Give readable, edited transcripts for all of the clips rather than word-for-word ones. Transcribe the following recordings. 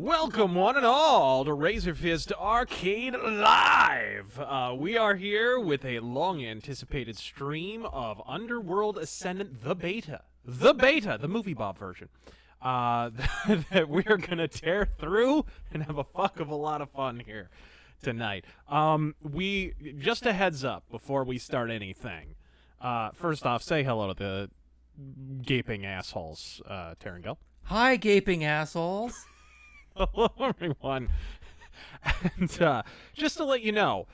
Welcome, one and all, to RazörFist Arcade Live! We are here with a long-anticipated stream of Underworld Ascendant, the beta, the movie Bob version, that we are going to tear through and have a fuck of a lot of fun here tonight. Just a heads up before we start anything. First off, say hello to the gaping assholes, Terengel. Hi, gaping assholes. Hello, everyone. And just to let you know,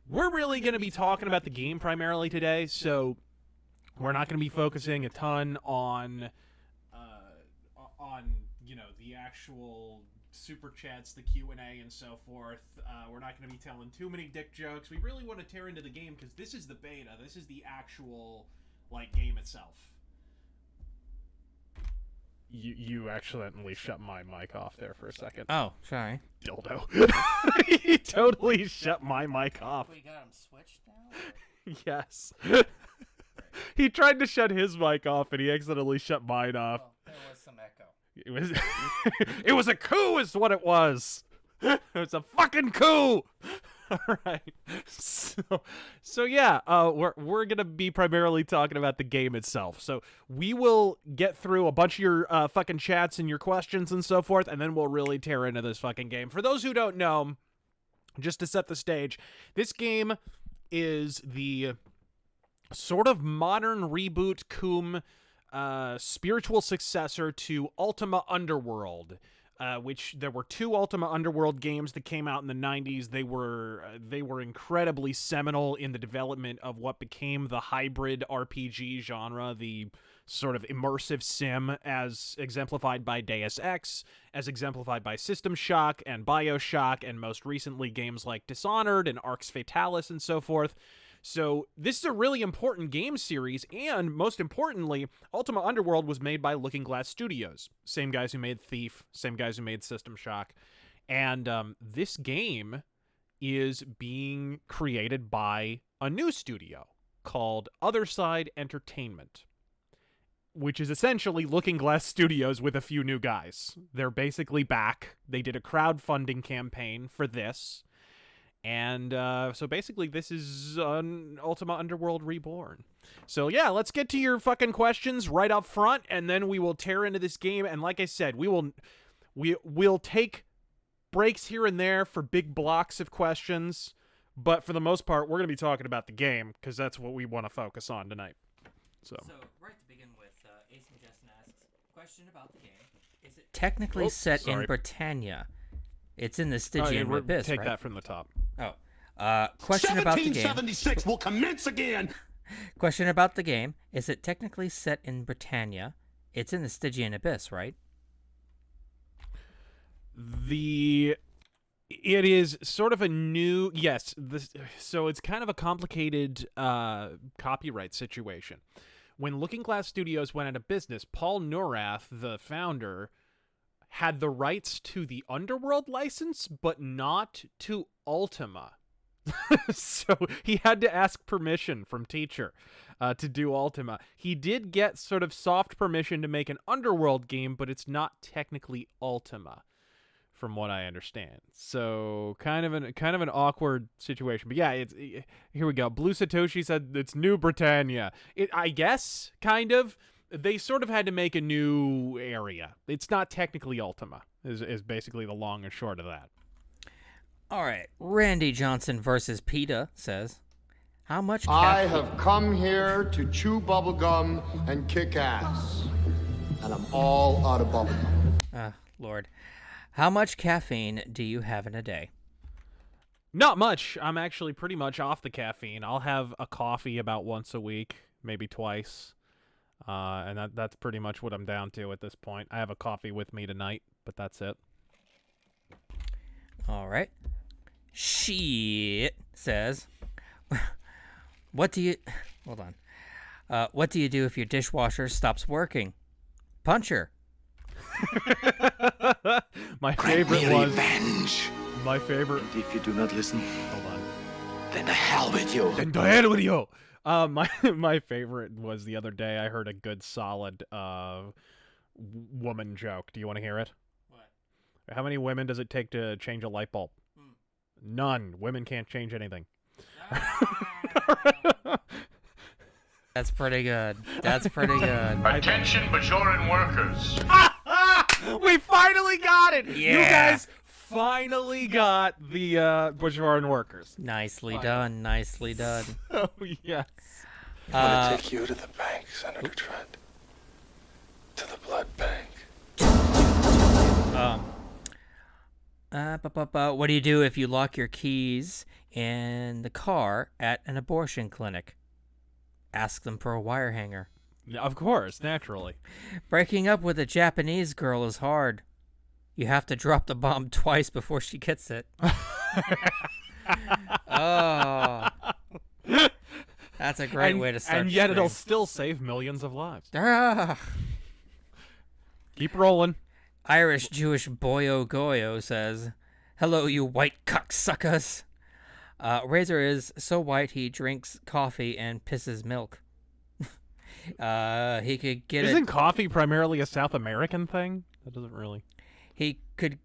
we're really going to be talking about the game primarily today, so we're not going to be focusing a ton on the actual super chats, the Q&A, and so forth. We're not going to be telling too many dick jokes. We really want to tear into the game because this is the beta. This is the actual game itself. You accidentally shut my mic off there for a second. Oh, sorry. Dildo. He totally shut my mic off. We got him switched now? Yes. He tried to shut his mic off and he accidentally shut mine off. Well, there was some echo. It was a coup is what it was. It was a fucking coup. All right. So yeah, we're going to be primarily talking about the game itself. So we will get through a bunch of your fucking chats and your questions and so forth, and then we'll really tear into this fucking game. For those who don't know, just to set the stage, this game is the sort of modern reboot cum spiritual successor to Ultima Underworld. Which there were two Ultima Underworld games that came out in the 90s. They were incredibly seminal in the development of what became the hybrid RPG genre, the sort of immersive sim as exemplified by Deus Ex, as exemplified by System Shock and BioShock, and most recently games like Dishonored and Arx Fatalis and so forth. So this is a really important game series, and most importantly, Ultima Underworld was made by Looking Glass Studios. Same guys who made Thief, same guys who made System Shock. And this game is being created by a new studio called Otherside Entertainment, which is essentially Looking Glass Studios with a few new guys. They're basically back. They did a crowdfunding campaign for this. And so basically this is Ultima Underworld Reborn. So yeah, let's get to your fucking questions right up front, and then we will tear into this game. And like I said, we'll take breaks here and there for big blocks of questions, but for the most part, we're going to be talking about the game, because that's what we want to focus on tonight. So right to begin with, Ace Majestin asks, question about the game. Is it technically set in Britannia? It's in the Stygian Abyss, take right? that from the top. Oh. Question about the game. 1776 will commence again! Question about the game. Is it technically set in Britannia? It's in the Stygian Abyss, right? It is sort of a new... Yes, so it's kind of a complicated copyright situation. When Looking Glass Studios went out of business, Paul Neurath, the founder, had the rights to the Underworld license, but not to Ultima. So he had to ask permission from Teacher to do Ultima. He did get sort of soft permission to make an Underworld game, but it's not technically Ultima, from what I understand. So kind of an awkward situation. But yeah, here we go. Blue Satoshi said it's New Britannia. I guess, kind of. They sort of had to make a new area. It's not technically Ultima, is basically the long and short of that. All right. Randy Johnson versus PETA says, how much I have come here to chew bubblegum and kick ass. And I'm all out of bubblegum. Lord. How much caffeine do you have in a day? Not much. I'm actually pretty much off the caffeine. I'll have a coffee about once a week, maybe twice. And that's pretty much what I'm down to at this point. I have a coffee with me tonight, but that's it. All right. Shit says, what do you... Hold on. What do you do if your dishwasher stops working? Punch her. My favorite was... Revenge! My favorite... And if you do not listen, Hold on. then the hell with you! Then to hell with you! My favorite was the other day. I heard a good solid woman joke. Do you want to hear it? What? How many women does it take to change a light bulb? None. Women can't change anything. That's pretty good. That's pretty good. Attention, Bajoran workers. We finally got it! You Yeah. guys finally got the Bajoran workers. Nicely done. Nicely done. Oh, yes. Take you to the bank, Senator Trent. To the blood bank. What do you do if you lock your keys in the car at an abortion clinic? Ask them for a wire hanger. Yeah, of course, naturally. Breaking up with a Japanese girl is hard. You have to drop the bomb twice before she gets it. Oh. That's a great way to start. And yet the it'll stream. still save millions of lives. Ah. Keep rolling. Irish Jewish Boyo Goyo says, "Hello, you white cocksuckers." Razor is so white he drinks coffee and pisses milk. He could get Isn't coffee primarily a South American thing? That doesn't really. He could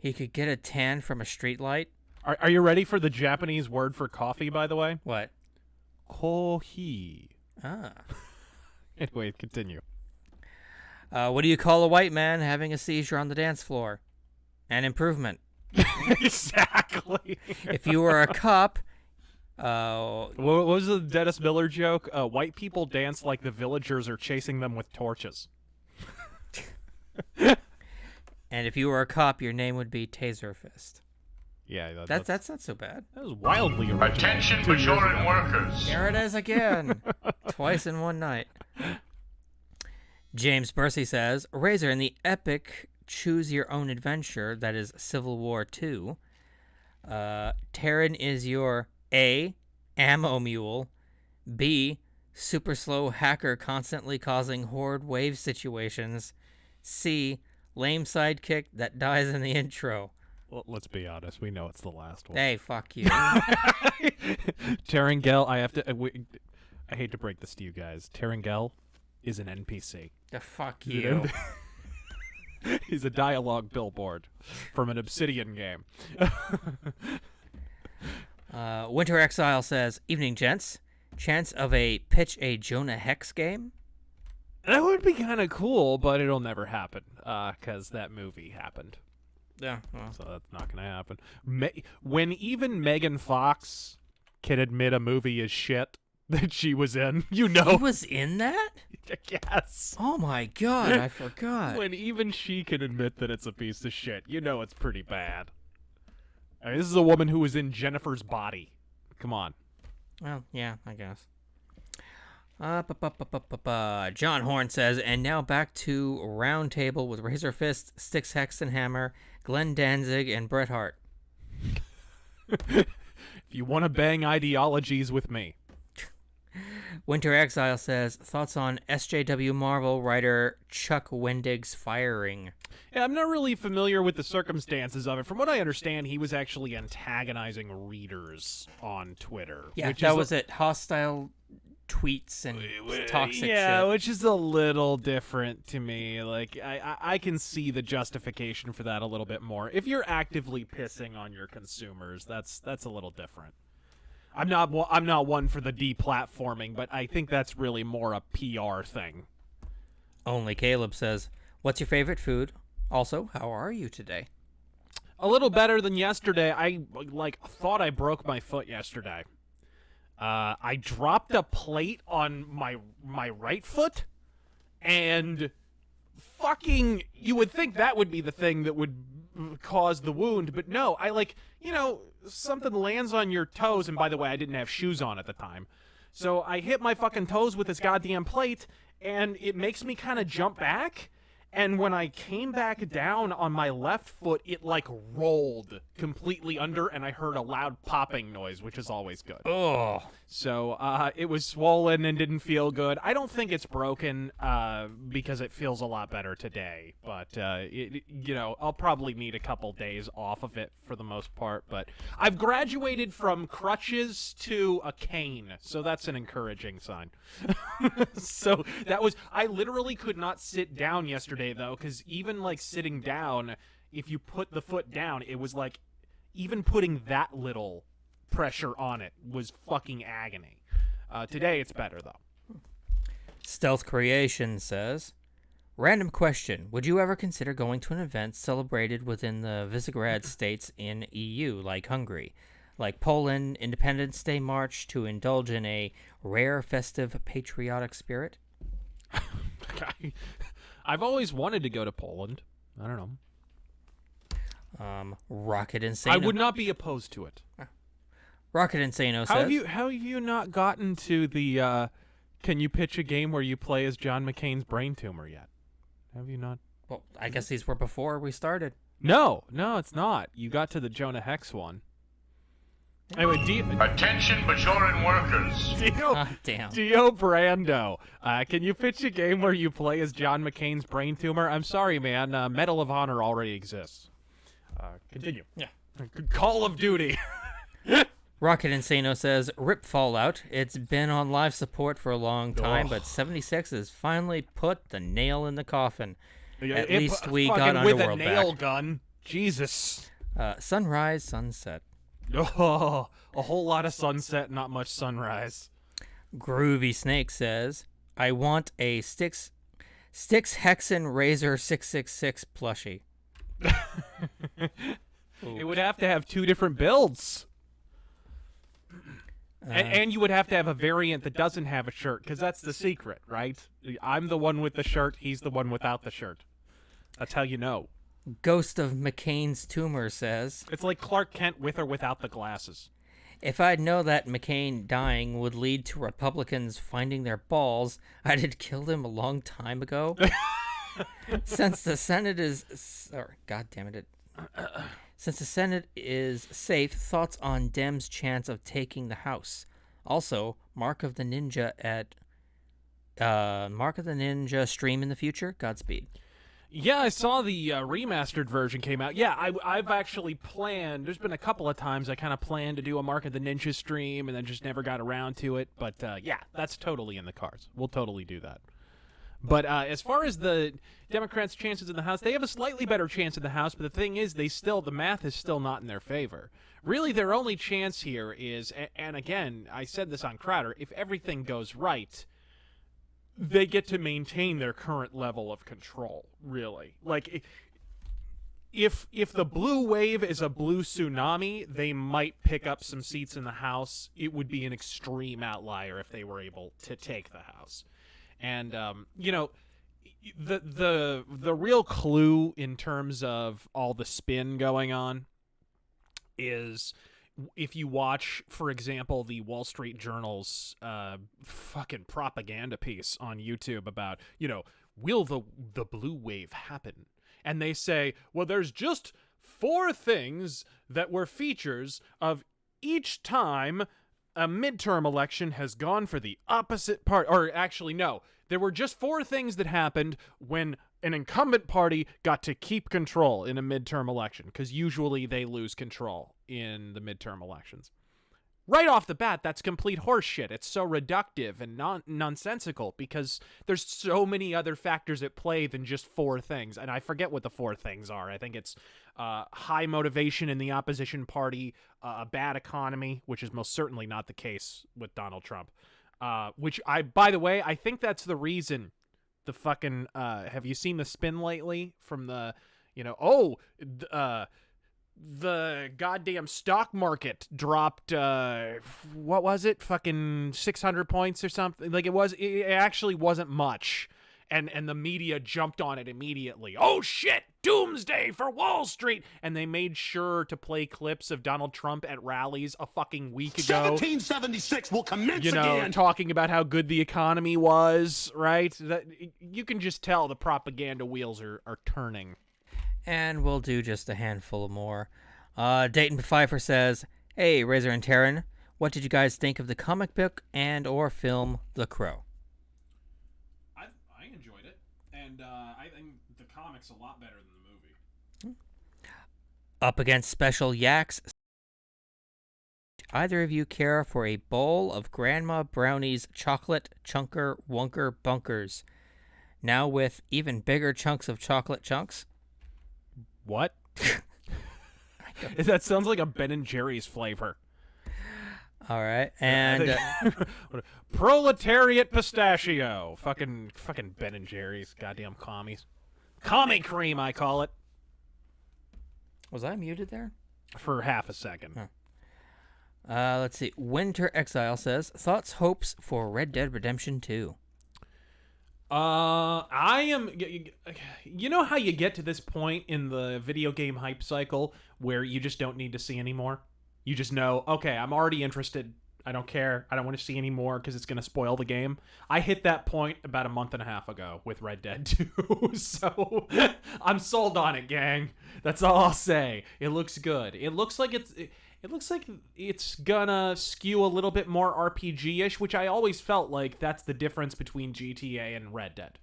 get a tan from a streetlight. Are you ready for the Japanese word for coffee, by the way? What? Kohi. Ah. Anyway, continue. What do you call a white man having a seizure on the dance floor? An improvement. Exactly. If you were a cop, What was the Dennis Miller joke? White people dance like the villagers are chasing them with torches. and if you were a cop, your name would be RazörFist. Yeah, That's not so bad. that was wildly original. Attention, 2 years ago. Bajoran workers. There it is again. Twice in one night. James Bursey says, Razor, in the epic Choose Your Own Adventure, that is Civil War II, Terran is your A, ammo mule, B, super slow hacker constantly causing horde wave situations, C, lame sidekick that dies in the intro. Well, let's be honest. We know it's the last one. Hey, fuck you. Terangel, I have to. I hate to break this to you guys. Terangel is an NPC. The fuck you. He's a dialogue billboard from an Obsidian game. Winter Exile says, Evening, gents. Chance of a pitch a Jonah Hex game? That would be kind of cool, but it'll never happen because that movie happened. Yeah. Well. So that's not going to happen. When even Megan Fox can admit a movie is shit that she was in, you know. He was in that? Yes. Oh my god, I forgot. When even she can admit that it's a piece of shit, you know it's pretty bad. I mean, this is a woman who was in Jennifer's Body. Come on. Well, yeah, I guess. John Horn says, and now back to Roundtable with RazörFist, Styx Hex and Hammer, Glenn Danzig, and Bret Hart. If you want to bang ideologies with me. Winter Exile says, thoughts on SJW Marvel writer Chuck Wendig's firing? Yeah, I'm not really familiar with the circumstances of it. From what I understand, he was actually antagonizing readers on Twitter. Yeah, which that is was it. Hostile tweets and toxic yeah, shit. which is a little different to me. Like, I can see the justification for that a little bit more. If you're actively pissing on your consumers, that's a little different. I'm not one for the deplatforming, but I think that's really more a PR thing. Only Caleb says, what's your favorite food? Also, how are you today? A little better than yesterday. I thought I broke my foot yesterday. I dropped a plate on my right foot, and fucking, you would think that would be the thing that would cause the wound, but no. Something lands on your toes, and by the way, I didn't have shoes on at the time. So I hit my fucking toes with this goddamn plate, and it makes me kind of jump back. And when I came back down on my left foot, it rolled completely under, and I heard a loud popping noise, which is always good. Oh. So it was swollen and didn't feel good. I don't think it's broken because it feels a lot better today. But, I'll probably need a couple days off of it for the most part. But I've graduated from crutches to a cane, so that's an encouraging sign. So I literally could not sit down yesterday, though, because even, sitting down, if you put the foot down, it was like even putting that little pressure on it was fucking agony. Today it's better though. Stealth Creation says, random question. Would you ever consider going to an event celebrated within the Visegrad states in EU, like Hungary, like Poland, Independence Day March, to indulge in a rare festive patriotic spirit? I've always wanted to go to Poland. I don't know. Rocket Insano. I would not be opposed to it. Rocket Insano How says, have you not gotten to the can you pitch a game where you play as John McCain's brain tumor yet? Have you not? well, I guess these were before we started. No, it's not. You got to the Jonah Hex one. Anyway, Attention Bajoran workers. Damn. Dio Brando, can you pitch a game where you play as John McCain's brain tumor? I'm sorry, man. Medal of Honor already exists. Continue. Yeah. Call of Duty. Rocket Insano says, rip Fallout. It's been on live support for a long time, but 76 has finally put the nail in the coffin. At least we got with Underworld a nail back. gun. Jesus. Sunrise, sunset. Oh, a whole lot of sunset, not much sunrise. Groovy Snake says, I want a Styx Hexen Razor 666 plushie. It would have to have two different builds. And you would have to have a variant that doesn't have a shirt, because that's the secret, right? I'm the one with the shirt, he's the one without the shirt. That's how you know. Ghost of McCain's Tumor says, It's like Clark Kent with or without the glasses. if I'd know that McCain dying would lead to Republicans finding their balls, I'd have killed him a long time ago. Since the Senate is... God damn it. Since the Senate is safe, thoughts on Dems' chance of taking the House. Also, Mark of the Ninja stream in the future. Godspeed. Yeah, I saw the remastered version came out. Yeah, I've actually planned. There's been a couple of times I kind of planned to do a Mark of the Ninja stream and then just never got around to it. But yeah, that's totally in the cards. We'll totally do that. But as far as the Democrats' chances in the House, they have a slightly better chance in the House, but the thing is, the math is still not in their favor. Really, their only chance here is, and again, I said this on Crowder, if everything goes right, they get to maintain their current level of control, really. Like, if the blue wave is a blue tsunami, they might pick up some seats in the House. It would be an extreme outlier if they were able to take the House. And you know, the real clue in terms of all the spin going on is if you watch, for example, the Wall Street Journal's fucking propaganda piece on YouTube about, you know, will the blue wave happen? And they say, well, there's just 4 things that were features of each time a midterm election has gone for the opposite part. Or actually, no. There were just 4 things that happened when an incumbent party got to keep control in a midterm election, because usually they lose control in the midterm elections. Right off the bat, that's complete horseshit. It's so reductive and nonsensical because there's so many other factors at play than just 4 things. And I forget what the 4 things are. I think it's high motivation in the opposition party, a bad economy, which is most certainly not the case with Donald Trump. Which by the way, I think that's the reason the fucking, have you seen the spin lately from the, you know, the goddamn stock market dropped, what was it? Fucking 600 points or something. Like it actually wasn't much. And the media jumped on it immediately. Oh shit, doomsday for Wall Street. And they made sure to play clips of Donald Trump at rallies a fucking week ago. 1776 will commence You know, again. talking about how good the economy was, right? That you can just tell the propaganda wheels are turning. And we'll do just a handful more. Dayton Pfeiffer says, hey, Razor and Terran, what did you guys think of the comic book and or film The Crow? I enjoyed it, and I think the comic's a lot better than the movie. Up against Special Yaks. Either of you care for a bowl of Grandma Brownie's chocolate chunker wonker bunkers, now with even bigger chunks of chocolate chunks? What? That sounds like a Ben and Jerry's flavor. All right, and Proletariat pistachio. Fucking Ben and Jerry's. Goddamn commies. Commie cream, I call it. was I muted there? For half a second. Let's see. Winter Exile says, thoughts, hopes for Red Dead Redemption 2. I am. You know how you get to this point in the video game hype cycle where you just don't need to see anymore? You just know, okay, I'm already interested. I don't care. I don't want to see any more because it's going to spoil the game. I hit that point about a month and a half ago with Red Dead 2, so I'm sold on it, gang. That's all I'll say. It looks good. It looks like it's gonna skew a little bit more RPG-ish, which I always felt like that's the difference between GTA and Red Dead.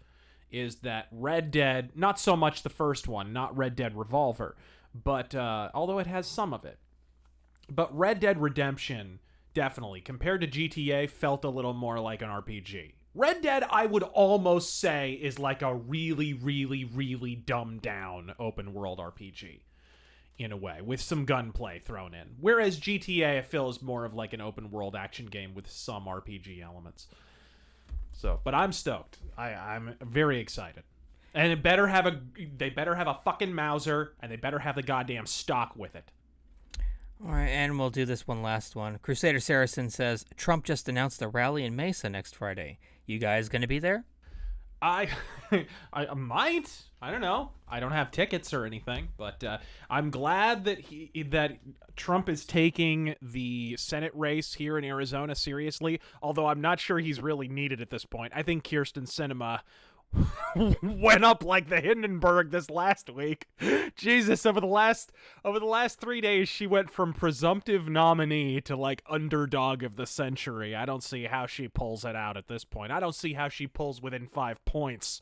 Is that Red Dead, not so much the first one, not Red Dead Revolver, but although it has some of it. But Red Dead Redemption, definitely, compared to GTA, felt a little more like an RPG. Red Dead, I would almost say, is like a really, really, really dumbed down open world RPG. In a way, with some gunplay thrown in. Whereas GTA feels more of like an open world action game with some RPG elements. So, but I'm stoked. I'm very excited. And they better have a fucking Mauser, and they better have the goddamn stock with it. All right, and we'll do this one last one. Crusader Saracen says, Trump just announced a rally in Mesa next Friday. You guys gonna be there? I might. I don't know. I don't have tickets or anything, but I'm glad that Trump is taking the Senate race here in Arizona seriously, although I'm not sure he's really needed at this point. I think Kirsten Sinema went up like the Hindenburg this last week. Jesus, over the last 3 days, she went from presumptive nominee to like underdog of the century. I don't see how she pulls it out at this point. I don't see how she pulls within 5 points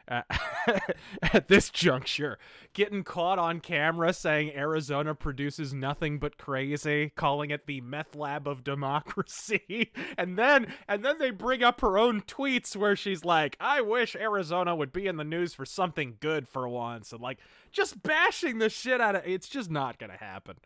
at this juncture. Getting caught on camera saying Arizona produces nothing but crazy, calling it the meth lab of democracy, and then they bring up her own tweets where she's like, I wish Arizona would be in the news for something good for once, and like just bashing the shit out of it's just not gonna happen.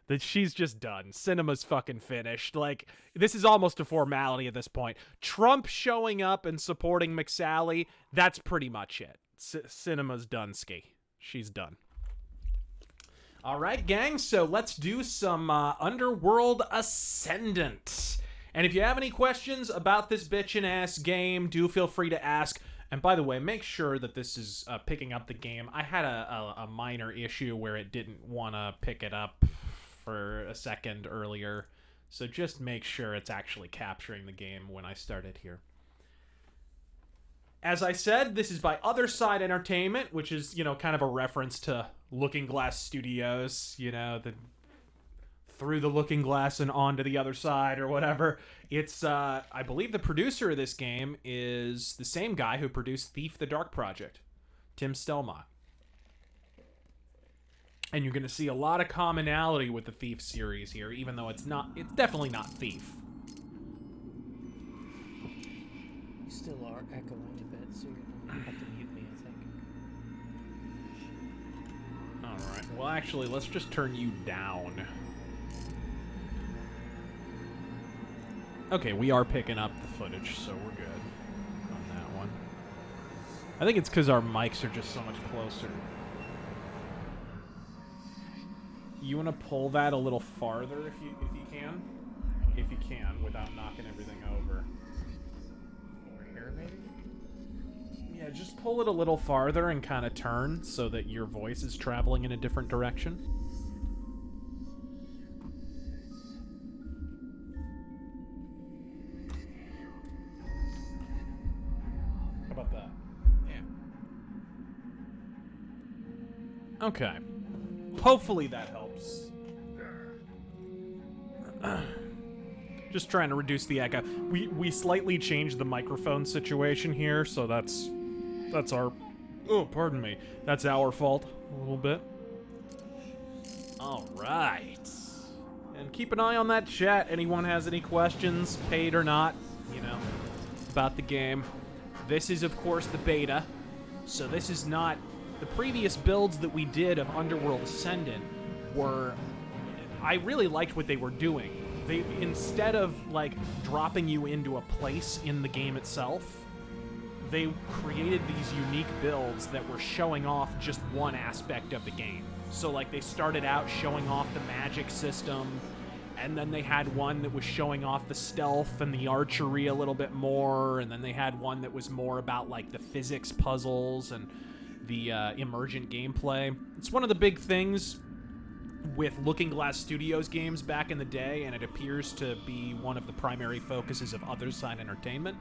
That she's just done. Cinema's fucking finished. Like, this is almost a formality at this point. Trump showing up and supporting McSally, that's pretty much it. Cinema's done, ski. She's done. All right, gang, so let's do some Underworld Ascendant. And if you have any questions about this bitchin'-ass game, do feel free to ask. And by the way, make sure that this is picking up the game. I had a minor issue where it didn't want to pick it up for a second earlier, so just make sure it's actually capturing the game when I start it here. As I said, this is by Other Side Entertainment, which is, kind of a reference to Looking Glass Studios, through the looking glass and onto the other side or whatever. It's, I believe the producer of this game is the same guy who produced Thief the Dark Project, Tim Stelmach. And you're going to see a lot of commonality with the Thief series here, even though it's definitely not Thief. You still are echoing a bit, so you're going to have to mute me, I think. Alright, well actually, let's just turn you down. Okay, we are picking up the footage, so we're good on that one. I think it's because our mics are just so much closer. You want to pull that a little farther if you can? If you can, without knocking everything over. Over here, maybe? Yeah, just pull it a little farther and kind of turn so that your voice is traveling in a different direction. How about that? Yeah. Okay. Hopefully that helps. Just trying to reduce the echo. We slightly changed the microphone situation here, so that's our... Oh, pardon me. That's our fault a little bit. All right. And keep an eye on that chat. Anyone has any questions, paid or not, about the game. This is, of course, the beta, so this is not the previous builds that we did of Underworld Ascendant were... I really liked what they were doing. They, instead of, like, dropping you into a place in the game itself, they created these unique builds that were showing off just one aspect of the game. So, like, they started out showing off the magic system, and then they had one that was showing off the stealth and the archery a little bit more, and then they had one that was more about, like, the physics puzzles and the emergent gameplay. It's one of the big things with Looking Glass Studios games back in the day, and it appears to be one of the primary focuses of Other Side Entertainment,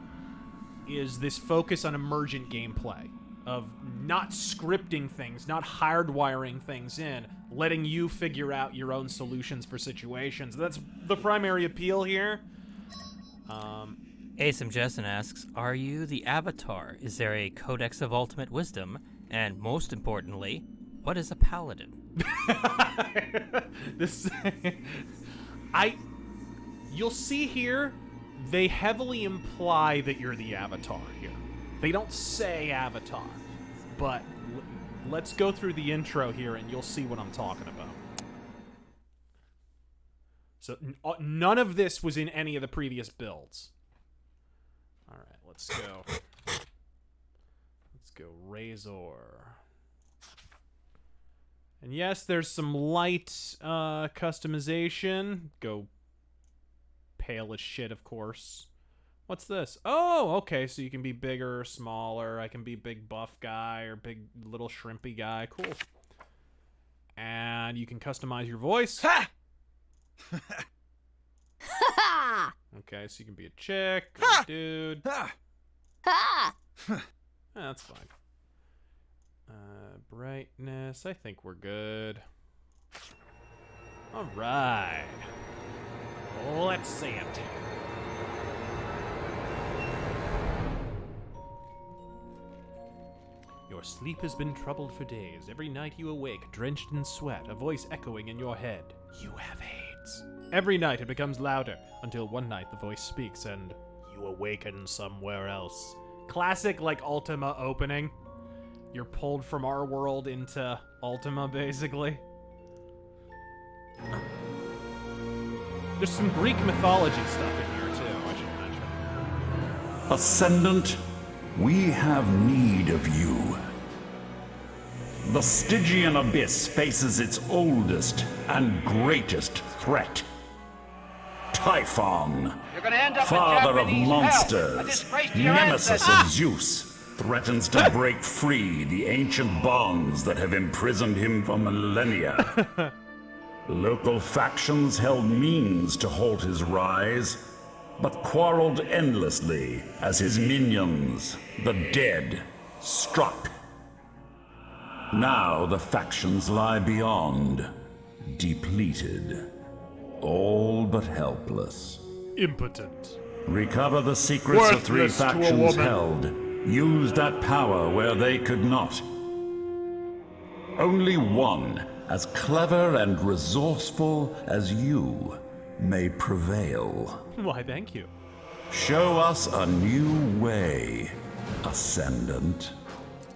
is this focus on emergent gameplay, of not scripting things, not hardwiring things in, letting you figure out your own solutions for situations. That's the primary appeal here. Asum Jessen asks, are you the Avatar? Is there a Codex of Ultimate Wisdom? And most importantly, what is a Paladin? You'll see here, they heavily imply that you're the Avatar here. They don't say Avatar, but let's go through the intro here and you'll see what I'm talking about. So none of this was in any of the previous builds. All right, let's go. Let's go Razor. And yes, there's some light customization. Go pale as shit, of course. What's this? Oh, okay, so you can be bigger or smaller. I can be big buff guy or big little shrimpy guy. Cool. And you can customize your voice. Ha! Okay, so you can be a chick, or a dude. That's fine. Brightness, I think we're good. All right. Let's see it. Your sleep has been troubled for days. Every night you awake, drenched in sweat, a voice echoing in your head. You have AIDS. Every night it becomes louder, until one night the voice speaks and you awaken somewhere else. Classic, like, Ultima opening. You're pulled from our world into Ultima, basically. There's some Greek mythology stuff in here, too, I should mention. Ascendant, we have need of you. The Stygian Abyss faces its oldest and greatest threat. Typhon, father of monsters, nemesis of Zeus, threatens to break free the ancient bonds that have imprisoned him for millennia. Local factions held means to halt his rise, but quarreled endlessly as his minions, the dead, struck. Now the factions lie beyond, depleted, all but helpless. Impotent. Recover the secrets the three Worthless to a factions woman. held. Use that power where they could not. Only one, as clever and resourceful as you, may prevail. Why, thank you. Show us a new way, Ascendant.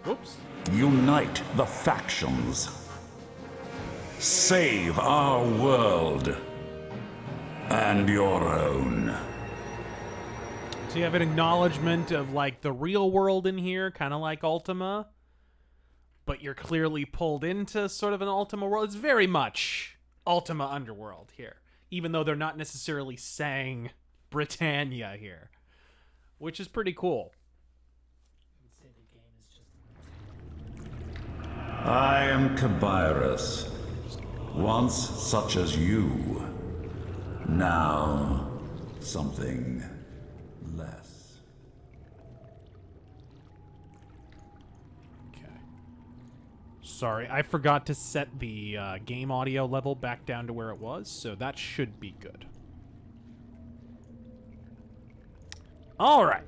Oops. Unite the factions. Save our world. And your own. So you have an acknowledgement of, like, the real world in here, kind of like Ultima, but you're clearly pulled into sort of an Ultima world. It's very much Ultima Underworld here, even though they're not necessarily saying Britannia here, which is pretty cool. I am Kabyrus, once such as you. Now, something less. Okay. Sorry, I forgot to set the game audio level back down to where it was, so that should be good. All right.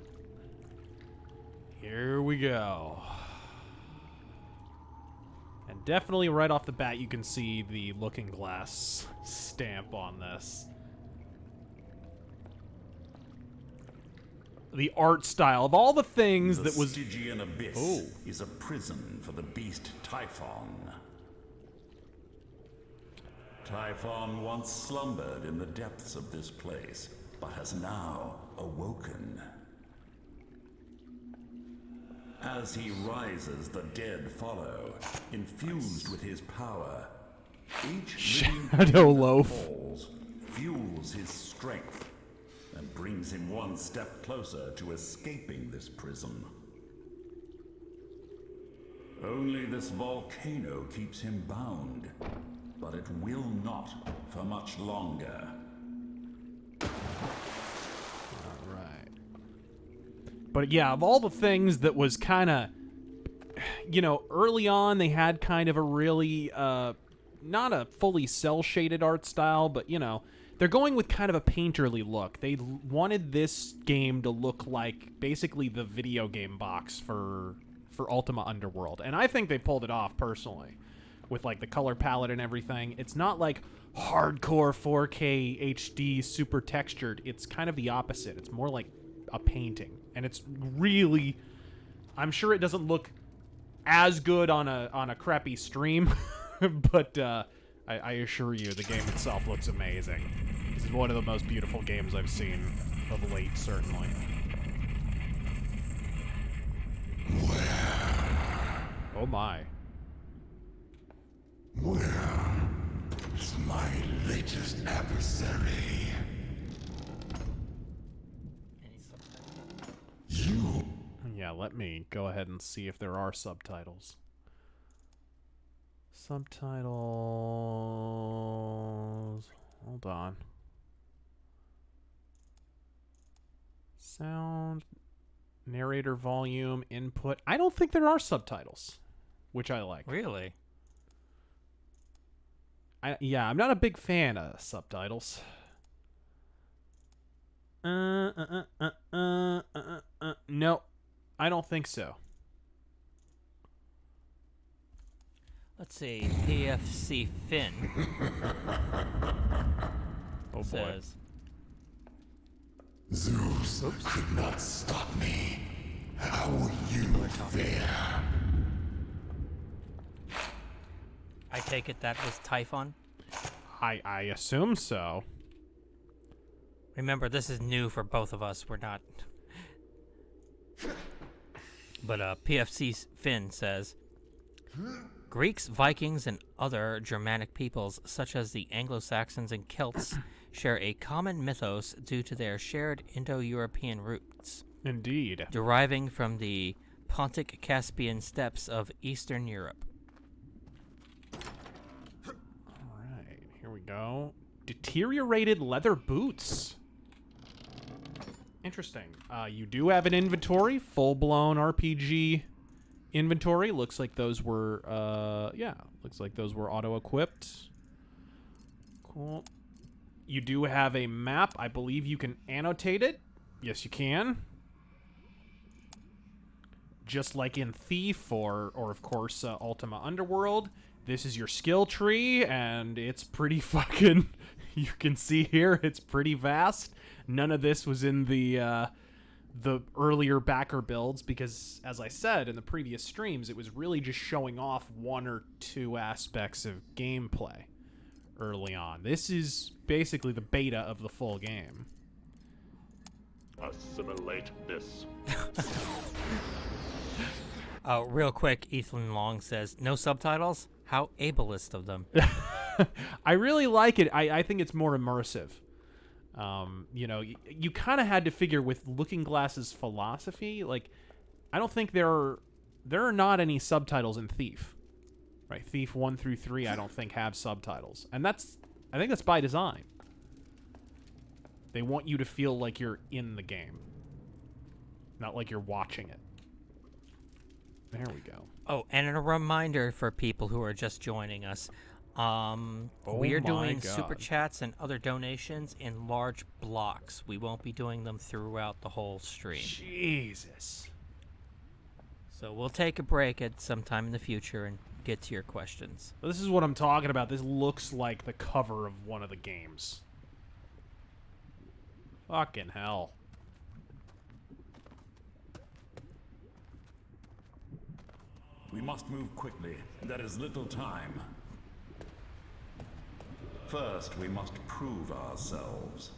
Here we go. And definitely right off the bat, you can see the Looking Glass stamp on this. the art style of all the things The that was. Stygian Abyss Oh. is a prison for the beast Typhon. Typhon once slumbered in the depths of this place, but has now awoken. As he rises, the dead follow, infused with his power. Each living Shadow thing that Loaf. falls fuels his strength and brings him one step closer to escaping this prison. Only this volcano keeps him bound, but it will not for much longer. Right. But yeah, of all the things that was kind of, early on they had kind of a really, not a fully cel-shaded art style, but, they're going with kind of a painterly look. They wanted this game to look like basically the video game box for Ultima Underworld. And I think they pulled it off, personally, with, like, the color palette and everything. It's not, like, hardcore 4K HD super textured. It's kind of the opposite. It's more like a painting. And it's really... I'm sure it doesn't look as good on a crappy stream, but I assure you, the game itself looks amazing. This is one of the most beautiful games I've seen of late, certainly. Oh my. Where is my latest adversary? You. Yeah, let me go ahead and see if there are subtitles. Subtitles. Hold on. Sound, narrator volume, input. I don't think there are subtitles, which I like. Really? Yeah, I'm not a big fan of subtitles. No, I don't think so. Let's see. PFC Finn Oh boy. says, Zeus could not stop me. How will you fare? I take it that was Typhon? I assume so. Remember, this is new for both of us. We're not... But PFC Finn says, Greeks, Vikings, and other Germanic peoples, such as the Anglo-Saxons and Celts, share a common mythos due to their shared Indo-European roots, Indeed. deriving from the Pontic-Caspian steppes of Eastern Europe. Alright, here we go. Deteriorated leather boots. Interesting. You do have an inventory, full-blown RPG inventory. Looks like those were, looks like those were auto-equipped. Cool. You do have a map. I believe you can annotate it. Yes, you can. Just like in Thief or of course, Ultima Underworld. This is your skill tree, and it's pretty fucking... You can see here, it's pretty vast. None of this was in the earlier backer builds because, as I said in the previous streams, it was really just showing off one or two aspects of gameplay early on. This is basically the beta of the full game. Assimilate this. Real quick, Ethan Long says, no subtitles? How ableist of them. I really like it. I think it's more immersive. You kind of had to figure with Looking Glass's philosophy, like, I don't think there are not any subtitles in Thief. Right? Thief 1 through 3 I don't think have subtitles. And I think that's by design. They want you to feel like you're in the game. Not like you're watching it. There we go. Oh, and a reminder for people who are just joining us. We're my doing God. super chats and other donations in large blocks. We won't be doing them throughout the whole stream. Jesus. So we'll take a break at some time in the future and get to your questions. This is what I'm talking about. This looks like the cover of one of the games. Fucking hell. We must move quickly. There is little time. First, we must prove ourselves.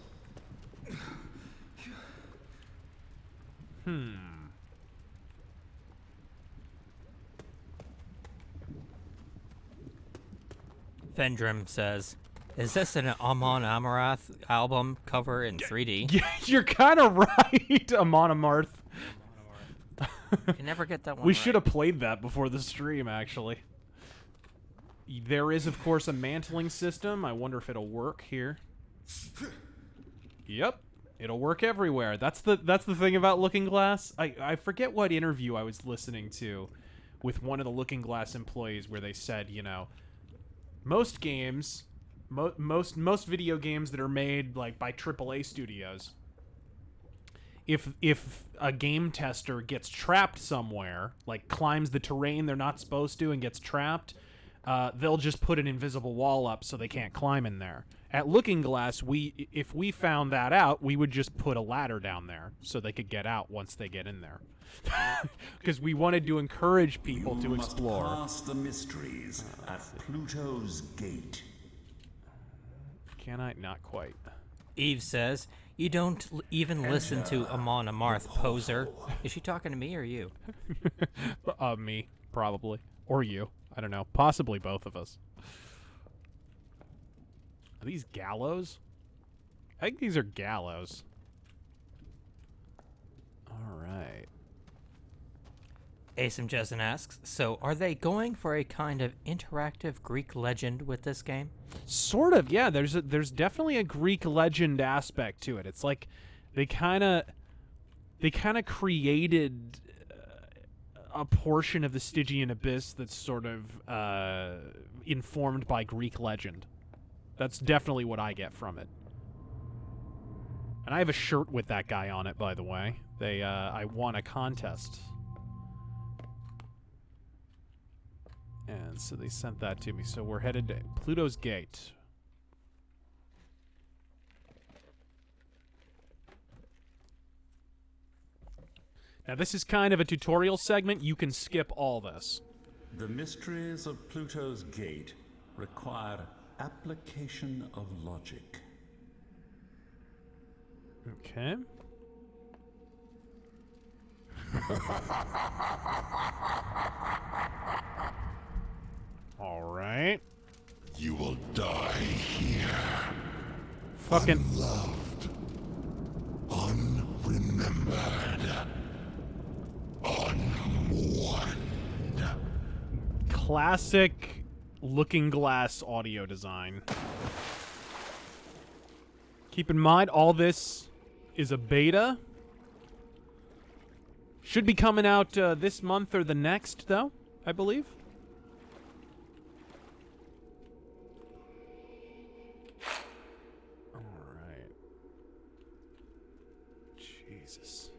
Vendrim says, "Is this an Amon Amarth album cover in 3D?" Yeah, you're kind of right, Amon Amarth. You never get that one. We right. should have played that before the stream, actually. There is, of course, a mantling system. I wonder if it'll work here. Yep, it'll work everywhere. That's the thing about Looking Glass. I forget what interview I was listening to with one of the Looking Glass employees where they said, you know, most games, most video games that are made like by AAA studios, if a game tester gets trapped somewhere, like climbs the terrain they're not supposed to and gets trapped, they'll just put an invisible wall up so they can't climb in there. At Looking Glass, if we found that out, we would just put a ladder down there so they could get out once they get in there. Because we wanted to encourage people to explore. Pass the mysteries at Pluto's gate. Can I? Not quite. Eve says, "You don't even listen to Amon Amarth, poser." Is she talking to me or you? Me, probably. Or you. I don't know. Possibly both of us. Are these gallows? I think these are gallows. Alright. Asim Jessen asks, "So are they going for a kind of interactive Greek legend with this game?" Sort of, yeah. There's definitely a Greek legend aspect to it. It's like they kind of created a portion of the Stygian Abyss that's sort of informed by Greek legend. That's definitely what I get from it. And I have a shirt with that guy on it, by the way. I won a contest. And so they sent that to me. So we're headed to Pluto's Gate. Now this is kind of a tutorial segment. You can skip all this. The mysteries of Pluto's gate require application of logic. Okay. All right. You will die here. Fucking Unloved. Unremembered. Unmourned. classic Looking Glass audio design. Keep in mind, all this is a beta. Should be coming out this month or the next, though, I believe. Alright. Jesus.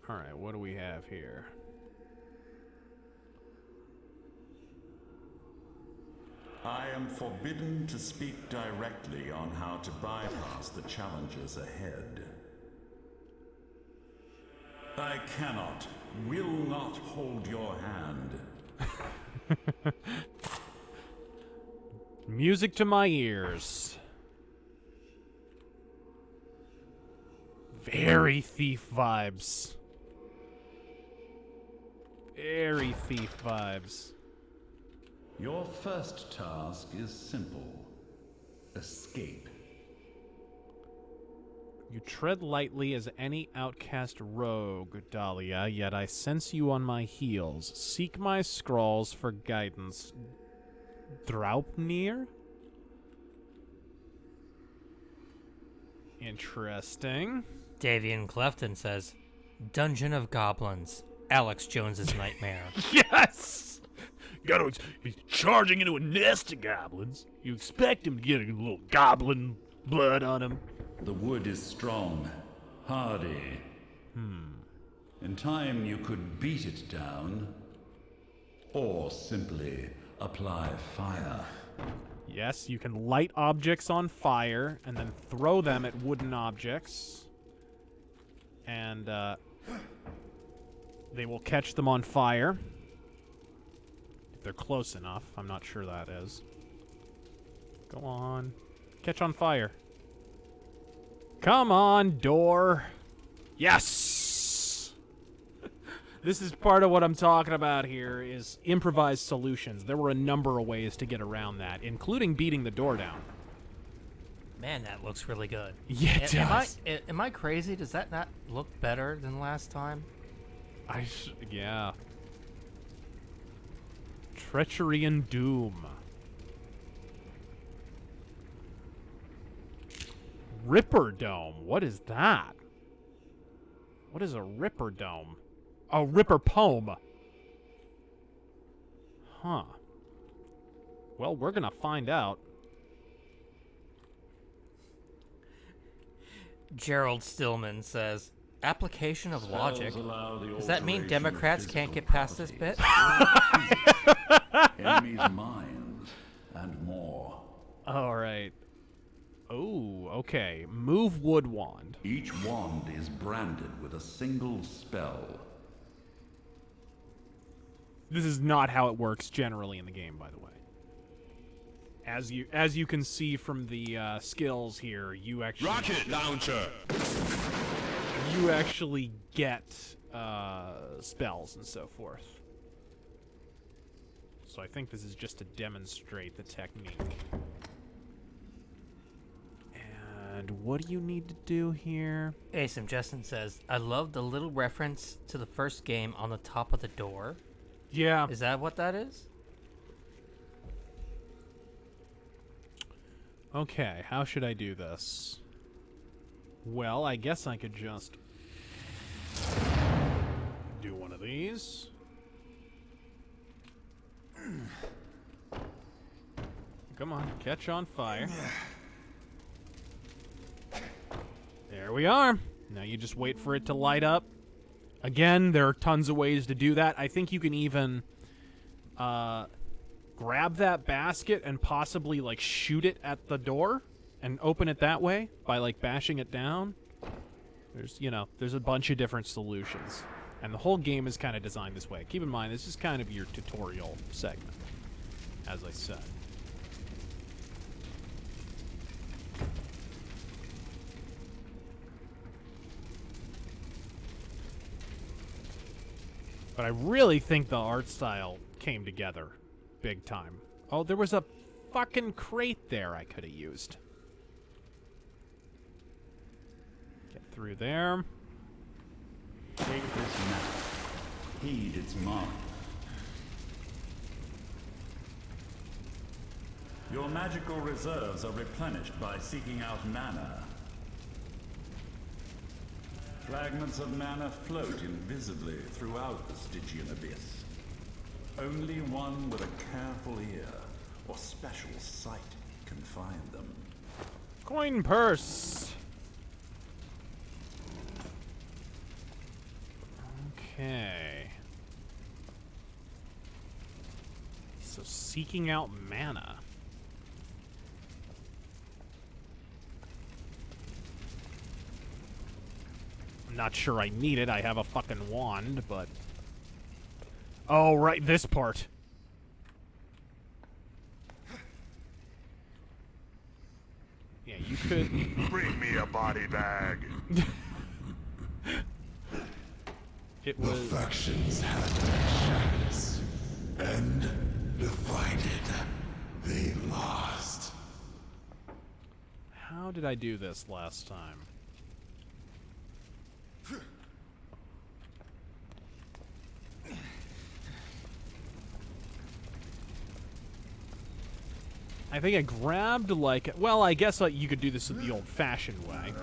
Alright, what do we have here? I am forbidden to speak directly on how to bypass the challenges ahead. I cannot, will not hold your hand. Music to my ears. Very Thief vibes. Very Thief vibes. Your first task is simple. Escape. You tread lightly as any outcast rogue, Dahlia, yet I sense you on my heels. Seek my scrawls for guidance. Draupnir? Interesting. Davian Clefton says, Dungeon of Goblins. Alex Jones's nightmare. Yes! Gotta be charging into a nest of goblins. You expect him to get a little goblin blood on him. The wood is strong, hardy. In time you could beat it down, or simply apply fire. Yes, you can light objects on fire and then throw them at wooden objects. And, They will catch them on fire. If they're close enough. I'm not sure that is. Go on. Catch on fire. Come on, door. Yes! This is part of what I'm talking about here, is improvised solutions. There were a number of ways to get around that, including beating the door down. Man, that looks really good. Yeah, it does. Am I crazy? Does that not look better than last time? Yeah. Treachery and Doom. Ripper Dome. What is that? What is a Ripper Dome? Oh, Ripper Poem. Huh. Well, we're gonna find out. Gerald Stillman says, application of logic. Does that mean Democrats can't get past this bit? Enemies' minds, and more. All right. Oh, okay. Move wood wand. Each wand is branded with a single spell. This is not how it works generally in the game, by the way. As you can see from the skills here, you actually Rocket launcher. You actually get spells and so forth. So I think this is just to demonstrate the technique. And what do you need to do here? Asim Justin says, I love the little reference to the first game on the top of the door. Yeah. Is that what that is? Okay, how should I do this? Well, I guess I could just do one of these. Come on, catch on fire. There we are. Now you just wait for it to light up. Again, there are tons of ways to do that. I think you can even grab that basket and possibly like shoot it at the door and open it that way by like bashing it down. There's a bunch of different solutions. And the whole game is kind of designed this way. Keep in mind, this is kind of your tutorial segment, as I said. But I really think the art style came together big time. Oh, there was a fucking crate there I could have used. Get through there. Take this map. Heed its mark. Your magical reserves are replenished by seeking out mana. Fragments of mana float invisibly throughout the Stygian abyss. Only one with a careful ear or special sight can find them. Coin purse. Okay. So seeking out mana. I'm not sure I need it. I have a fucking wand, but... Oh, right, this part. Yeah, you could... Bring me a body bag. It The was... factions had their shadows, and divided, they lost. How did I do this last time? I think I grabbed, like... Well, I guess you could do this the old-fashioned way.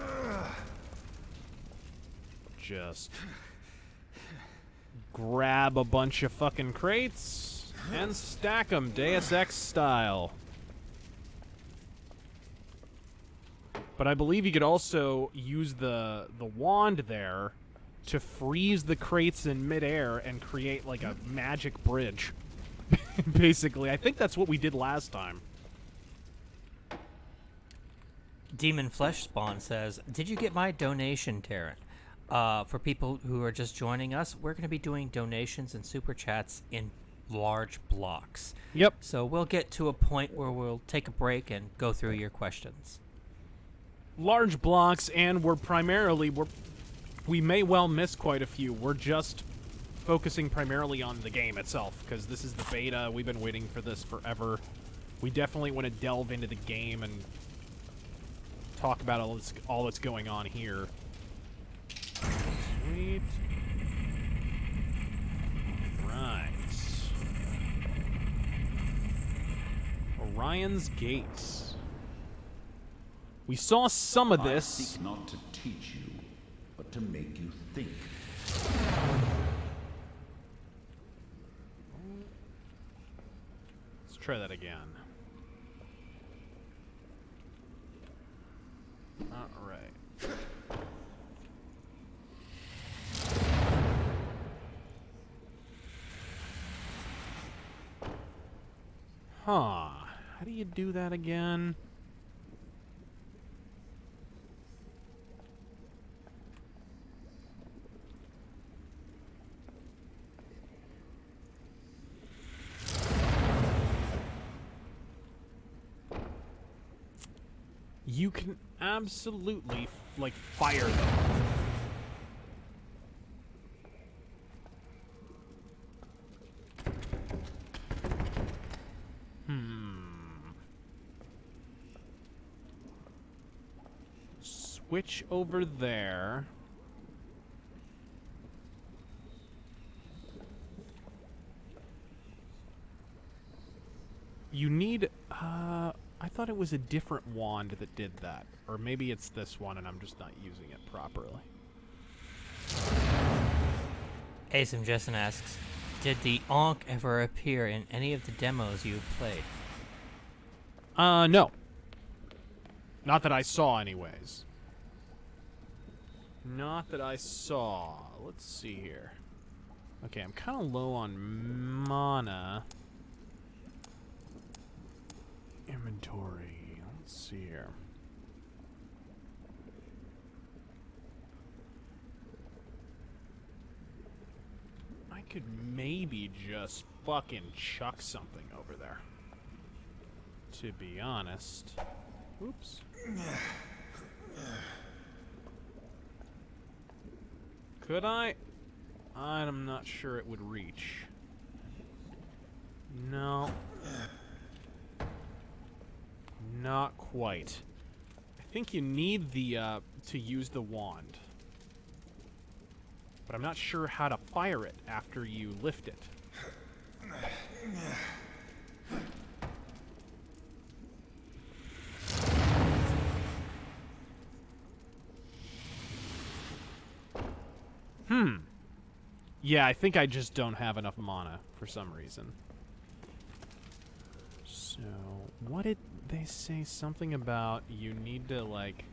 Just... grab a bunch of fucking crates and stack them Deus Ex style. But I believe you could also use the wand there to freeze the crates in midair and create like a magic bridge. Basically, I think that's what we did last time. Demon Flesh Spawn says, did you get my donation, Taryn? For people who are just joining us, we're going to be doing donations and super chats in large blocks. Yep. So we'll get to a point where we'll take a break and go through your questions. Large blocks, and we may well miss quite a few. We're just focusing primarily on the game itself, because this is the beta. We've been waiting for this forever. We definitely want to delve into the game and talk about all that's going on here. Sweet. Right. Orion's Gates. We saw some of I this. seek not to teach you, but to make you think. Let's try that again. Alright. Huh. How do you do that again? You can absolutely, like, fire them. Switch over there. You need, I thought it was a different wand that did that. Or maybe it's this one and I'm just not using it properly. Asim Jessen asks, did the Ankh ever appear in any of the demos you've played? No. Not that I saw, anyways. Not that I saw. Let's see here. Okay, I'm kind of low on mana. Inventory. Let's see here. I could maybe just fucking chuck something over there. To be honest. Oops. Could I? I'm not sure it would reach. No. Not quite. I think you need the, to use the wand. But I'm not sure how to fire it after you lift it. Yeah, I think I just don't have enough mana for some reason. So, what did they say? Something about you need to, like...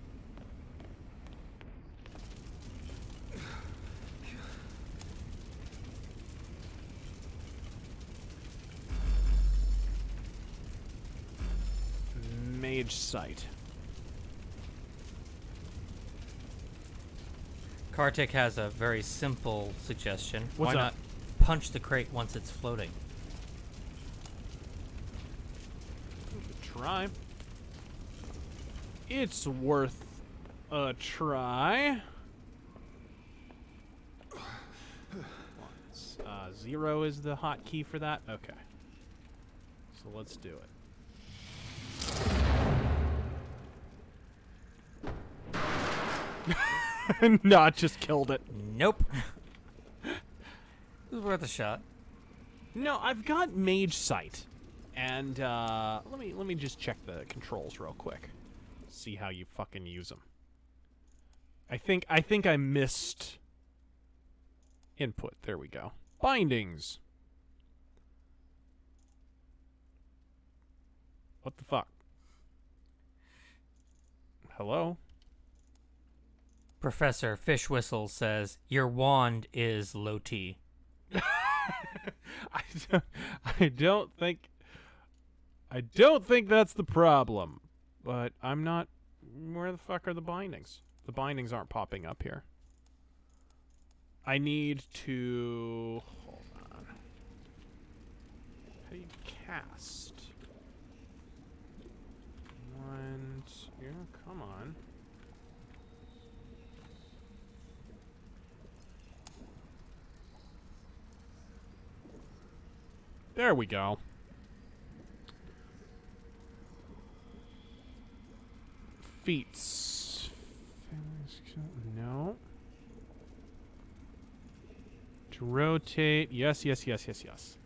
Mage Sight. Kartik has a very simple suggestion. What's Why up? not punch the crate once it's floating? Try. It's worth a try. 0 is the hotkey for that? Okay. So let's do it. No, it just killed it. Nope. It was worth a shot. No, I've got Mage Sight. And let me just check the controls real quick. See how you fucking use them. I think I missed input. There we go. Bindings. What the fuck? Hello? Professor Fish Whistle says, your wand is low T. I don't think that's the problem. But I'm not... Where the fuck are the bindings? The bindings aren't popping up here. I need to... Hold on. How do you cast? One, two, come on. There we go. Feats. No. To rotate. Yes, yes, yes, yes, yes.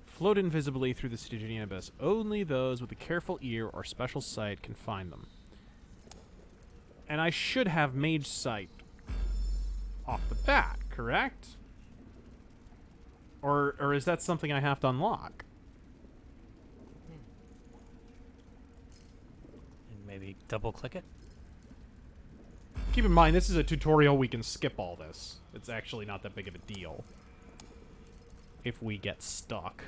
Float invisibly through the Stygian abyss. Only those with a careful ear or special sight can find them. And I should have mage sight off the bat, correct? Or is that something I have to unlock? And maybe double click it. Keep in mind, this is a tutorial. We can skip all this. It's actually not that big of a deal. If we get stuck.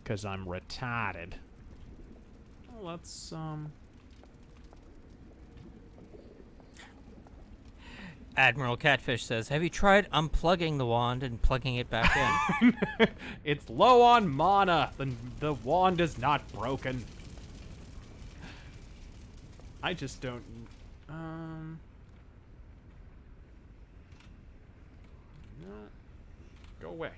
Because I'm retarded. Well, let's, Admiral Catfish says, have you tried unplugging the wand and plugging it back in? It's low on mana. The wand is not broken. I just don't... No. Go away.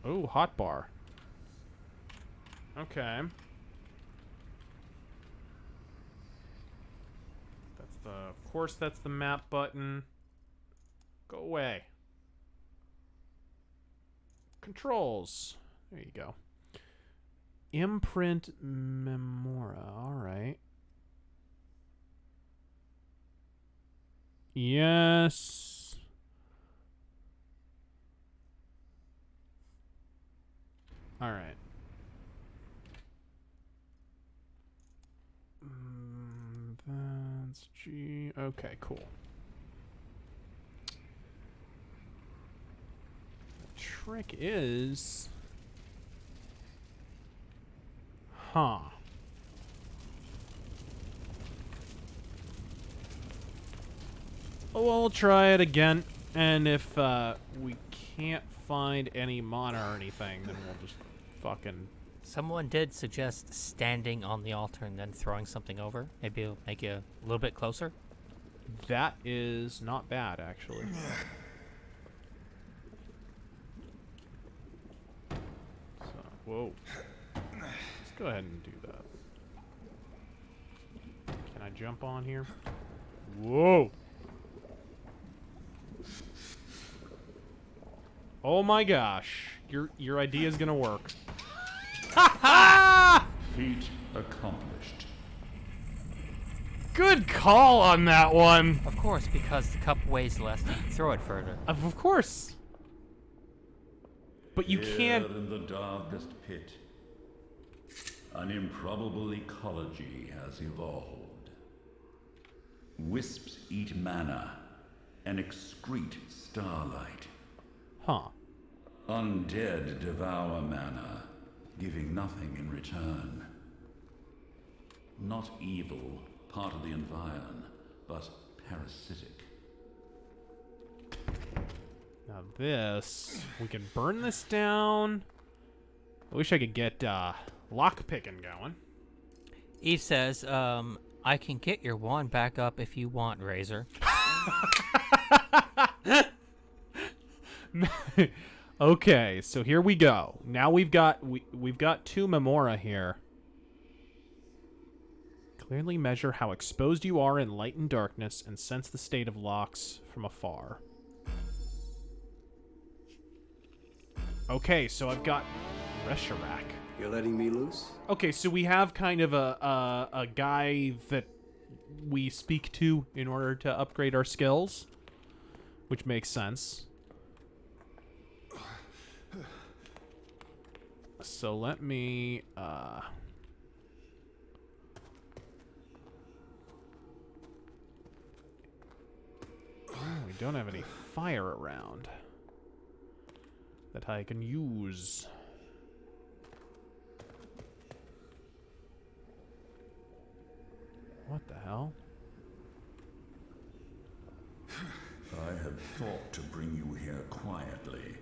Oh, hotbar. Okay. That's the... Of course, that's the map button. Go away. Controls. There you go. Imprint Memora. Alright. Yes. Alright. That's G. Okay, cool. The trick is... Huh. Oh, we'll try it again. And if we can't find any mana or anything, then we'll just fucking... Someone did suggest standing on the altar and then throwing something over. Maybe it'll make you a little bit closer. That is not bad, actually. So, whoa. Let's go ahead and do that. Can I jump on here? Whoa! Oh my gosh. Your idea is gonna work. Feat accomplished. Good call on that one. Of course, because the cup weighs less, you can throw it further. Of course. But you Here can't... in the darkest pit, an improbable ecology has evolved. Wisps eat mana and excrete starlight. Huh. Undead devour mana, giving nothing in return. Not evil, part of the environ, but parasitic. Now this... We can burn this down. I wish I could get lockpicking going. Eve says, I can get your wand back up if you want, Razor. Okay, so here we go. Now we've got two Memora here. Clearly measure how exposed you are in light and darkness and sense the state of locks from afar. Okay, so I've got Resharak. You're letting me loose? Okay, so we have kind of a guy that we speak to in order to upgrade our skills, which makes sense. So let me, oh, we don't have any fire around that I can use. hell? I had thought to bring you here quietly,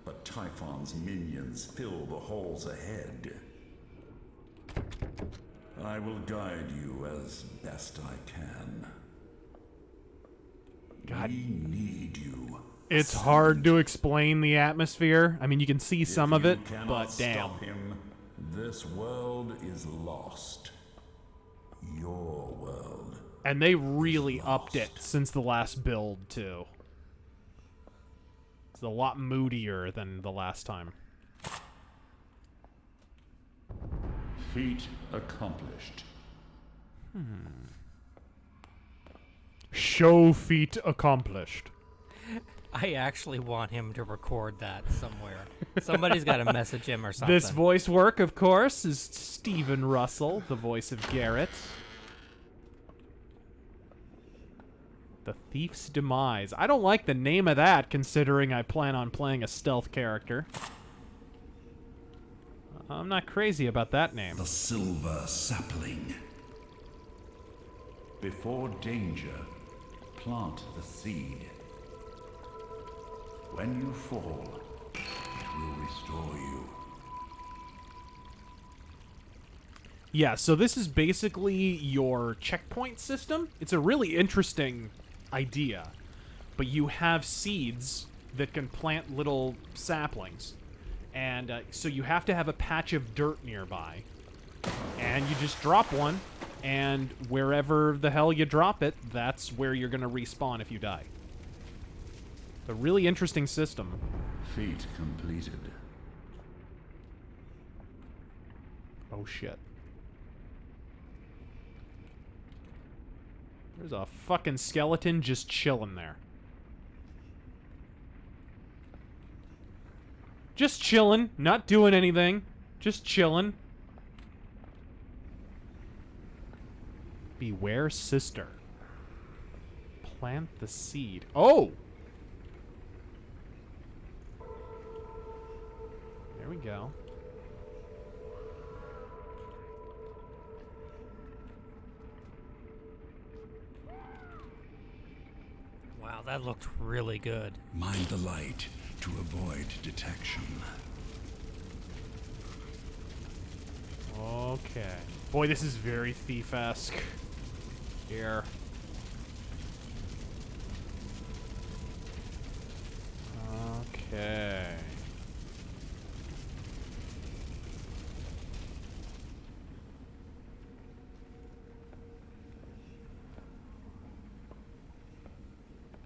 but Typhon's minions fill the halls ahead. I will guide you as best I can. God. We need you. It's hard to explain the atmosphere. I mean, you can see some of it, If you cannot but damn. stop him, this world is lost. Your world. And they really upped it since the last build, too. It's a lot moodier than the last time. Feat accomplished. Show feat accomplished. I actually want him to record that somewhere. Somebody's got to message him or something. This voice work, of course, is Stephen Russell, the voice of Garrett. The Thief's Demise. I don't like the name of that, considering I plan on playing a stealth character. I'm not crazy about that name. The Silver Sapling. Before danger, plant the seed. When you fall, it will restore you. Yeah, so this is basically your checkpoint system. It's a really interesting idea, but you have seeds that can plant little saplings. And so you have to have a patch of dirt nearby. And you just drop one, and wherever the hell you drop it, that's where you're going to respawn if you die. A really interesting system. Feat completed. Oh, shit. There's a fucking skeleton just chilling there. Just chilling, not doing anything. Just chilling. Beware sister. Plant the seed. Oh! There we go. Wow, that looked really good. Mind the light to avoid detection. Okay. Boy, this is very thief-esque. Here. Okay.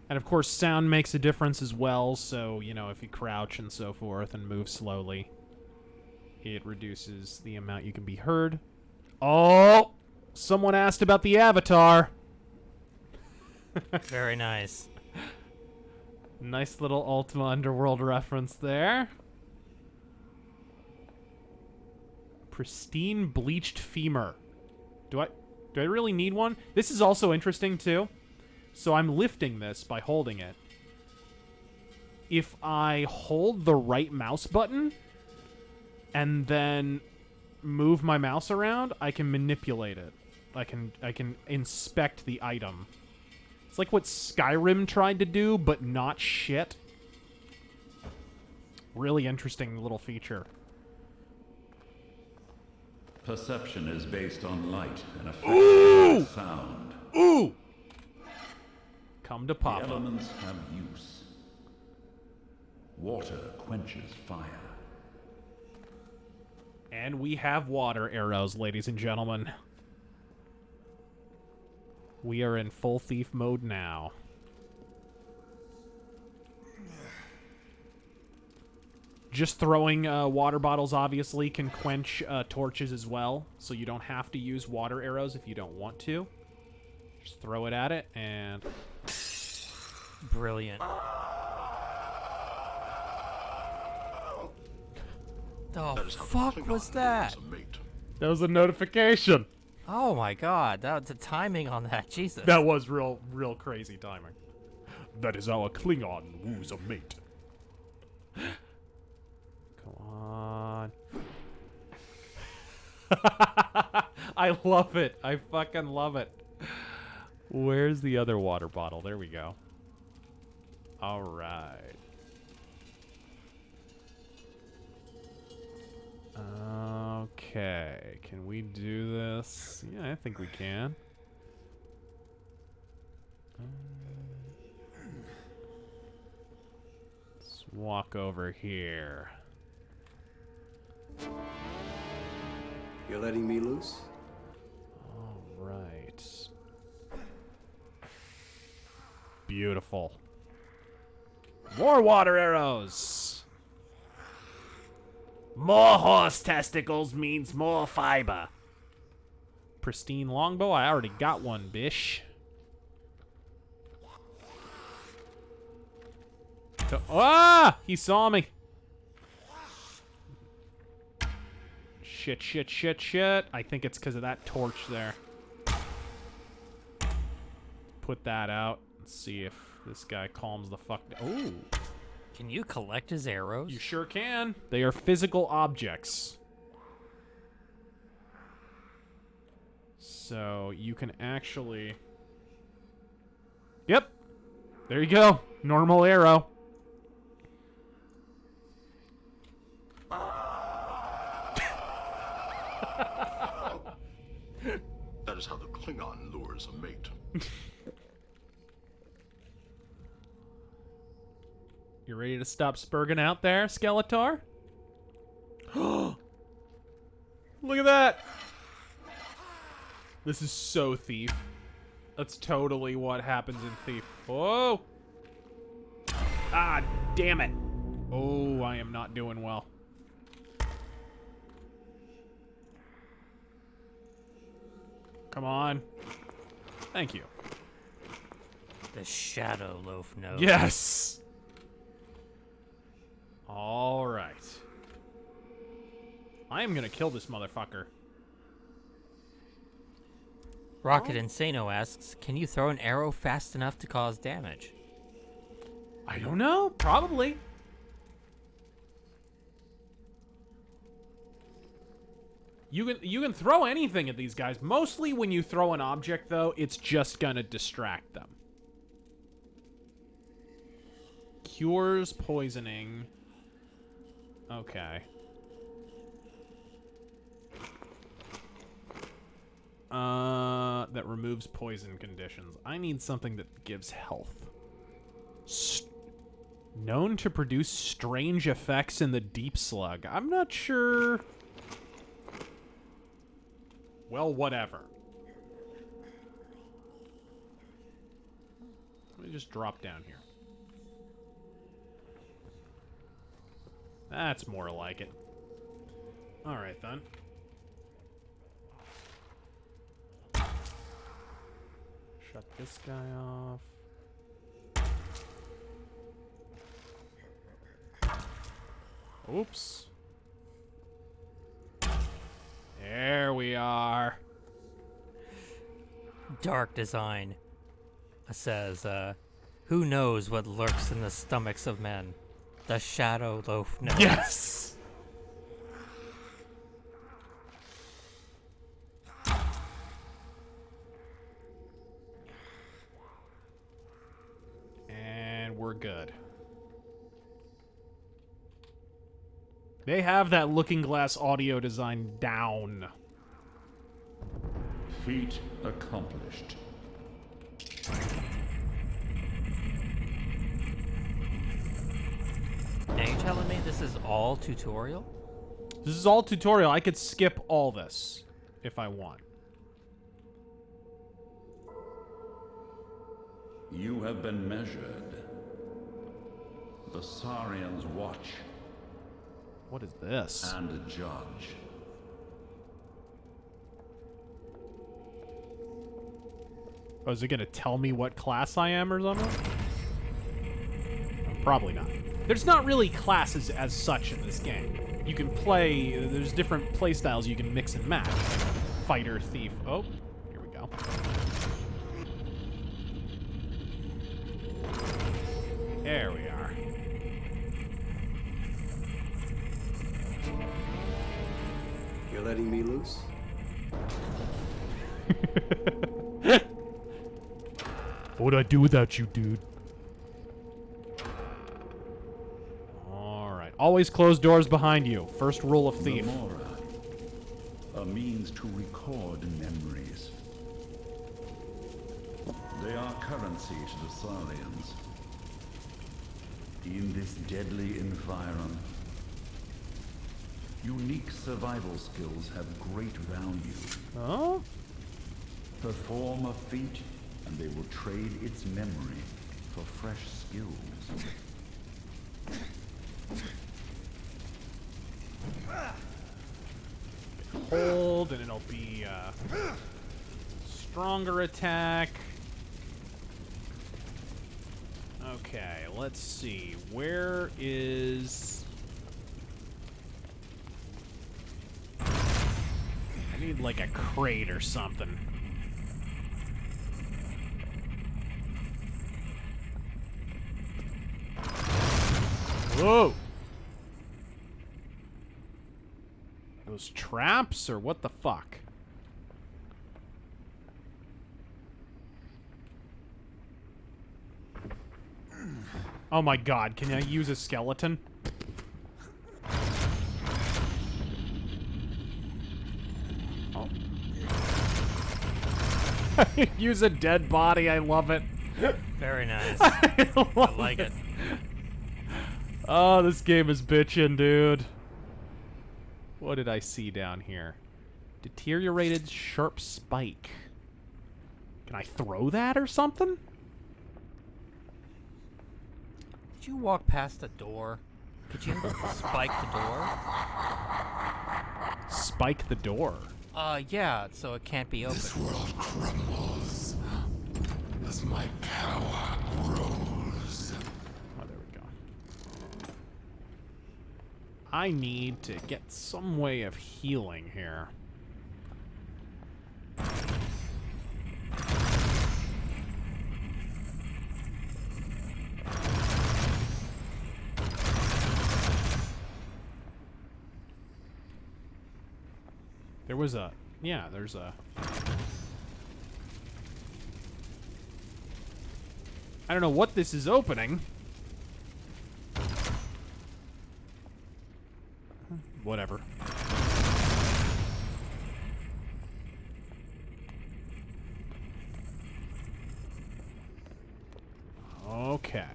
And of course, sound makes a difference as well, so, you know, if you crouch and so forth and move slowly, it reduces the amount you can be heard. Oh! Someone asked about the avatar. Very nice. Nice little Ultima Underworld reference there. Pristine bleached femur. Do I really need one? This is also interesting, too. So I'm lifting this by holding it. If I hold the right mouse button and then move my mouse around, I can manipulate it. I can inspect the item. It's like what Skyrim tried to do, but not shit. Really interesting little feature. Perception is based on light and affects sound. Ooh! Come to The Papa. elements have use. Water quenches fire. And we have water arrows, ladies and gentlemen. We are in full thief mode now. Just throwing water bottles, obviously, can quench torches as well. So you don't have to use water arrows if you don't want to. Just throw it at it, and... Brilliant. The fuck was that? That was a notification. Oh my god, the timing on that, Jesus. That was real crazy timing. That is how a Klingon woos a mate. Come on. I love it. I fucking love it. Where's the other water bottle? There we go. All right. Okay. Can we do this? Yeah, I think we can. Let's walk over here. You're letting me loose? All right. Beautiful. More water arrows. More horse testicles means more fiber. Pristine longbow. I already got one, bish. Ah! He saw me. Shit, shit, shit, shit. I think it's because of that torch there. Put that out and see if this guy calms the fuck down. Ooh. Can you collect his arrows? You sure can. They are physical objects. So you can actually... Yep. There you go. Normal arrow. That is how the Klingon lures a mate. You ready to stop spurging out there, Skeletor? Look at that! This is so Thief. That's totally what happens in Thief. Whoa! Ah, damn it! Oh, I am not doing well. Come on. Thank you. The Shadow Loaf node. Yes! All right. I am gonna kill this motherfucker. Rocket Insano asks, can you throw an arrow fast enough to cause damage? I don't know. Probably. You can throw anything at these guys. Mostly when you throw an object, though, it's just gonna distract them. Cures poisoning. Okay. That removes poison conditions. I need something that gives health. Known to produce strange effects in the deep slug. I'm not sure. Well, whatever. Let me just drop down here. That's more like it. Alright, then. Shut this guy off. Oops. There we are. Dark Design says, who knows what lurks in the stomachs of men? The Shadow Loaf knows. Yes! And we're good. They have that looking glass audio design down. Feat accomplished. Are you telling me this is all tutorial? This is all tutorial. I could skip all this if I want. You have been measured. The Saurians watch What is this? and judge. Oh, is it going to tell me what class I am or something? Probably not. There's not really classes as such in this game. You can play, there's different play styles you can mix and match. Fighter, thief. Oh, here we go. There we are. You're letting me loose? What would I do without you, dude? Alright. Always close doors behind you. First rule of thief. Remora, a means to record memories. They are currency to the Saurians. In this deadly environment, unique survival skills have great value. Oh? Perform a feat, and they will trade its memory for fresh skills. Hold, and it'll be stronger attack. Okay, let's see. Where is... I need like a crate or something. Whoa! Those traps, or what the fuck? Oh my god, can I use a skeleton? Oh. Use a dead body, I love it. Very nice. I like it. Oh, this game is bitchin', dude. What did I see down here? Deteriorated sharp spike. Can I throw that or something? Did you walk past the door? Could you spike the door? Spike the door? Yeah, so it can't be opened. This world crumbles as my power grows. Oh, there we go. I need to get some way of healing here. There was a... Yeah, there's a... I don't know what this is opening. Whatever. Okay.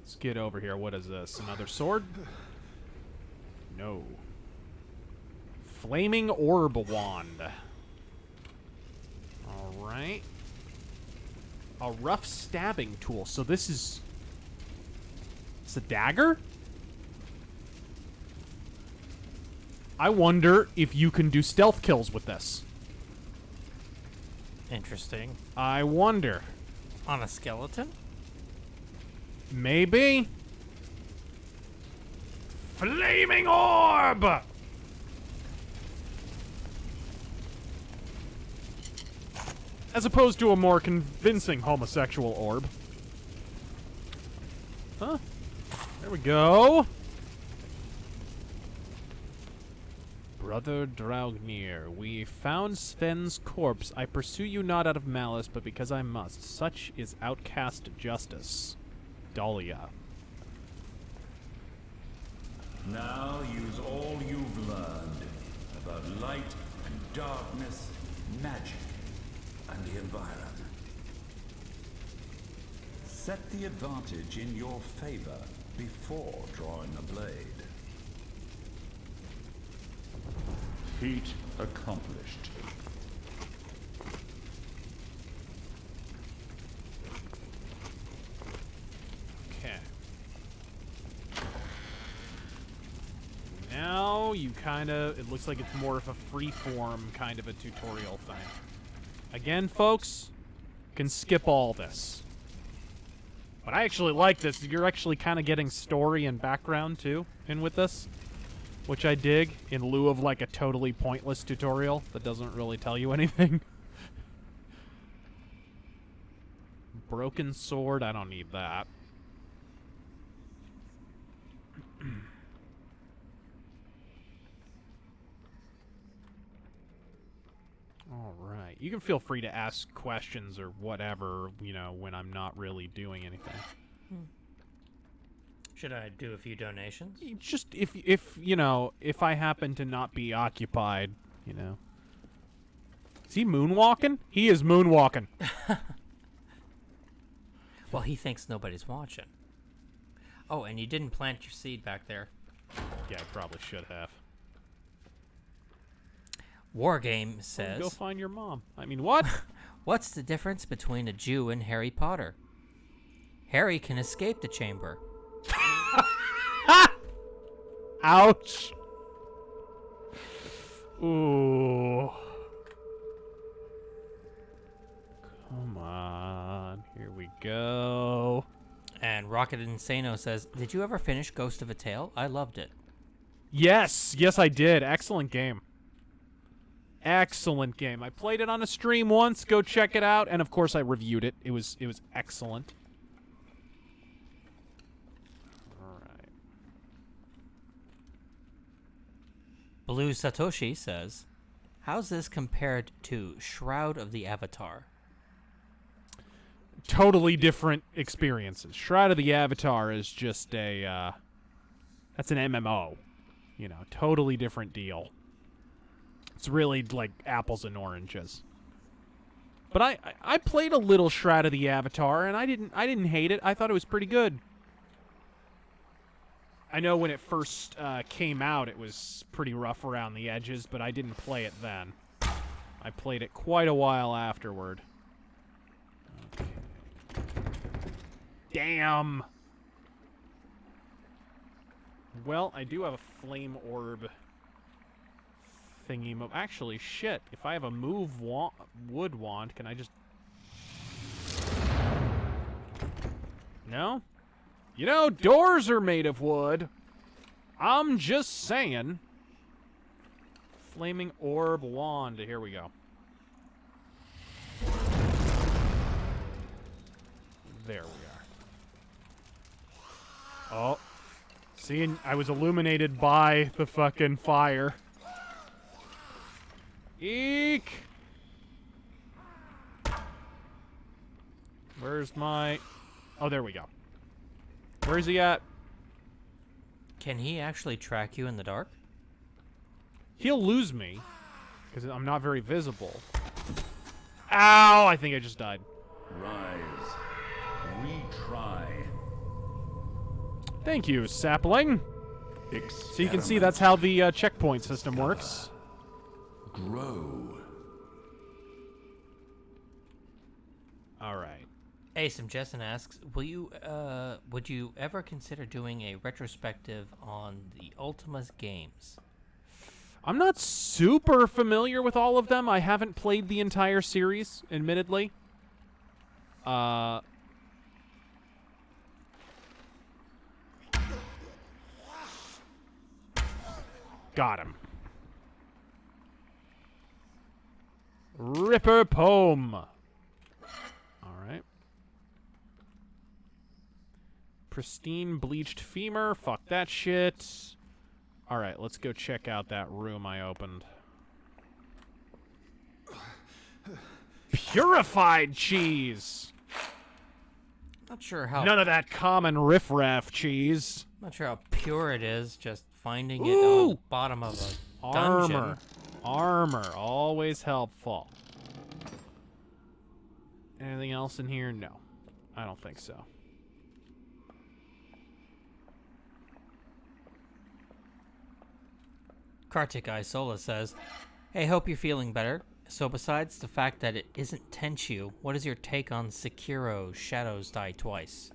Let's get over here. What is this? Another sword? No. Flaming orb wand. Alright. A rough stabbing tool. So this is... It's a dagger? I wonder if you can do stealth kills with this. Interesting. I wonder. On a skeleton? Maybe? Flaming orb! As opposed to a more convincing homosexual orb. Huh? There we go. Brother Draugr, we found Sven's corpse. I pursue you not out of malice, but because I must. Such is outcast justice. Dahlia. Now use all you've learned about light and darkness, magic, and the environment. Set the advantage in your favor before drawing a blade. Feat accomplished. Okay. Now you kind of, it looks like it's more of a free-form kind of a tutorial thing. Again, folks, you can skip all this. But I actually like this. You're actually kind of getting story and background, too, in with this. Which I dig, in lieu of, like, a totally pointless tutorial that doesn't really tell you anything. Broken sword, I don't need that. Alright. Alright, you can feel free to ask questions or whatever, you know, when I'm not really doing anything. Should I do a few donations? Just if you know, if I happen to not be occupied, you know. Is he moonwalking? He is moonwalking. Well, he thinks nobody's watching. Oh, and you didn't plant your seed back there. Yeah, I probably should have. Wargame says... Go find your mom. I mean, what? What's the difference between a Jew and Harry Potter? Harry can escape the chamber. Ouch. Ooh. Come on. Here we go. And Rocket Insano says, did you ever finish Ghost of a Tale? I loved it. Yes. Yes, I did. Excellent game. Excellent game. I played it on a stream once. Go check it out. And, of course, I reviewed it. It was excellent. All right. Blue Satoshi says, how's this compared to Shroud of the Avatar? Totally different experiences. Shroud of the Avatar is just a, that's an MMO. You know, totally different deal. It's really like apples and oranges. But I played a little Shroud of the Avatar, and I didn't hate it. I thought it was pretty good. I know when it first came out, it was pretty rough around the edges, but I didn't play it then. I played it quite a while afterward. Okay. Damn. Well, I do have a flame orb thingy. Actually, shit. If I have a move wood wand, can I just... No? You know, doors are made of wood. I'm just saying. Flaming orb wand. Here we go. There we are. Oh. See, I was illuminated by the fucking fire. Eek! Where's my... Oh, there we go. Where is he at? Can he actually track you in the dark? He'll lose me, because I'm not very visible. Ow! I think I just died. Rise. Retry. Thank you, sapling. So you can see that's how the checkpoint system works. Grow. All right. Asim Jessen asks, would you ever consider doing a retrospective on the Ultima's games? I'm not super familiar with all of them. I haven't played the entire series, admittedly. Got him. Ripper Poem. Alright. Pristine bleached femur. Fuck that shit. Alright, let's go check out that room I opened. Purified cheese! Not sure how... None of that common riffraff cheese. Not sure how pure it is, just finding it on the bottom of a dungeon. Armor. Always helpful. Anything else in here? No. I don't think so. Kartik Isola says, hey, hope you're feeling better. So besides the fact that it isn't Tenchu, what is your take on Sekiro Shadows Die Twice?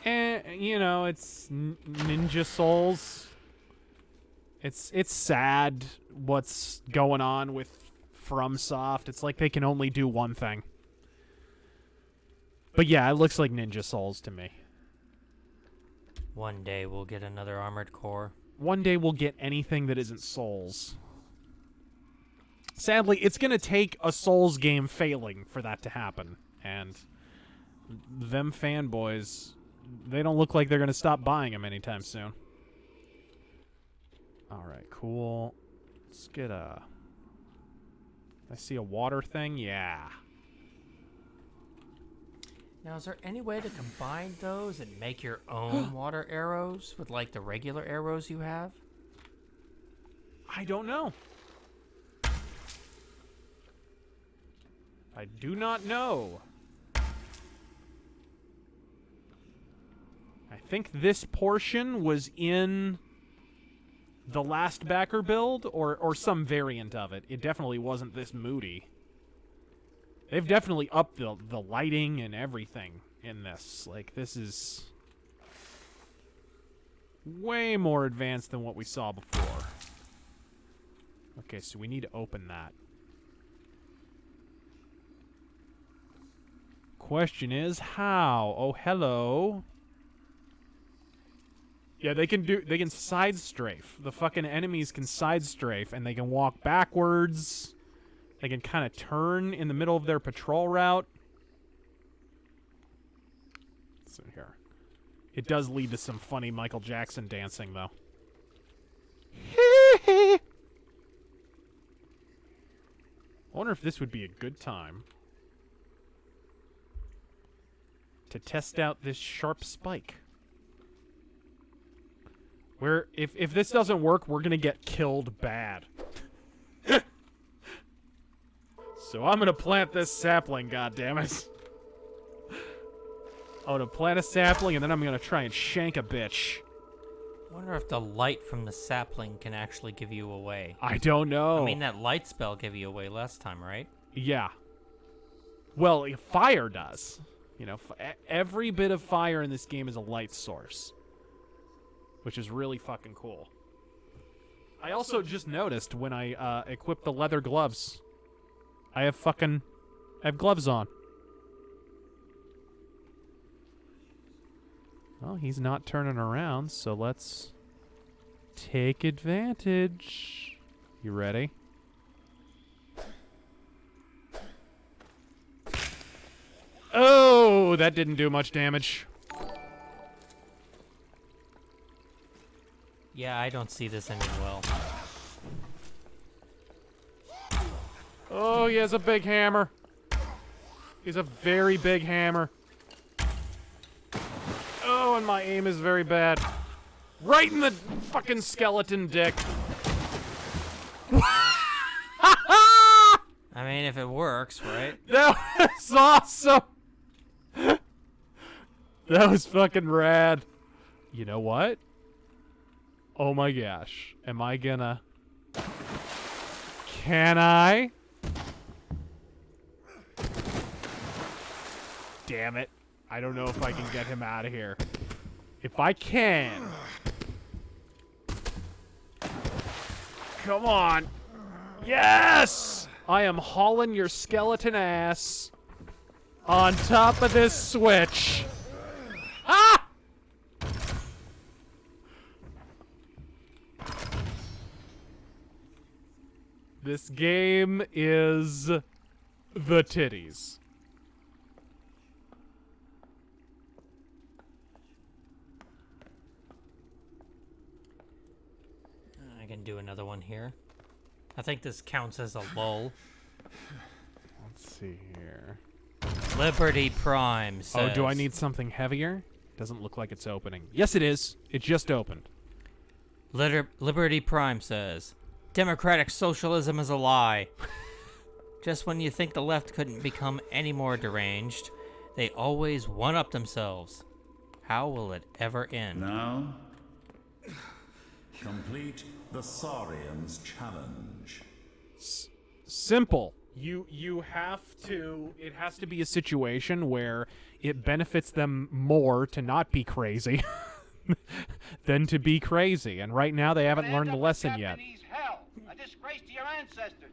You know, it's Ninja Souls. It's sad what's going on with FromSoft. It's like they can only do one thing. But yeah, it looks like Ninja Souls to me. One day we'll get another Armored Core. One day we'll get anything that isn't Souls. Sadly, it's going to take a Souls game failing for that to happen. And them fanboys, they don't look like they're going to stop buying them anytime soon. Alright, cool. Let's get a... I see a water thing. Yeah. Now, is there any way to combine those and make your own water arrows with, like, the regular arrows you have? I don't know. I do not know. I think this portion was in the last backer build, or some variant of it. It definitely wasn't this moody. They've definitely upped the lighting and everything in this. Like, this is way more advanced than what we saw before. Okay, so we need to open that. Question is, how? Oh, hello. Yeah, they can side strafe. The fucking enemies can side strafe, and they can walk backwards. They can kind of turn in the middle of their patrol route. So here. It does lead to some funny Michael Jackson dancing, though. I wonder if this would be a good time to test out this sharp spike. Where, if this doesn't work, we're gonna get killed bad. So I'm gonna plant this sapling, goddammit. I'm gonna plant a sapling, and then I'm gonna try and shank a bitch. I wonder if the light from the sapling can actually give you away. I don't know. I mean, that light spell gave you away last time, right? Yeah. Well, fire does. You know, every bit of fire in this game is a light source. Which is really fucking cool. I also just noticed when I equipped the leather gloves, I have gloves on. Well, he's not turning around, so let's take advantage. You ready? Oh, that didn't do much damage. Yeah, I don't see this ending well. Oh, he has a big hammer. He's a very big hammer. Oh, and my aim is very bad. Right in the fucking skeleton dick. I mean, if it works, right? That was awesome. That was fucking rad. You know what? Oh my gosh. Am I gonna... Can I? Damn it. I don't know if I can get him out of here. If I can... Come on. Yes! I am hauling your skeleton ass on top of this switch. Ah! This game is the titties. I can do another one here. I think this counts as a lull. Let's see here. Liberty Prime says... Oh, do I need something heavier? Doesn't look like it's opening. Yes, it is. It just opened. Liberty Prime says... Democratic socialism is a lie. Just when you think the left couldn't become any more deranged, they always one-up themselves. How will it ever end? Now, complete the Saurian's challenge. Simple. You have to... It has to be a situation where it benefits them more to not be crazy than to be crazy. And right now they haven't learned the lesson yet. Hell, a disgrace to your ancestors.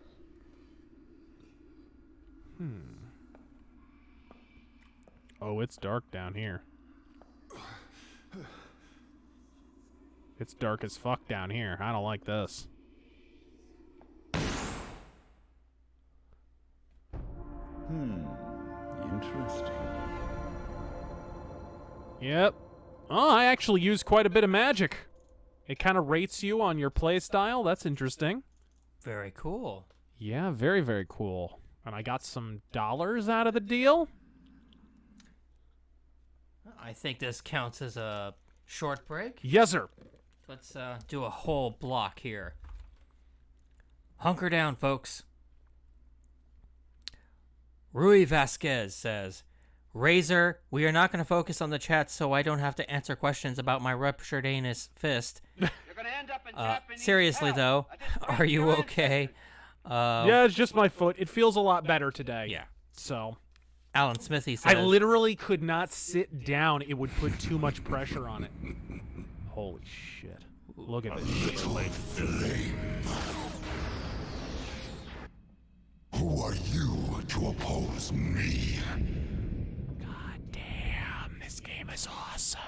Oh, it's dark down here. It's dark as fuck down here. I don't like this. Interesting. Yep. Oh, I actually use quite a bit of magic. It kind of rates you on your play style. That's interesting. Very cool. Yeah, very, very cool. And I got some dollars out of the deal. I think this counts as a short break. Yes, sir. Let's do a whole block here. Hunker down, folks. Rui Vasquez says, Razor, we are not going to focus on the chat so I don't have to answer questions about my ruptured anus fist. You're gonna end up in Japanese Seriously, hell. though, A disgrace are to you your okay? ancestors. Yeah, it's just my foot. It feels a lot better today. Yeah. So, Alan Smithy says, I literally could not sit down. It would put too much pressure on it. Holy shit. Look at this shit. Who are you to oppose me? God damn, this game is awesome.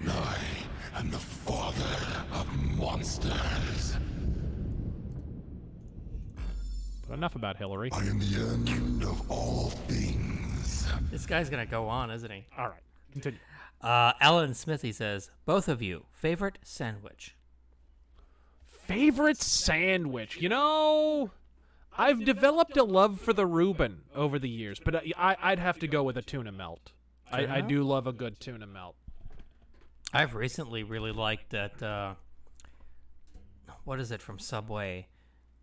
I am the father of monsters. But enough about Hillary. I am the end of all things. this guy's going to go on, isn't he? All right, continue. Alan Smithy says, both of you, favorite sandwich? Favorite sandwich? You know, I've developed a love for the Reuben over the years, but I'd have to go with a tuna melt. I do love a good tuna melt. I've recently really liked that, what is it from Subway?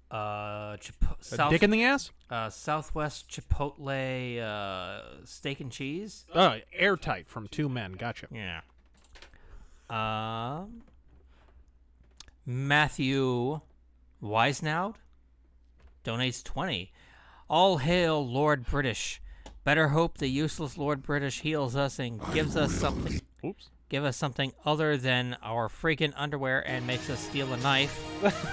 Dick in the ass? Southwest Chipotle steak and cheese. Oh, airtight from Two Men. Gotcha. Yeah. Matthew Wiesnaud donates 20. All hail Lord British. Better hope the useless Lord British heals us and gives us something. Oops. Give us something other than our freaking underwear and makes us steal a knife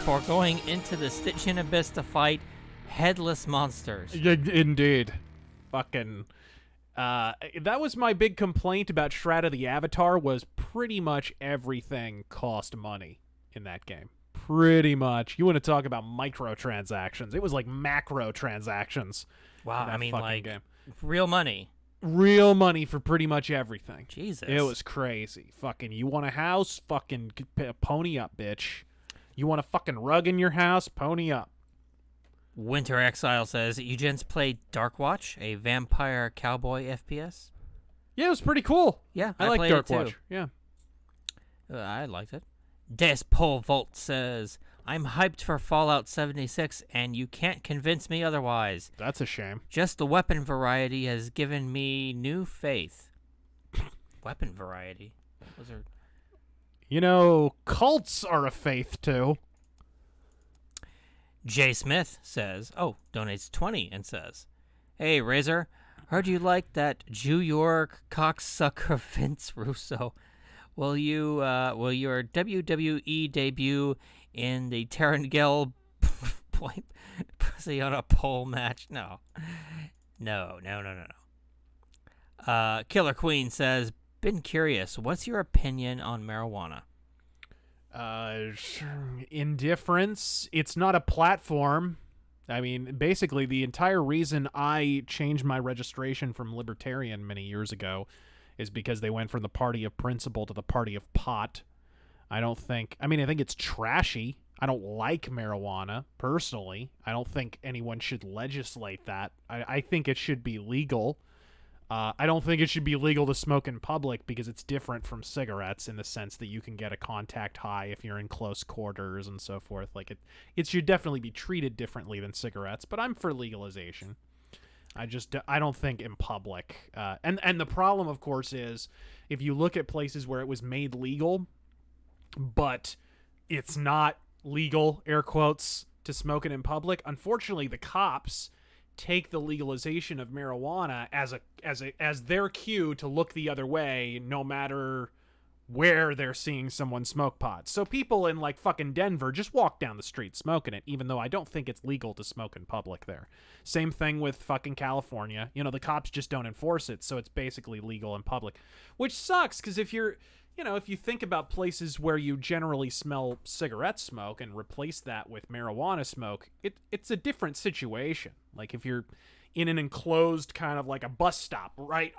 for going into the Stygian abyss to fight headless monsters. Yeah, indeed. Fucking. That was my big complaint about Shroud of the Avatar, was pretty much everything cost money in that game. Pretty much. You want to talk about microtransactions. It was like macro transactions. Wow, in that I mean, fucking like, game. real money. Real money for pretty much everything. Jesus. It was crazy. Fucking, you want a house? Fucking pony up, bitch. You want a fucking rug in your house? Pony up. Winter Exile says, you gents played Darkwatch, a vampire cowboy FPS? Yeah, it was pretty cool. Yeah, I I like played it Darkwatch. too. Yeah. I liked it. Des Pole Volt says, I'm hyped for Fallout 76, and you can't convince me otherwise. That's a shame. Just the weapon variety has given me new faith. Weapon variety? Was there... You know, cults are a faith, too. Jay Smith says, donates 20 and says, hey, Razor, heard you like that Jew York cocksucker Vince Russo. Will your WWE debut in the Terangel point pussy on a pole match? No. Killer Queen says, been curious, what's your opinion on marijuana? Indifference. It's not a platform. I mean, basically, the entire reason I changed my registration from Libertarian many years ago is because they went from the party of principle to the party of pot. I think it's trashy. I don't like marijuana, personally. I don't think anyone should legislate that. I think it should be legal. I don't think it should be legal to smoke in public because it's different from cigarettes in the sense that you can get a contact high if you're in close quarters and so forth. Like it should definitely be treated differently than cigarettes, but I'm for legalization. I don't think in public. And the problem, of course, is if you look at places where it was made legal, but it's not legal, air quotes, to smoke it in public, unfortunately, the cops take the legalization of marijuana as their cue to look the other way, no matter where they're seeing someone smoke pot. So people in like fucking Denver just walk down the street smoking it, even though I don't think it's legal to smoke in public there. Same thing with fucking California. You know, the cops just don't enforce it, so it's basically legal in public, which sucks because if you think about places where you generally smell cigarette smoke and replace that with marijuana smoke, it's a different situation. Like if you're in an enclosed kind of like a bus stop, right?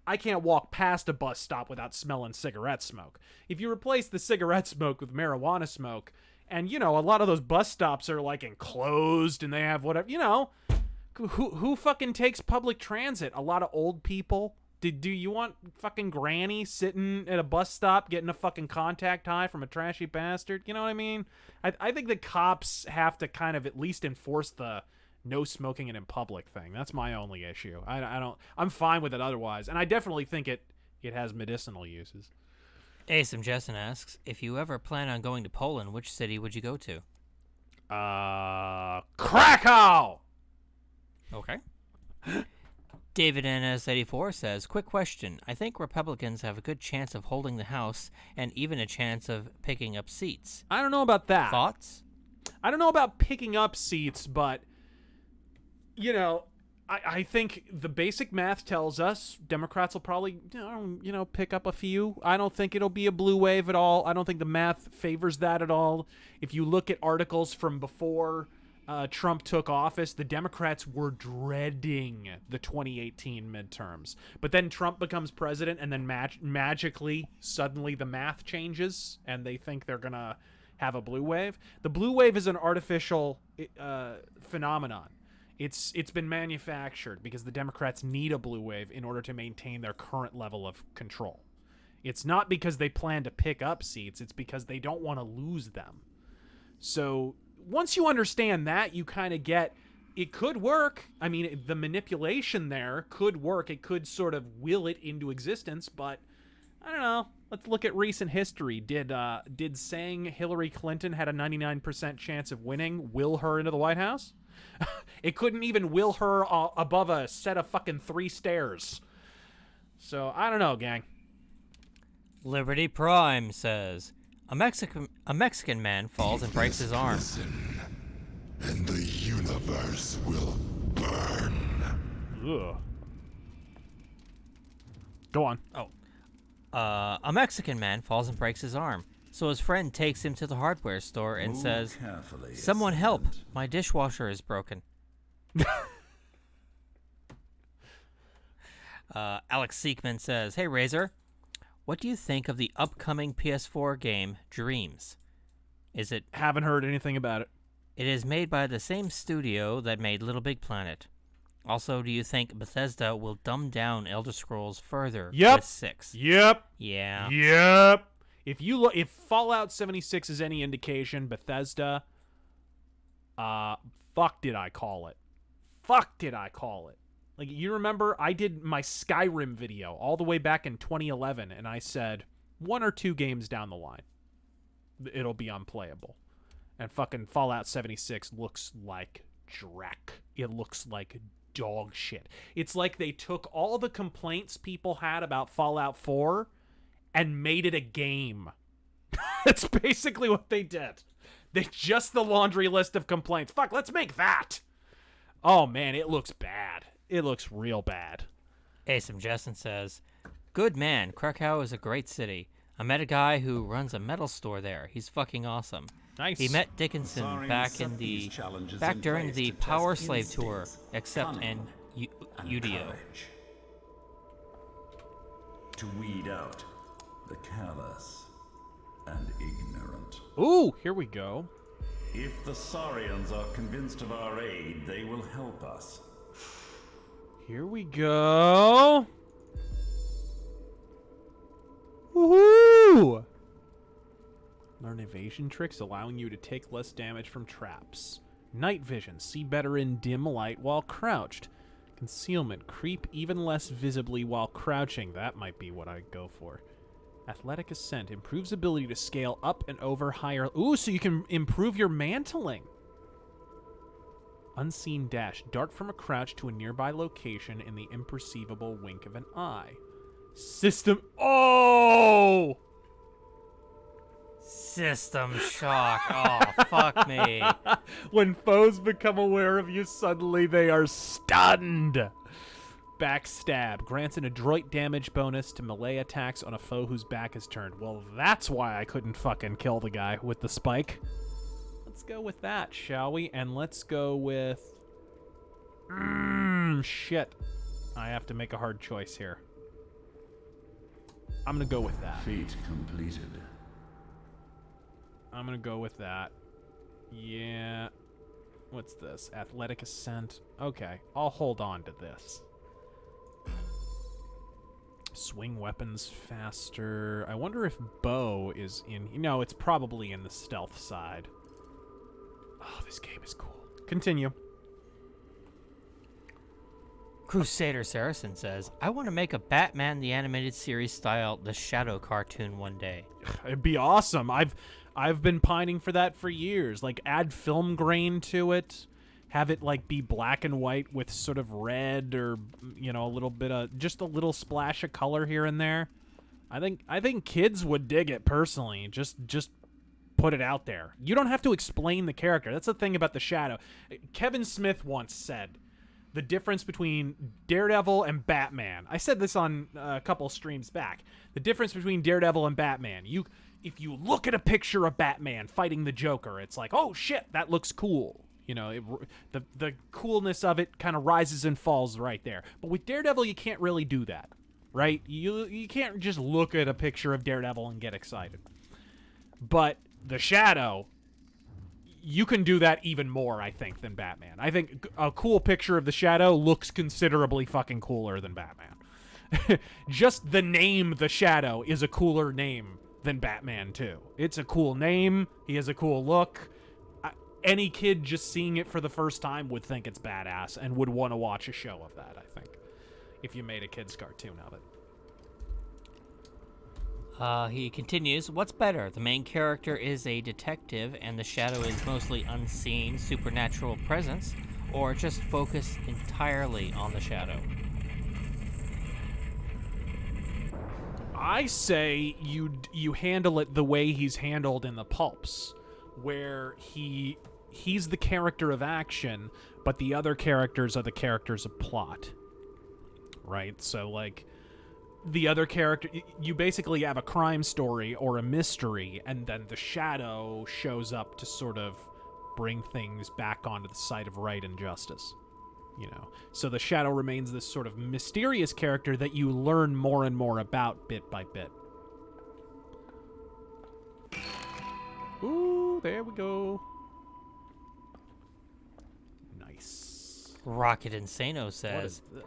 I can't walk past a bus stop without smelling cigarette smoke. If you replace the cigarette smoke with marijuana smoke, And, you know, a lot of those bus stops are, like, enclosed and they have whatever, you know. Who fucking takes public transit? A lot of old people. Do you want fucking granny sitting at a bus stop getting a fucking contact high from a trashy bastard? You know what I mean? I think the cops have to kind of at least enforce the no smoking it in public thing. That's my only issue. I'm fine with it otherwise. And I definitely think it has medicinal uses. Asim Jessen asks, if you ever plan on going to Poland, which city would you go to? Krakow! Okay. David NS84 says, quick question. I think Republicans have a good chance of holding the House and even a chance of picking up seats. I don't know about that. Thoughts? I don't know about picking up seats, but, you know, I think the basic math tells us Democrats will probably, you know, pick up a few. I don't think it'll be a blue wave at all. I don't think the math favors that at all. If you look at articles from before Trump took office, the Democrats were dreading the 2018 midterms. But then Trump becomes president, and then magically, suddenly the math changes, and they think they're going to have a blue wave. The blue wave is an artificial phenomenon. It's been manufactured because the Democrats need a blue wave in order to maintain their current level of control. It's not because they plan to pick up seats. It's because they don't want to lose them. So once you understand that, you kind of get, it could work. I mean, the manipulation there could work. It could sort of will it into existence, but I don't know. Let's look at recent history. Did saying Hillary Clinton had a 99% chance of winning will her into the White House? It couldn't even will her above a set of fucking 3 stairs. So, I don't know, gang. Liberty Prime says, a Mexican man falls and breaks his arm. Listen, and the universe will burn. Ugh. Go on. A Mexican man falls and breaks his arm. So his friend takes him to the hardware store and says, someone help, my dishwasher is broken. Alex Seekman says, hey Razor, what do you think of the upcoming PS4 game, Dreams? Haven't heard anything about it. It is made by the same studio that made Little Big Planet. Also, do you think Bethesda will dumb down Elder Scrolls further with 6? Yep. Yeah. Yep. If Fallout 76 is any indication, Bethesda, fuck did I call it? Like, you remember I did my Skyrim video all the way back in 2011, and I said 1 or 2 games down the line, it'll be unplayable. And fucking Fallout 76 looks like dreck. It looks like dog shit. It's like they took all the complaints people had about Fallout 4 and made it a game. That's basically what they did. They just the laundry list of complaints. Fuck, let's make that. Oh man, it looks bad. It looks real bad. Asim Jessen says, good man, Krakow is a great city. I met a guy who runs a metal store there. He's fucking awesome. Nice. He met Dickinson back during the Power Slave tour, except in Udio. To weed out the careless and ignorant. Ooh, here we go. If the Saurians are convinced of our aid, they will help us. Here we go. Woohoo! Learn evasion tricks, allowing you to take less damage from traps. Night vision, see better in dim light while crouched. Concealment, creep even less visibly while crouching. That might be what I go for. Athletic ascent, improves ability to scale up and over higher. Ooh, so you can improve your mantling. Unseen dash, dart from a crouch to a nearby location in the imperceivable wink of an eye. System. Oh! System shock. Oh, fuck me. When foes become aware of you, suddenly they are stunned. Backstab. Grants an adroit damage bonus to melee attacks on a foe whose back is turned. Well, that's why I couldn't fucking kill the guy with the spike. Let's go with that, shall we? And let's go with... shit. I have to make a hard choice here. I'm gonna go with that. Feat completed. I'm gonna go with that. Yeah. What's this? Athletic Ascent. Okay, I'll hold on to this. Swing weapons faster. I wonder if bow is in... No, it's probably in the stealth side. Oh, this game is cool. Continue. Crusader Saracen says, I want to make a Batman the Animated Series style The Shadow cartoon one day. It'd be awesome. I've been pining for that for years. Like, add film grain to it. Have it, like, be black and white with sort of red or, you know, a little bit of... Just a little splash of color here and there. I think kids would dig it, personally. Just put it out there. You don't have to explain the character. That's the thing about the Shadow. Kevin Smith once said the difference between Daredevil and Batman. I said this on a couple streams back. The difference between Daredevil and Batman. If you look at a picture of Batman fighting the Joker, it's like, oh shit, that looks cool. You know, the coolness of it kind of rises and falls right there. But with Daredevil, you can't really do that, right? You can't just look at a picture of Daredevil and get excited. But the Shadow, you can do that even more, I think, than Batman. I think a cool picture of the Shadow looks considerably fucking cooler than Batman. Just the name The Shadow is a cooler name than Batman, too. It's a cool name. He has a cool look. Any kid just seeing it for the first time would think it's badass and would want to watch a show of that, I think, if you made a kid's cartoon of it. He continues, what's better? The main character is a detective and the Shadow is mostly unseen, supernatural presence, or just focus entirely on the Shadow? I say you handle it the way he's handled in the pulps, where he's the character of action, but the other characters are the characters of plot. Right? So, like, the other character... You basically have a crime story or a mystery, and then the Shadow shows up to sort of bring things back onto the side of right and justice. You know? So the Shadow remains this sort of mysterious character that you learn more and more about bit by bit. Ooh, there we go. Nice. Rocket Insano says, What is this?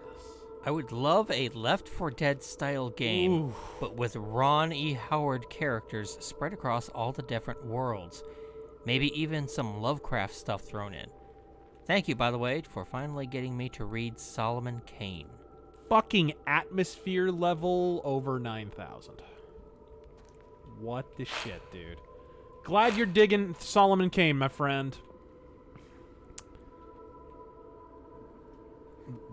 I would love a Left 4 Dead style game, Ooh. but with Ron E. Howard characters spread across all the different worlds. Maybe even some Lovecraft stuff thrown in. Thank you, by the way, for finally getting me to read Solomon Kane. Fucking atmosphere level over 9,000. What the shit, dude. Glad you're digging Solomon Kane, my friend.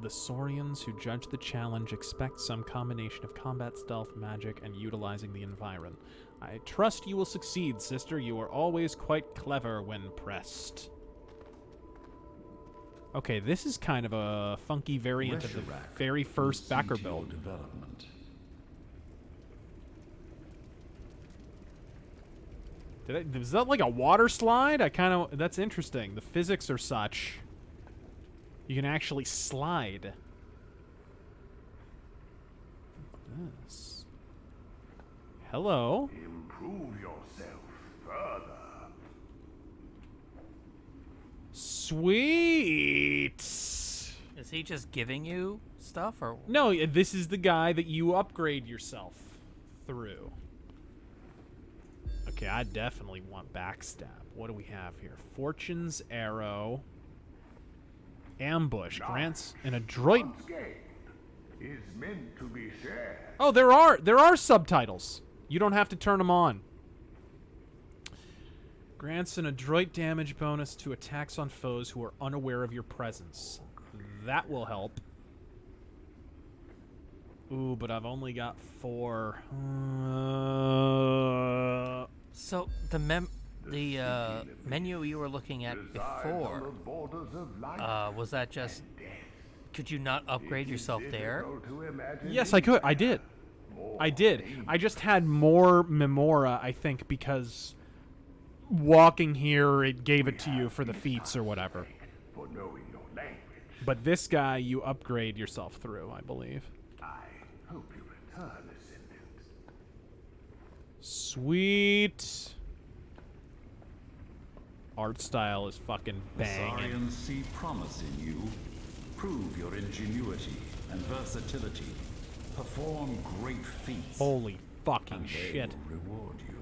The Saurians who judge the challenge expect some combination of combat, stealth, magic, and utilizing the environ. I trust you will succeed, sister. You are always quite clever when pressed. Okay, this is kind of a funky variant of the very first backer build. Development. Was that like a water slide? That's interesting. The physics are such. You can actually slide. What's this? Hello. Improve yourself further. Sweet. Is he just giving you stuff, or No, this is the guy that you upgrade yourself through. Okay, I definitely want backstab. What do we have here? Fortune's Arrow. Ambush. Grants an adroit... Is meant to be shared. Oh, there are subtitles. You don't have to turn them on. Grants an adroit damage bonus to attacks on foes who are unaware of your presence. That will help. Ooh, but I've only got 4. So the menu you were looking at before, was that just... Could you not upgrade yourself there? Yes, I could. I did. I just had more Memora, I think, because walking here, it gave it to you for the feats or whatever. But this guy, you upgrade yourself through, I believe. I hope you return, Ascendant. Sweet. art style is fucking The banging. Saurians see promise in you. Prove your ingenuity and versatility. Perform great feats. Holy fucking and they shit. will reward you.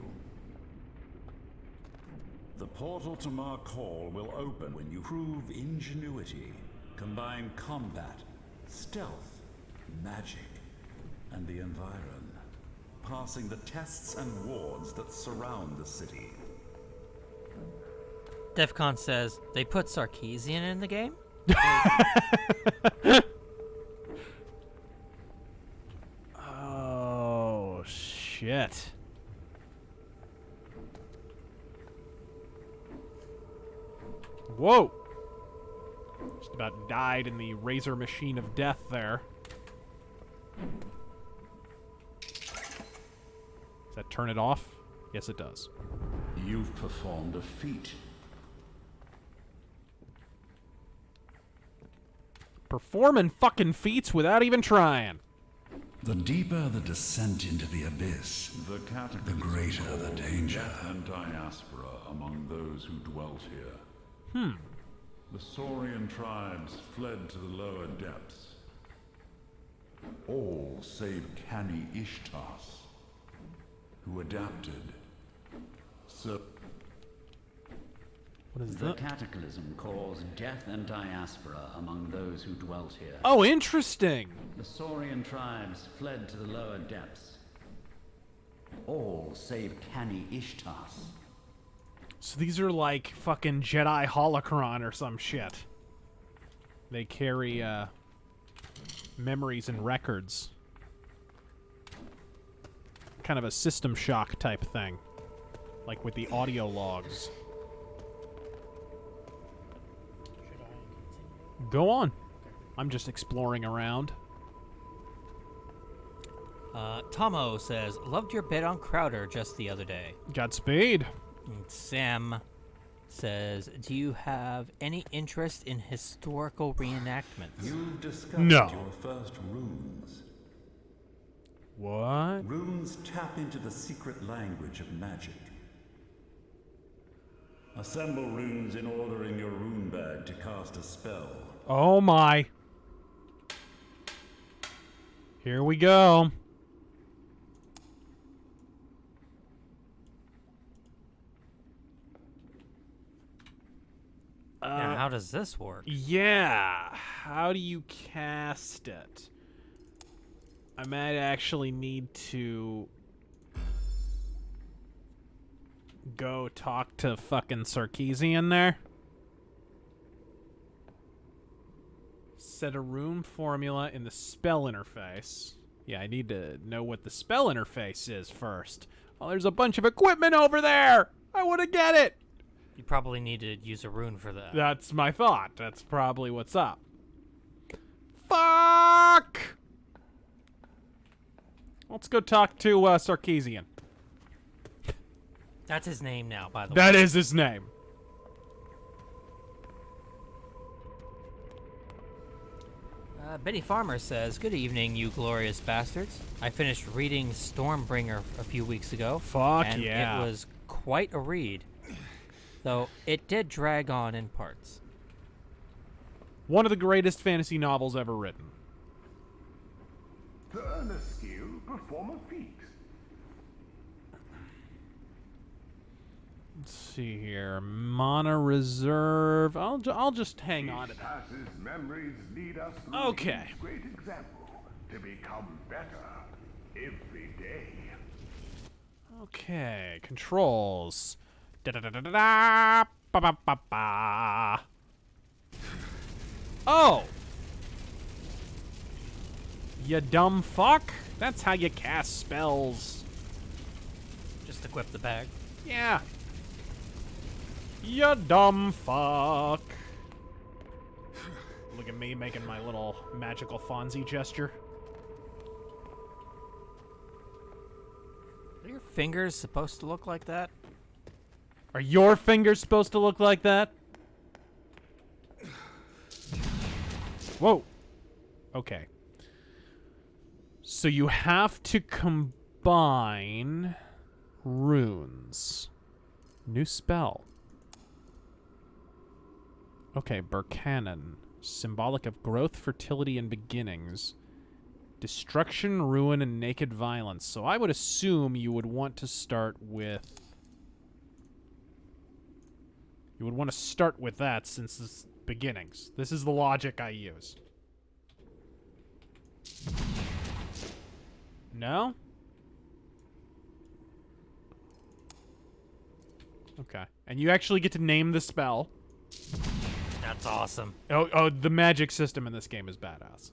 The portal to Markall will open when you prove ingenuity, combine combat, stealth, magic, and the environ, passing the tests and wards that surround the city. Defcon says they put Sarkeesian in the game. Oh shit. Whoa! Just about died in the razor machine of death there. Does that turn it off? Yes, it does. You've performed a feat. Performing fucking feats without even trying. The deeper the descent into the abyss, the greater the danger. And diaspora among those who dwelt here. The Saurian tribes fled to the lower depths. All save Canny Ishtas, who adapted. So What is The that? cataclysm caused death and diaspora among those who dwelt here. Oh, interesting. The Saurian tribes fled to the lower depths. All save Canny Ishtas. So these are like fucking Jedi holocron or some shit. They carry memories and records. Kind of a System Shock type thing. Like with the audio logs. Go on. I'm just exploring around. Tomo says, loved your bit on Crowder just the other day. Godspeed. And Sam says, do you have any interest in historical reenactments? you've discovered No. your first runes. What? Runes tap into the secret language of magic. Assemble runes in order in your rune bag to cast a spell. Oh my. Here we go. Now, how does this work? Yeah. How do you cast it? I might actually need to go talk to fucking Sarkeesian there. Set a rune formula in the spell interface. Yeah, I need to know what the spell interface is first. Oh, there's a bunch of equipment over there! I want to get it! You probably need to use a rune for that. That's my thought. That's probably what's up. Fuck! Let's go talk to Sarkeesian. That's his name now, by the way. That is his name. Betty Farmer says, good evening, you glorious bastards. I finished reading Stormbringer a few weeks ago. Fuck and yeah. it was quite a read. Though it did drag on in parts. One of the greatest fantasy novels ever written. To earn a skill, perform a feat. Let's see here. Mana Reserve. I'll just hang on to that. Ishtas's memories lead us through Okay. each great example to become better every day. Okay. Controls. Da-da-da-da-da. Ba-ba-ba-ba. Oh! You dumb fuck. That's how you cast spells. Just equip the bag. Yeah. You dumb fuck. Look at me making my little magical Fonzie gesture. Are your fingers supposed to look like that? Are your fingers supposed to look like that? Whoa. Okay. So you have to combine runes. New spell. Okay, Burkanon. Symbolic of growth, fertility, and beginnings. Destruction, ruin, and naked violence. So I would assume you would want to start with... You would want to start with that since it's beginnings. This is the logic I use. No? Okay. And you actually get to name the spell. That's awesome. Oh, the magic system in this game is badass.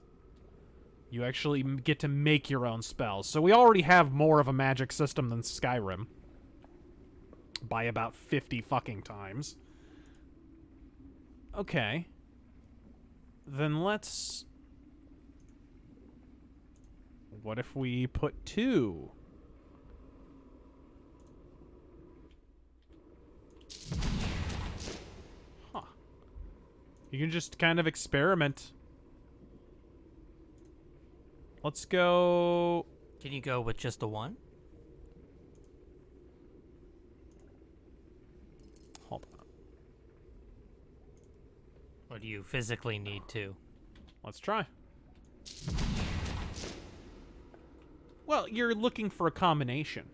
You actually get to make your own spells. So we already have more of a magic system than Skyrim. By about 50 fucking times. Okay. Then let's... What if we put 2? Huh. You can just kind of experiment. Let's go... Can you go with just the 1? Hold on. Or do you physically need to? Let's try. Well, you're looking for a combination.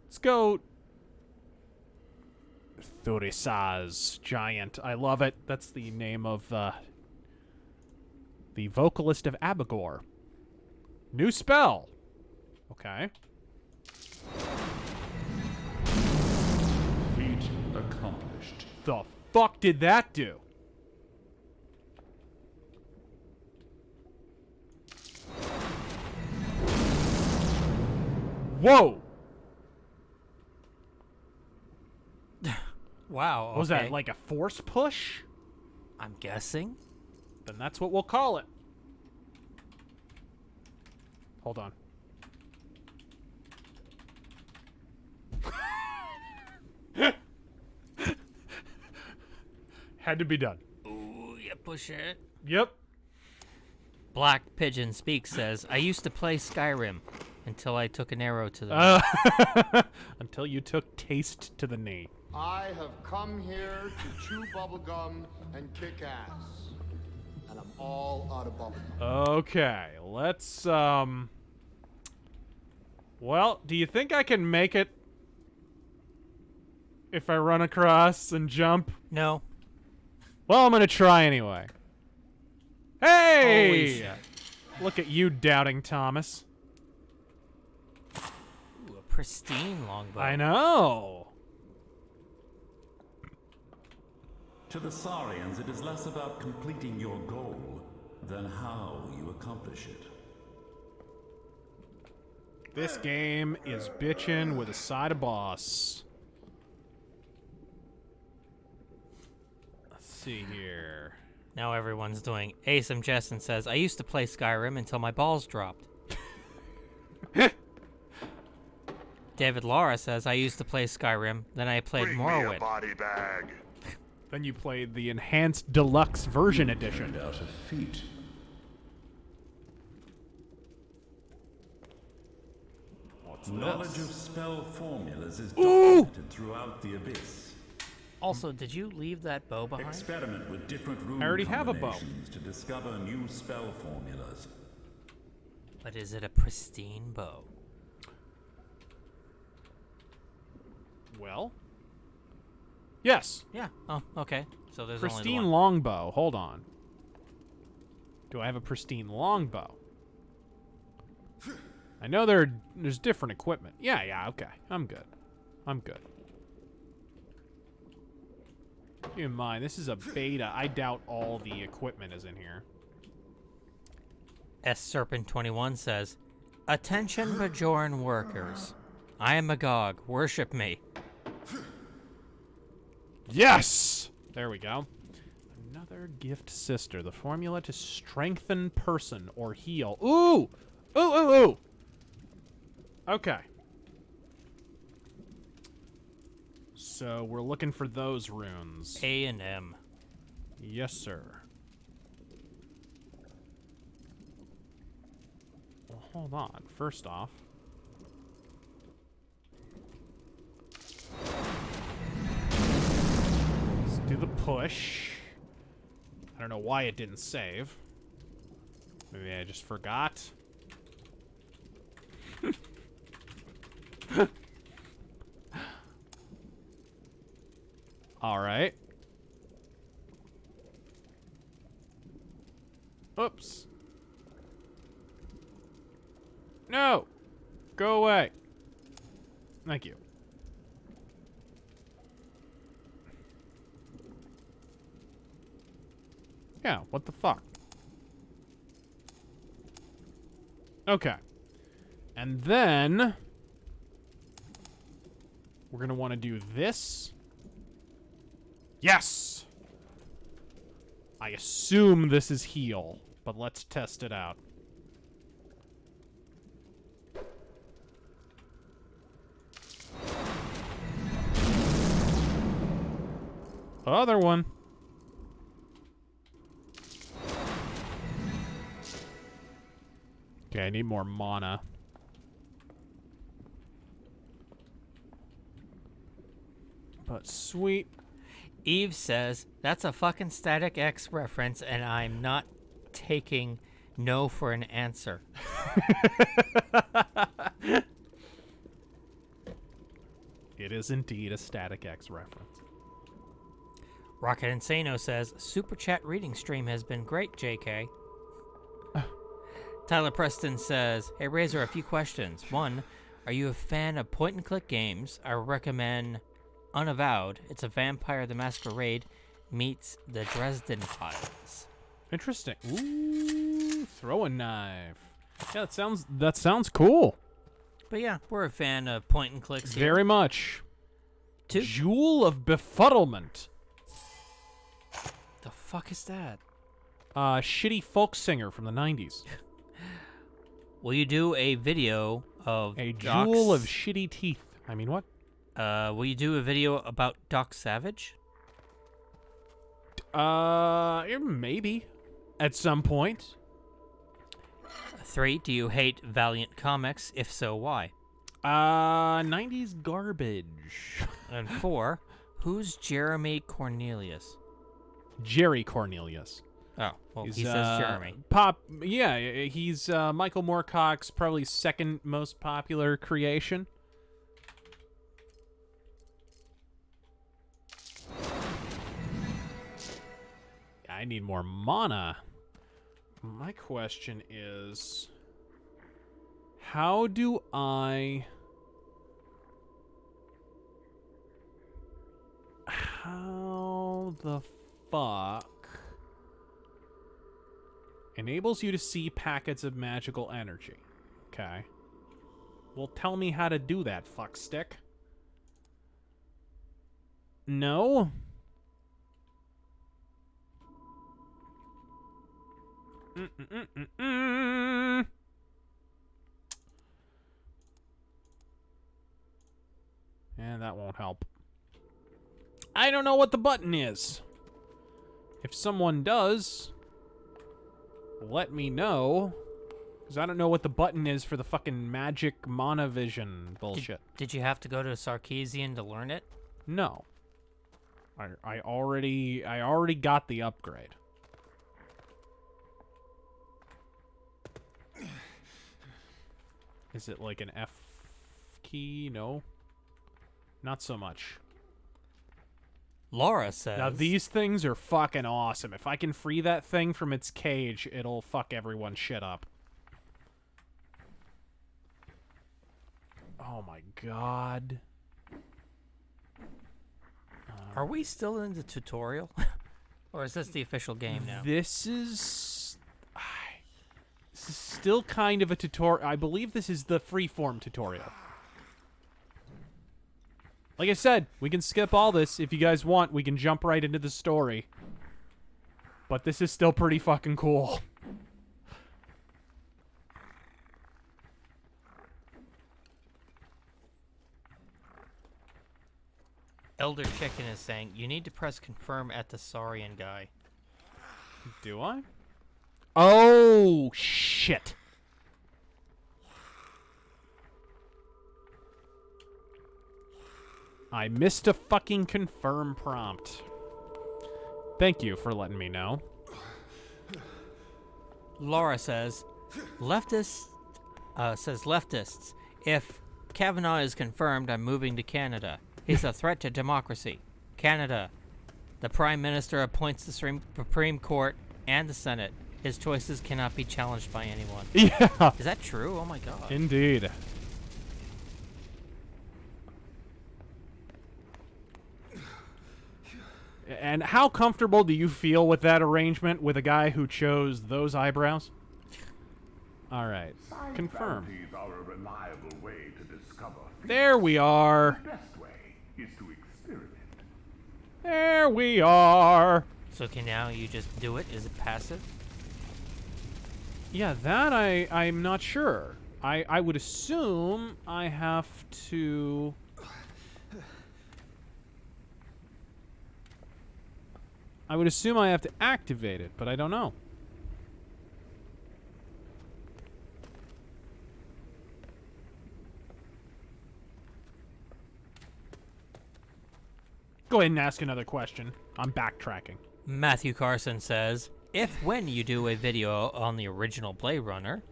Let's go... Thurisaz Giant. I love it. That's the name of, the vocalist of Abigor. New spell. Okay. Feat accomplished. The fuck did that do? Whoa! Wow, okay. Was that like a force push? I'm guessing. Then that's what we'll call it. Hold on. Had to be done. Ooh, you push it. Yep. Black Pigeon Speaks says, I used to play Skyrim until I took an arrow to the knee. Until you took taste to the knee. I have come here to chew bubblegum and kick ass. And I'm all out of bubblegum. Okay, let's, well, do you think I can make it if I run across and jump? No. Well, I'm gonna try anyway. Hey! Holy shit. Look at you, doubting Thomas. Ooh, a pristine longbow. I know. To the Saurians, it is less about completing your goal than how you accomplish it. This game is bitchin' with a side of boss. Let's see here. Now everyone's doing Asum Jessen says, I used to play Skyrim until my balls dropped. David Laura says, I used to play Skyrim, then I played Morrowind. Body bag. Then you played the enhanced deluxe version edition. Out of feet. What's Knowledge this? of spell formulas is Ooh! documented throughout the abyss. Also, did you leave that bow behind? Experiment with different rune I already have a bow. combinations to discover new spell formulas. But is it a pristine bow? Well? Yes. Yeah. Oh, okay. So there's Pristine only one. longbow. Hold on. Do I have a pristine longbow? I know there's different equipment. Yeah, okay. I'm good. I'm good. Keep in mind, this is a beta. I doubt all the equipment is in here. S Serpent 21 says, Attention Bajoran workers. I am Magog. Worship me. Yes! There we go. Another gift sister. The formula to strengthen person or heal. Ooh! Ooh! Okay. So we're looking for those runes. A and M. Yes, sir. Well, hold on. First off, let's do the push. I don't know why it didn't save. Maybe I just forgot. All right. Oops. No! Go away. Thank you. Yeah, what the fuck? Okay. And then we're gonna want to do this. Yes! I assume this is heal, but let's test it out. Other one. Okay, I need more mana. But sweet. Eve says, that's a fucking Static X reference, and I'm not taking no for an answer. It is indeed a Static X reference. Rocket Insano says, Super Chat reading stream has been great, JK. Tyler Preston says, hey Razor, a few questions. One, are you a fan of point-and-click games? I recommend Unavowed. It's a Vampire the Masquerade meets the Dresden Files. Interesting. Ooh, throwing knife. Yeah, that sounds cool. But yeah, we're a fan of point-and-clicks here. Very much. Two. Jewel of Befuddlement. The fuck is that? Shitty folk singer from the 90s. Will you do a video of A Doc's... jewel of shitty teeth. I mean, what? Will you do a video about Doc Savage? Maybe. At some point. 3, do you hate Valiant Comics? If so, why? 90s garbage. And 4, who's Jeremy Cornelius? Jerry Cornelius. Oh, well, He's, he says Jeremy. Yeah, he's Michael Moorcock's probably second most popular creation. I need more mana. My question is, how do I... How the fuck enables you to see packets of magical energy? Okay. Well, tell me how to do that, fuckstick. No? And that won't help. I don't know what the button is. If someone does, let me know. Because I don't know what the button is for the fucking magic mana vision bullshit. Did you have to go to Sarkeesian to learn it? No. I already got the upgrade. Is it like an F key? No. Not so much. Laura says... Now, these things are fucking awesome. If I can free that thing from its cage, it'll fuck everyone's shit up. Oh my god. Are we still in the tutorial? Or is this the official game now? This is still kind of a tutorial. I believe this is the freeform tutorial. Like I said, we can skip all this. If you guys want, we can jump right into the story. But this is still pretty fucking cool. Elder Chicken is saying, you need to press confirm at the Saurian guy. Do I? Oh, shit. I missed a fucking confirm prompt. Thank you for letting me know. Laura says, leftists, if Kavanaugh is confirmed, I'm moving to Canada. He's a threat to democracy. Canada. The Prime Minister appoints the Supreme Court and the Senate. His choices cannot be challenged by anyone. Yeah. Is that true? Oh my god. Indeed. And how comfortable do you feel with that arrangement with a guy who chose those eyebrows? All right. Confirm. Are a reliable way to discover. There we are. The best way is to experiment. There we are. So can now you just do it? Is it passive? Yeah, that I'm not sure. I would assume I have to... I would assume I have to activate it, but I don't know. Go ahead and ask another question. I'm backtracking. Matthew Carson says, when you do a video on the original Blade Runner,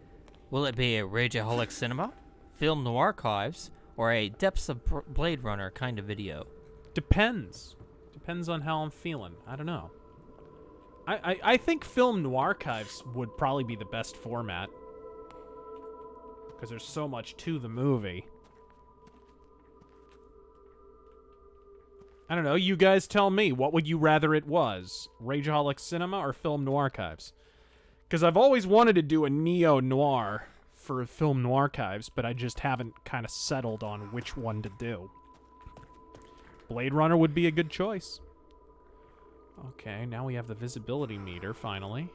will it be a Rageaholic Cinema, Film Noir Archives, or a Depths of Blade Runner kind of video? Depends. Depends on how I'm feeling. I don't know. I think Film Noir Archives would probably be the best format. Because there's so much to the movie. I don't know. You guys tell me. What would you rather it was? Rageaholic Cinema or Film Noir Archives? Because I've always wanted to do a neo-noir for Film Noir Archives, but I just haven't kind of settled on which one to do. Blade Runner would be a good choice. Okay, now we have the visibility meter, finally.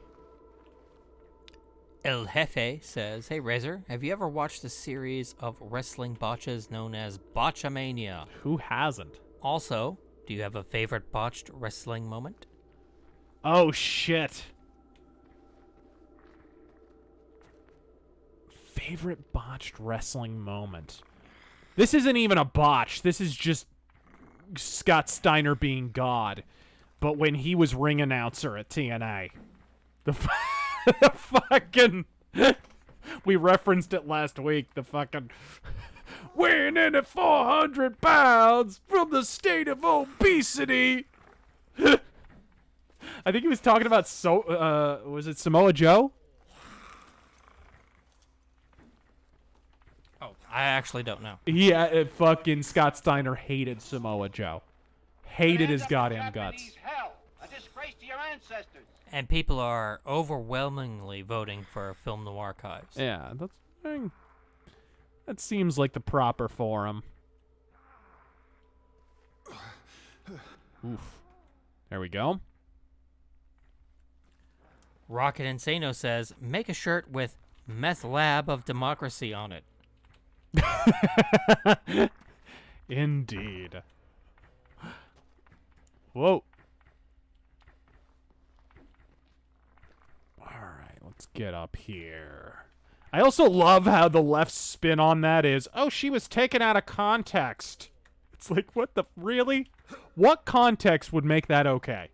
El Jefe says, hey Razor, have you ever watched the series of wrestling botches known as Botchamania? Who hasn't? Also, do you have a favorite botched wrestling moment? Oh, shit. Favorite botched wrestling moment. This isn't even a botch. This is just Scott Steiner being God. But when he was ring announcer at TNA. The fucking... We referenced it last week. The fucking... weighing in at 400 pounds from the state of obesity. I think he was talking about was it Samoa Joe? Oh, I actually don't know. Yeah, fucking Scott Steiner hated Samoa Joe. Hated his goddamn guts. Hell, a disgrace to your ancestors. And people are overwhelmingly voting for Film Noir Archives. Yeah, that seems like the proper forum. Oof. There we go. Rocket Insano says, make a shirt with Meth Lab of Democracy on it. Indeed. Whoa. Alright, let's get up here. I also love how the left spin on that is, oh, she was taken out of context. It's like, what the... Really? What context would make that okay?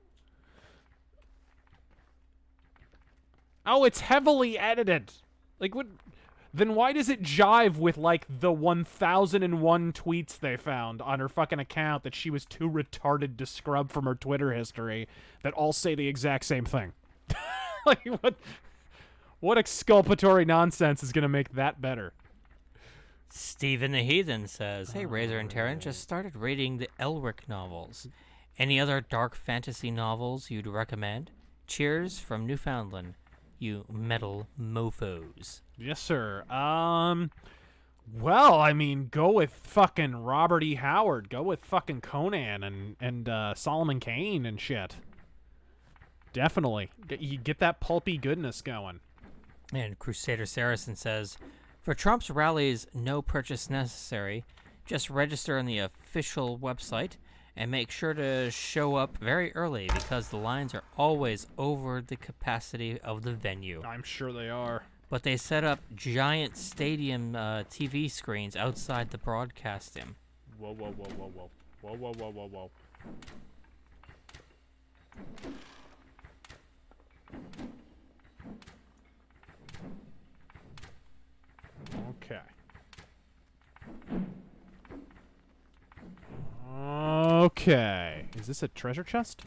Oh, it's heavily edited. Like, what... Then why does it jive with, like, the 1001 tweets they found on her fucking account that she was too retarded to scrub from her Twitter history that all say the exact same thing? Like, what exculpatory nonsense is going to make that better? Stephen the Heathen says, hey, Razor and Terran, just started reading the Elric novels. Any other dark fantasy novels you'd recommend? Cheers from Newfoundland, you metal mofos. Yes, sir. Well, I mean, go with fucking Robert E. Howard. Go with fucking Conan and Solomon Kane and shit. Definitely. You get that pulpy goodness going. And Crusader Saracen says, for Trump's rallies, no purchase necessary. Just register on the official website and make sure to show up very early because the lines are always over the capacity of the venue. I'm sure they are. But they set up giant stadium TV screens outside the broadcasting. Whoa, whoa, whoa, whoa, whoa. Whoa, whoa, whoa, whoa, whoa. Okay. Is this a treasure chest?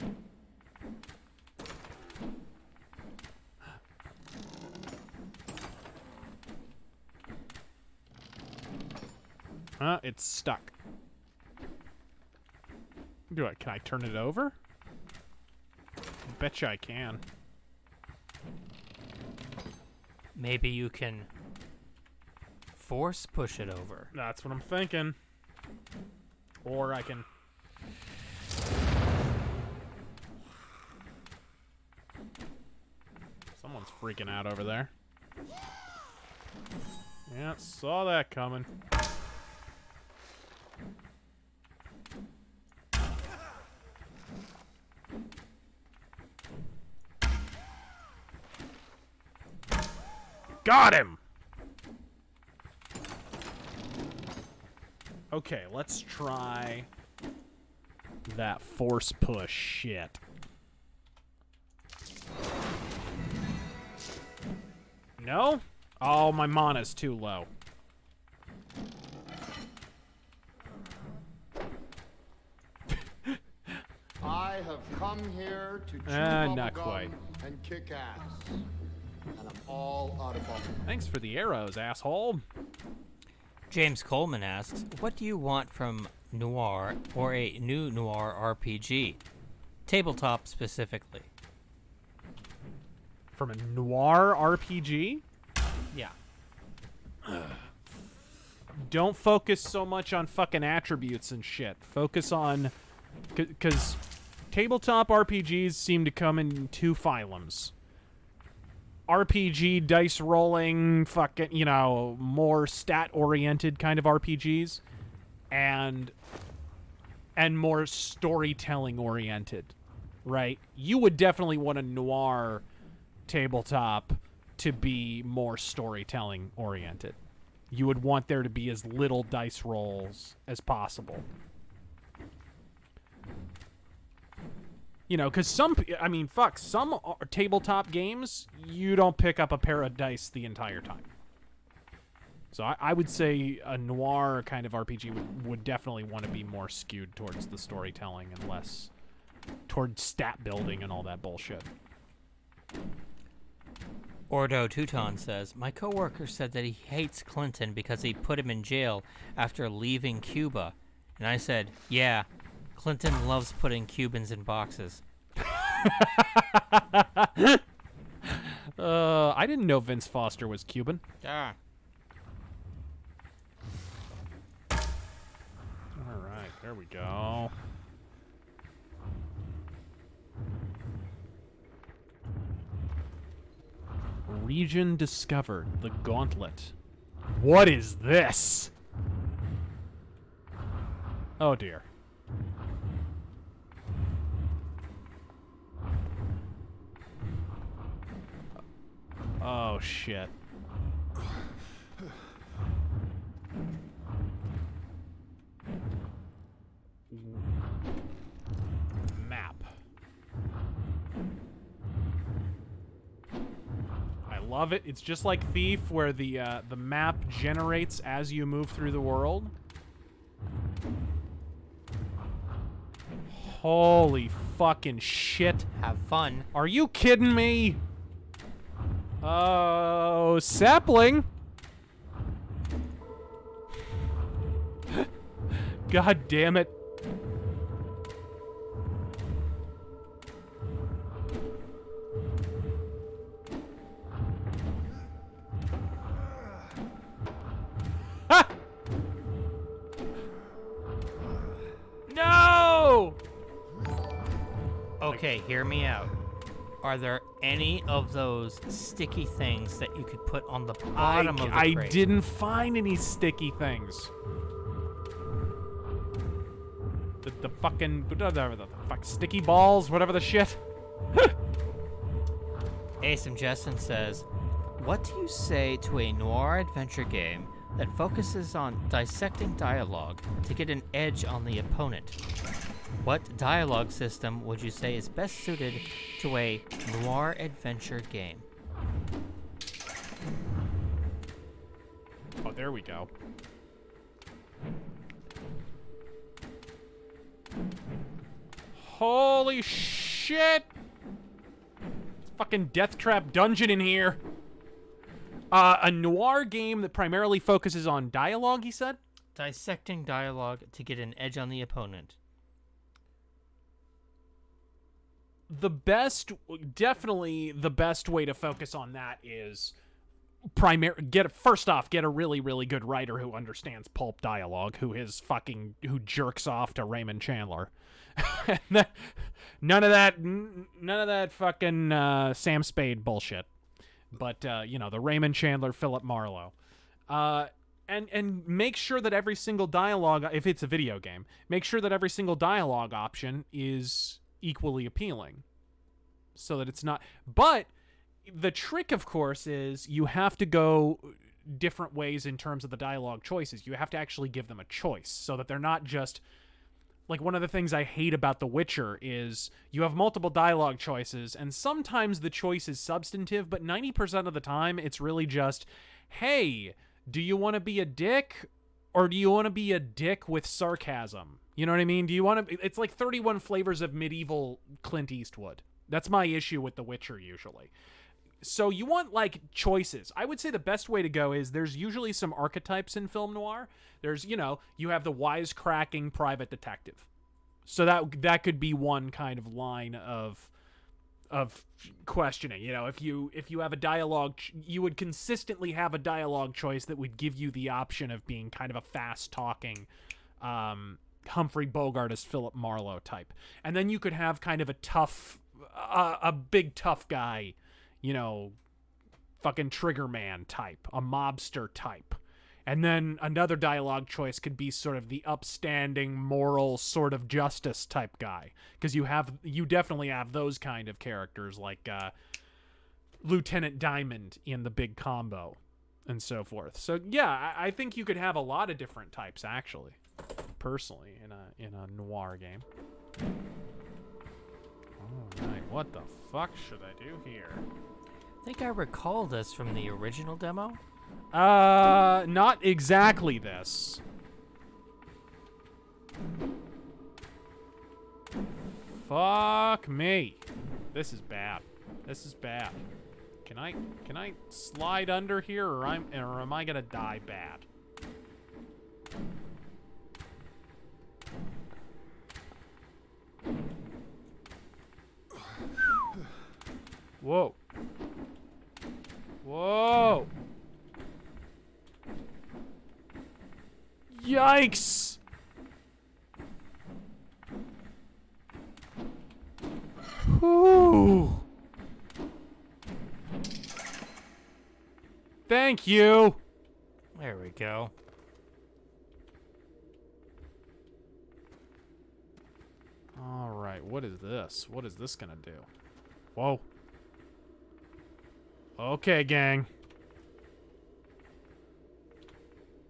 It's stuck. Can I turn it over? Betcha I can. Maybe you can force push it over. That's what I'm thinking. Or I can... Someone's freaking out over there. Yeah, saw that coming. Got him! Okay, let's try that force push shit. No? Oh, my mana's too low. I have come here to chew not bubblegum quite. and kick ass. And I'm all out of bubblegum. Thanks for the arrows, asshole. James Coleman asks, what do you want from Noir or a new Noir RPG? Tabletop specifically. From a noir RPG? Yeah. Don't focus so much on fucking attributes and shit. Focus on... Because tabletop RPGs seem to come in two phylums. RPG, dice rolling, fucking, you know, more stat-oriented kind of RPGs. And more storytelling-oriented, right? You would definitely want a noir tabletop to be more storytelling-oriented. You would want there to be as little dice rolls as possible. You know, because some tabletop games, you don't pick up a pair of dice the entire time. So I would say a noir kind of RPG would definitely want to be more skewed towards the storytelling and less towards stat building and all that bullshit. Ordo Teuton says, my coworker said that he hates Clinton because he put him in jail after leaving Cuba. And I said, yeah, Clinton loves putting Cubans in boxes. I didn't know Vince Foster was Cuban. Ah. All right, there we go. Region discovered. The Gauntlet. What is this? Oh dear. Oh shit. Map. I love it. It's just like Thief, where the map generates as you move through the world. Holy fucking shit. Have fun. Are you kidding me? Oh, sapling. God damn it. Ha! No! Okay, hear me out. Are there any of those sticky things that you could put on the bottom of the crate? I didn't find any sticky things. The fucking sticky balls, whatever the shit. Asum Jessen says, what do you say to a noir adventure game that focuses on dissecting dialogue to get an edge on the opponent? What dialogue system would you say is best suited to a noir adventure game? Oh, there we go. Holy shit! Fucking death trap dungeon in here. A noir game that primarily focuses on dialogue, he said? Dissecting dialogue to get an edge on the opponent. Definitely the best way to focus on that is first off, get a really, really good writer who understands pulp dialogue, who jerks off to Raymond Chandler. None of that fucking Sam Spade bullshit. But the Raymond Chandler, Philip Marlowe. And make sure that every single dialogue, if it's a video game, make sure that every single dialogue option is equally appealing. So that it's not... But the trick, of course, is you have to go different ways in terms of the dialogue choices. You have to actually give them a choice so that they're not just... Like, one of the things I hate about The Witcher is you have multiple dialogue choices, and sometimes the choice is substantive, but 90% of the time it's really just, hey, do you want to be a dick, or do you want to be a dick with sarcasm? You know what I mean? Do you want to... It's like 31 flavors of medieval Clint Eastwood. That's my issue with The Witcher, usually. So you want, like, choices. I would say the best way to go is there's usually some archetypes in film noir. There's, you have the wisecracking private detective. So that could be one kind of line of questioning. If you have a dialogue, you would consistently have a dialogue choice that would give you the option of being kind of a fast-talking Humphrey Bogart as Philip Marlowe type. And then you could have kind of a big tough guy, fucking Trigger Man type, a mobster type. And then another dialogue choice could be sort of the upstanding, moral, sort of justice type guy. Because you definitely have those kind of characters, like Lieutenant Diamond in The Big Combo, and so forth. So yeah, I think you could have a lot of different types, actually, personally, in a noir game. Alright, what the fuck should I do here? I think I recall this from the original demo. Not exactly this. Fuck me. This is bad. This is bad. Can I slide under here, or am I gonna die bad? Whoa. Whoa. Yikes. Whew. Thank you. There we go. All right, what is this? What is this gonna do? Whoa. Okay, gang.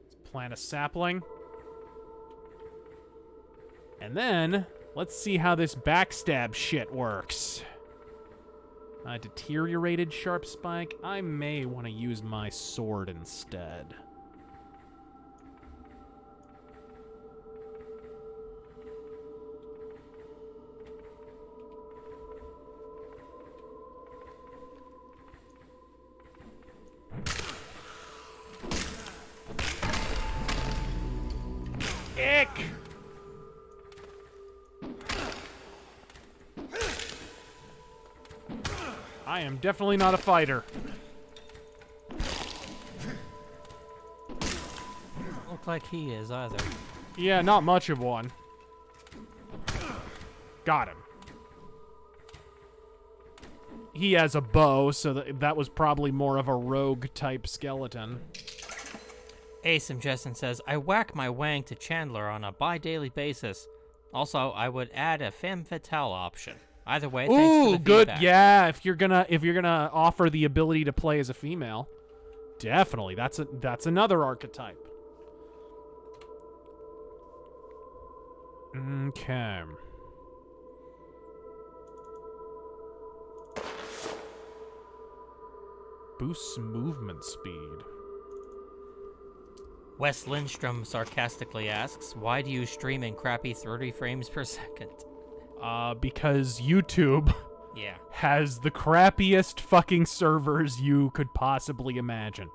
Let's plant a sapling. And then, let's see how this backstab shit works. Deteriorated sharp spike. I may want to use my sword instead. Ick! I am definitely not a fighter. Doesn't look like he is either. Yeah, not much of one. Got him. He has a bow, so that was probably more of a rogue-type skeleton. Asim Jessen says, I whack my wang to Chandler on a bi-daily basis. Also, I would add a femme fatale option. Either way, thanks for the good. feedback. Yeah, if you're gonna offer the ability to play as a female, definitely. That's another archetype. Okay. Boosts movement speed. Wes Lindstrom sarcastically asks, why do you stream in crappy 30 frames per second? Because YouTube Yeah. has the crappiest fucking servers you could possibly imagine.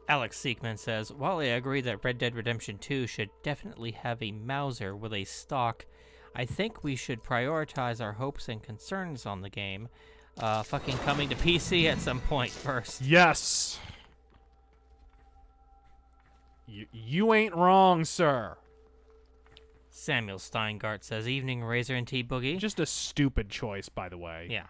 Alex Seekman says, while I agree that Red Dead Redemption 2 should definitely have a Mauser with a stock, I think we should prioritize our hopes and concerns on the game. Fucking coming to PC at some point first. Yes. You ain't wrong, sir. Samuel Steingart says, evening, Razor and T-Boogie. Just a stupid choice, by the way. Yeah.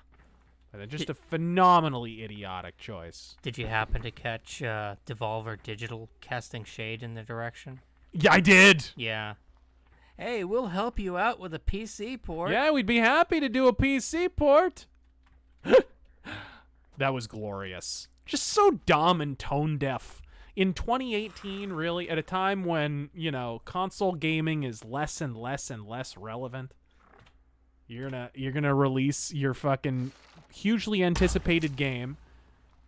Just a phenomenally idiotic choice. Did you happen to catch Devolver Digital casting shade in the direction? Yeah, I did. Yeah. Hey, we'll help you out with a PC port. Yeah, we'd be happy to do a PC port. That was glorious. Just so dumb and tone deaf. In 2018, really, at a time when, you know, console gaming is less and less and less relevant, you're gonna release your fucking hugely anticipated game.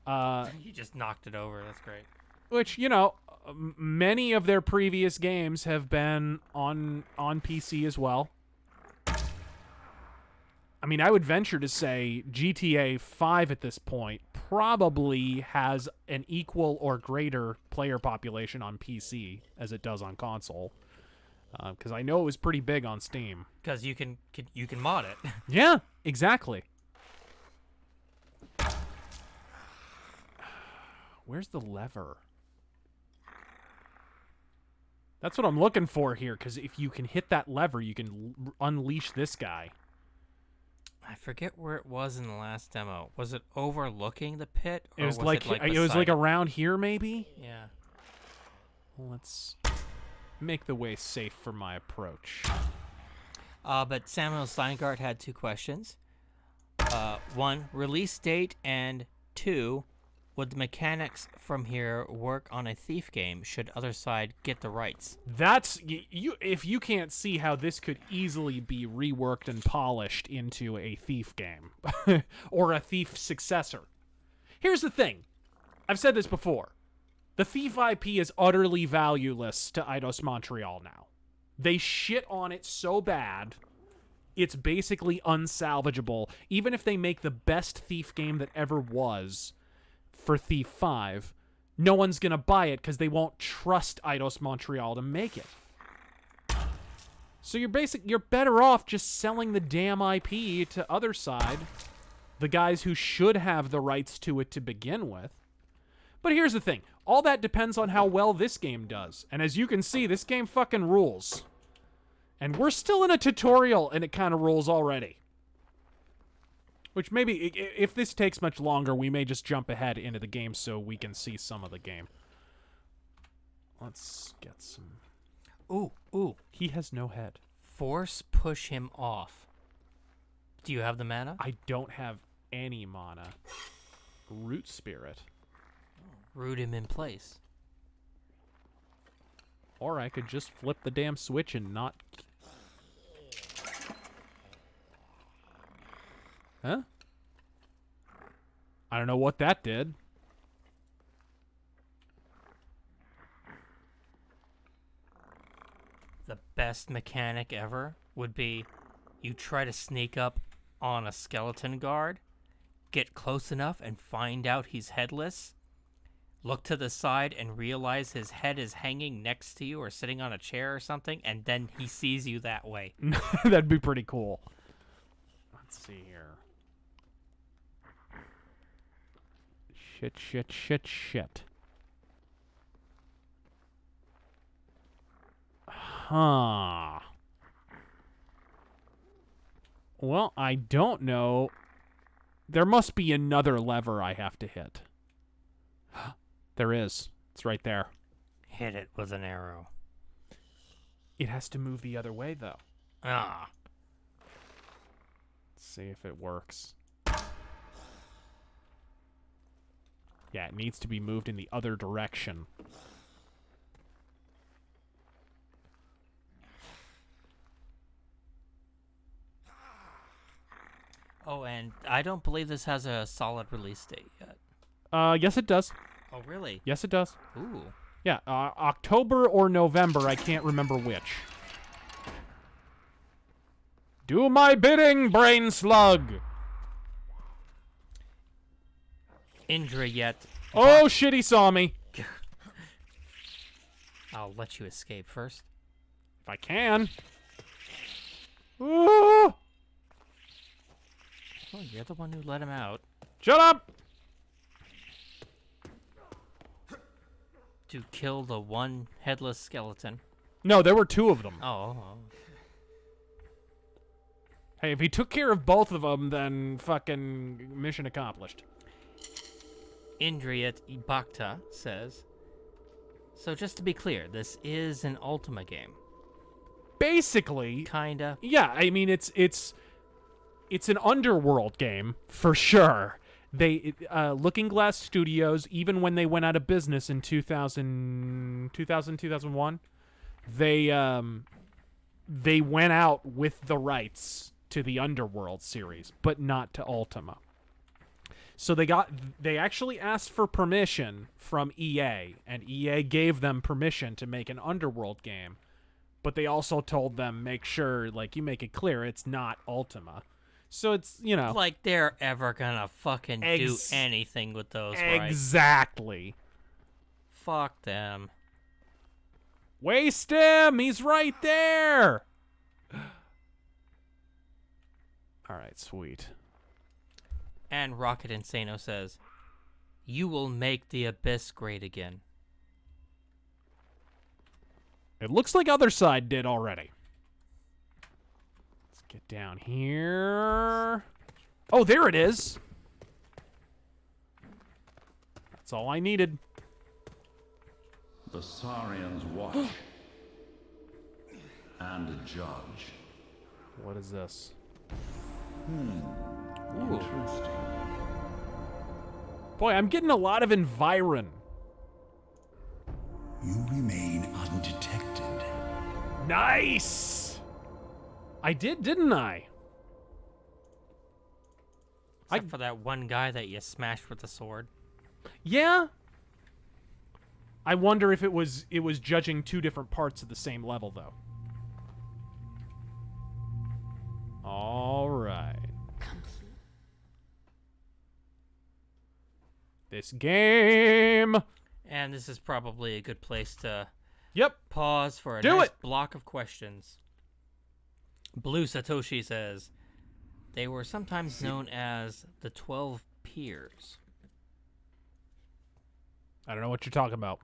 You just knocked it over. That's great. Which, you know, many of their previous games have been on PC as well. I mean, I would venture to say GTA 5 at this point probably has an equal or greater player population on PC as it does on console. Because I know it was pretty big on Steam. Because you can mod it. Yeah, exactly. Where's the lever? That's what I'm looking for here, because if you can hit that lever, you can unleash this guy. I forget where it was in the last demo. Was it overlooking the pit? Or It was like around here, maybe? Yeah. Well, let's make the way safe for my approach. But Samuel Steingart had two questions. One, release date, and two, would the mechanics from here work on a Thief game should other side get the rights? That's you. If you can't see how this could easily be reworked and polished into a Thief game or a Thief successor. Here's the thing. I've said this before. The Thief IP is utterly valueless to Eidos Montreal now. They shit on it so bad, it's basically unsalvageable. Even if they make the best Thief game that ever was for Thief 5, no one's going to buy it because they won't trust Eidos Montreal to make it. So you're better off just selling the damn IP to other side, the guys who should have the rights to it to begin with. But here's the thing. All that depends on how well this game does. And as you can see, this game fucking rules. And we're still in a tutorial, and it kind of rules already. Which maybe, if this takes much longer, we may just jump ahead into the game so we can see some of the game. Let's get some... Ooh. He has no head. Force push him off. Do you have the mana? I don't have any mana. Root Spirit. Root him in place. Or I could just flip the damn switch and not... Huh? I don't know what that did. The best mechanic ever would be you try to sneak up on a skeleton guard, get close enough and find out he's headless, look to the side and realize his head is hanging next to you or sitting on a chair or something, and then he sees you that way. That'd be pretty cool. Let's see here. Shit. Huh. Well, I don't know. There must be another lever I have to hit. There is. It's right there. Hit it with an arrow. It has to move the other way, though. Ah. Let's see if it works. Yeah, it needs to be moved in the other direction. Oh, and I don't believe this has a solid release date yet. Yes, it does. Oh, really? Yes, it does. Ooh. Yeah, October or November, I can't remember which. Do my bidding, brain slug! Indrayet. Oh, shit, he saw me. I'll let you escape first. If I can. Ooh! Oh, you're the one who let him out. Shut up! To kill the one headless skeleton. No, there were two of them. Oh. Hey, if he took care of both of them, then fucking mission accomplished. Indriat Ibakta says, so just to be clear, this is an Ultima game. Basically. Kinda. Yeah, I mean, it's an Underworld game, for sure. Looking Glass Studios, even when they went out of business in 2001, they went out with the rights to the Underworld series, but not to Ultima. So they actually asked for permission from EA, and EA gave them permission to make an Underworld game, but they also told them, make sure, like, you make it clear it's not Ultima. So it's, you know. Like they're ever gonna fucking do anything with those rights. Exactly. Fuck them. Waste him! He's right there! Alright, sweet. And Rocket Insano says, you will make the Abyss great again. It looks like Other Side did already. Let's get down here. Oh, there it is. That's all I needed. The Saurians watch and judge. What is this? Interesting. Boy, I'm getting a lot of Environ. You remain undetected. Nice! I did, didn't I? Except for that one guy that you smashed with the sword. Yeah. I wonder if it was judging two different parts of the same level, though. All right. This game. And this is probably a good place to pause for a nice block of questions. Blue Satoshi says, they were sometimes known as the 12 Peers. I don't know what you're talking about.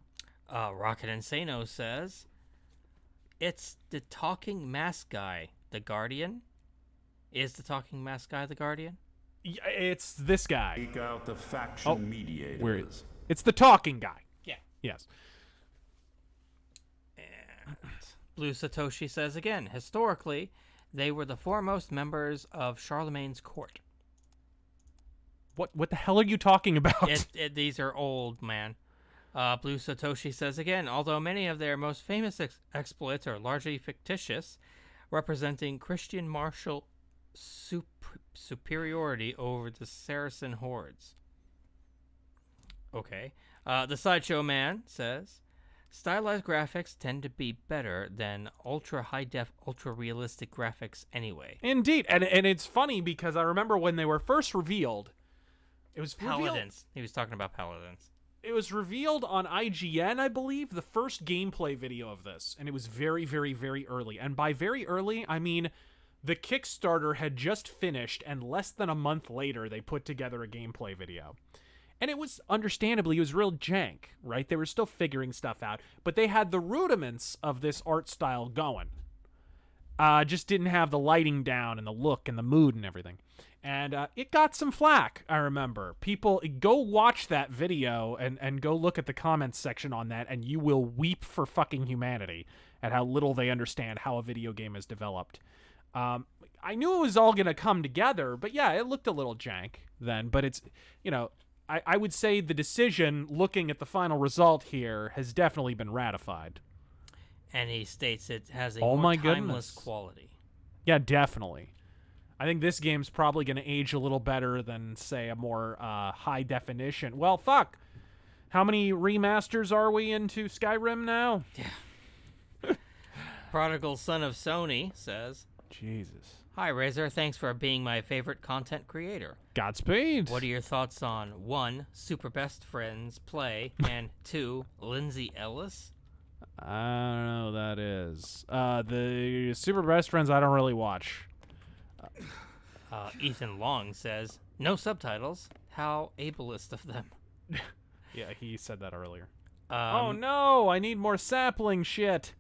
Rocket Insano says, it's the talking mask guy, the Guardian. Is the talking mask guy the Guardian? It's this guy. Seek out the faction mediators. Where is? It's the talking guy. Yeah. Yes. And Blue Satoshi says again, historically, they were the foremost members of Charlemagne's court. What the hell are you talking about? These are old, man. Blue Satoshi says again, although many of their most famous exploits are largely fictitious, representing Christian martial superiority over the Saracen hordes. Okay. The Sideshow Man says, stylized graphics tend to be better than ultra high-def, ultra-realistic graphics anyway. Indeed. And it's funny because I remember when they were first revealed, it was Paladins. He was talking about Paladins. It was revealed on IGN, I believe, the first gameplay video of this. And it was very, very, very early. And by very early, I mean the Kickstarter had just finished, and less than a month later, they put together a gameplay video. And it was, understandably, it was real jank, right? They were still figuring stuff out, but they had the rudiments of this art style going. Just didn't have the lighting down and the look and the mood and everything. And it got some flack, I remember. People, go watch that video and go look at the comments section on that, and you will weep for fucking humanity at how little they understand how a video game is developed. I knew it was all going to come together, but yeah, it looked a little jank then. But it's, you know, I would say the decision, looking at the final result here, has definitely been ratified. And he states it has a more timeless quality. Yeah, definitely. I think this game's probably going to age a little better than, say, a more high definition. Well, fuck. How many remasters are we into Skyrim now? Prodigal Son of Sony says, Jesus. "Hi, Razor. Thanks for being my favorite content creator. Godspeed. What are your thoughts on 1. Super Best Friends Play, and 2. Lindsay Ellis?" I don't know who that is. The Super Best Friends I don't really watch. Ethan Long says, "No subtitles. How ableist of them." Yeah, he said that earlier. Oh no, I need more sapling shit.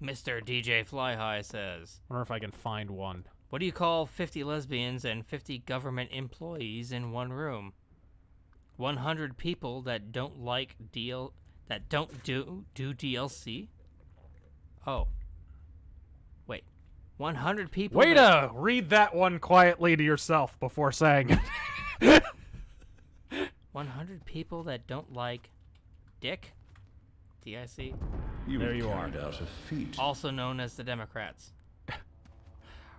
Mr. DJ Flyhigh says, Wonder if I can find one. "What do you call 50 lesbians and 50 government employees in one room? 100 people that don't do DLC? Oh. Wait. 100 people Way to read that one quietly to yourself before saying it. 100 people that don't like dick? DIC? There you are. Out a feat. Also known as the Democrats."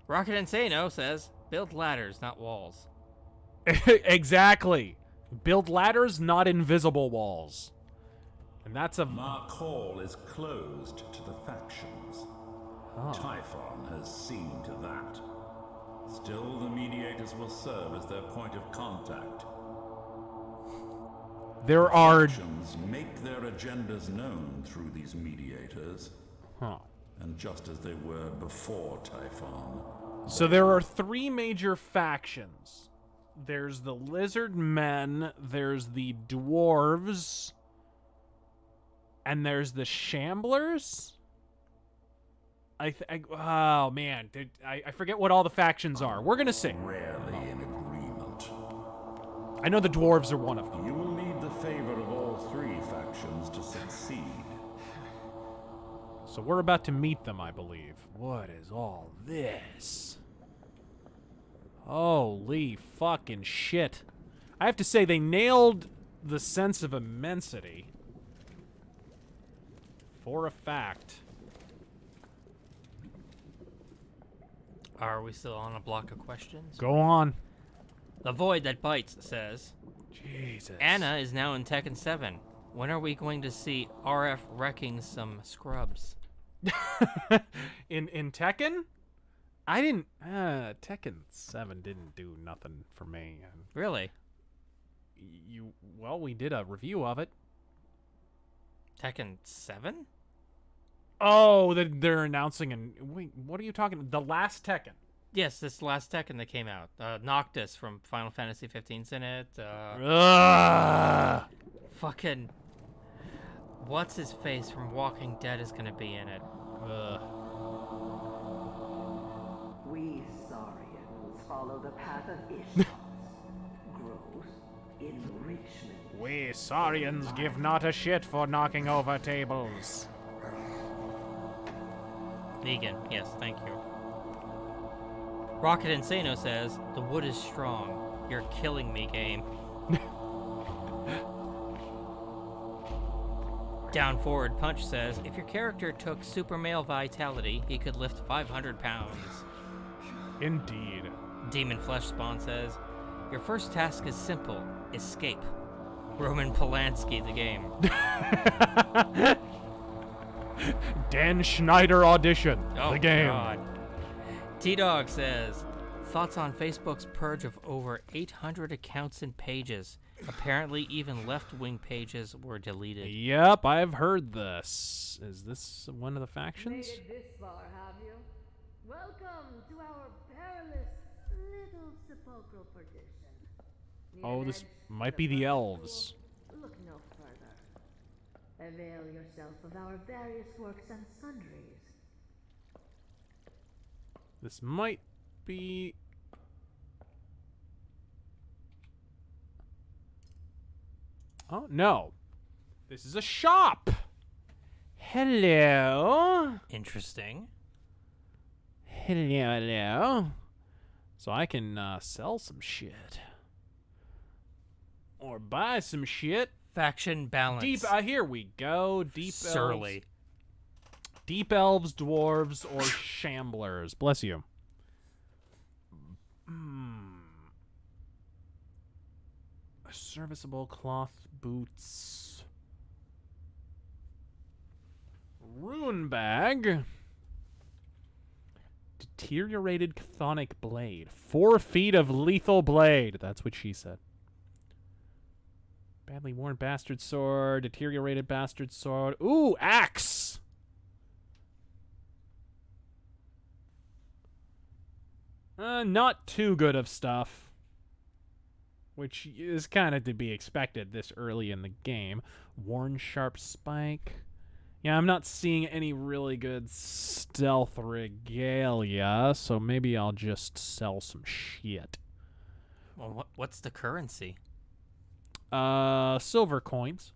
Rocket Insano says, "Build ladders, not walls." Exactly. Build ladders, not invisible walls. And that's a... Mark Hall is closed to the factions. Typhon has seen to that. Still, the mediators will serve as their point of contact. There are... Factions make their agendas known through these mediators. And just as they were before Typhon. So there are 3 major factions. There's the lizard men, there's the dwarves, and there's the shamblers? Oh, man. I forget what all the factions are. We're gonna see. Rarely in agreement. I know the dwarves are one of them. You will need the favor of all 3 factions to succeed. So we're about to meet them, I believe. What is all this? Holy fucking shit. I have to say, they nailed the sense of immensity. For a fact. Are we still on a block of questions? Go on. The Void That Bites says, Jesus. "Anna is now in Tekken 7. When are we going to see RF wrecking some scrubs?" in Tekken? I didn't... Tekken 7 didn't do nothing for me. Really? Well, we did a review of it. Tekken 7? Oh, they're announcing... Wait, what are you talking... The last Tekken? Yes, this last Tekken that came out. Noctis from Final Fantasy 15's in it. Fucking... What's his face from Walking Dead is gonna be in it. We Saurians follow the path of Ishtar. Growth, enrichment. We Saurians give not a shit for knocking over tables. Negan, yes, thank you. Rocket Insano says, "The wood is strong. You're killing me, game." Down Forward Punch says, "If your character took super male vitality, he could lift 500 pounds. Indeed. Demon Flesh Spawn says, "Your first task is simple. Escape." Roman Polanski, the game. Dan Schneider audition. Oh, the game. God. T-Dog says, "Thoughts on Facebook's purge of over 800 accounts and pages. Apparently, even left-wing pages were deleted." Yep, I've heard this. Is this one of the factions? Made it this far, have you? Welcome to our perilous little sepulchral perdition. Oh, this might be the elves. Look no further. Avail yourself of our various works and sundries. This might be... Oh, no. This is a shop. Hello. Interesting. Hello. So I can sell some shit. Or buy some shit. Faction balance. Here we go. Deep Surly. elves. Deep elves, dwarves, or shamblers. Bless you. Serviceable cloth boots. Rune bag. Deteriorated chthonic blade. 4 feet of lethal blade. That's what she said. Badly worn bastard sword. Deteriorated bastard sword. Ooh, axe. Not too good of stuff. Which is kind of to be expected this early in the game. Worn sharp spike. Yeah, I'm not seeing any really good stealth regalia, so maybe I'll just sell some shit. Well, what's the currency? Silver coins.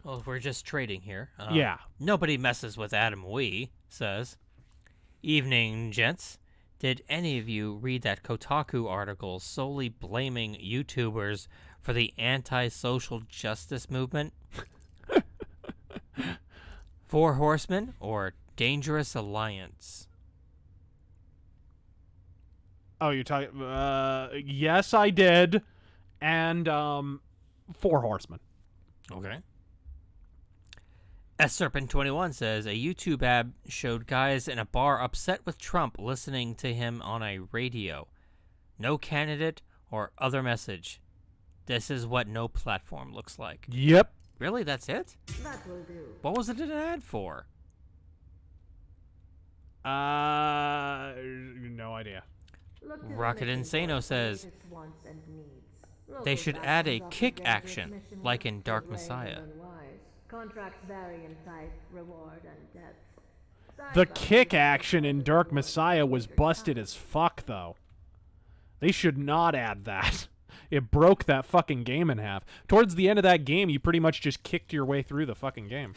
Well, we're just trading here. Yeah. Nobody messes with Adam Wee, says. Evening, gents. Did any of you read that Kotaku article solely blaming YouTubers for the anti-social justice movement? 4 Horsemen or Dangerous Alliance? Oh, you're talking... yes, I did. And, 4 Horsemen. Okay. S-Serpent21 says, a YouTube ad showed guys in a bar upset with Trump listening to him on a radio. No candidate or other message. This is what no platform looks like. Yep. Really? That's it? That will do. What was it an ad for? No idea. Rocket Insano says, they should add a kick action, like in Dark Messiah. Contracts vary in type, reward, and depth. The kick action in Dark Messiah was busted as fuck, though. They should not add that. It broke that fucking game in half. Towards the end of that game, you pretty much just kicked your way through the fucking game.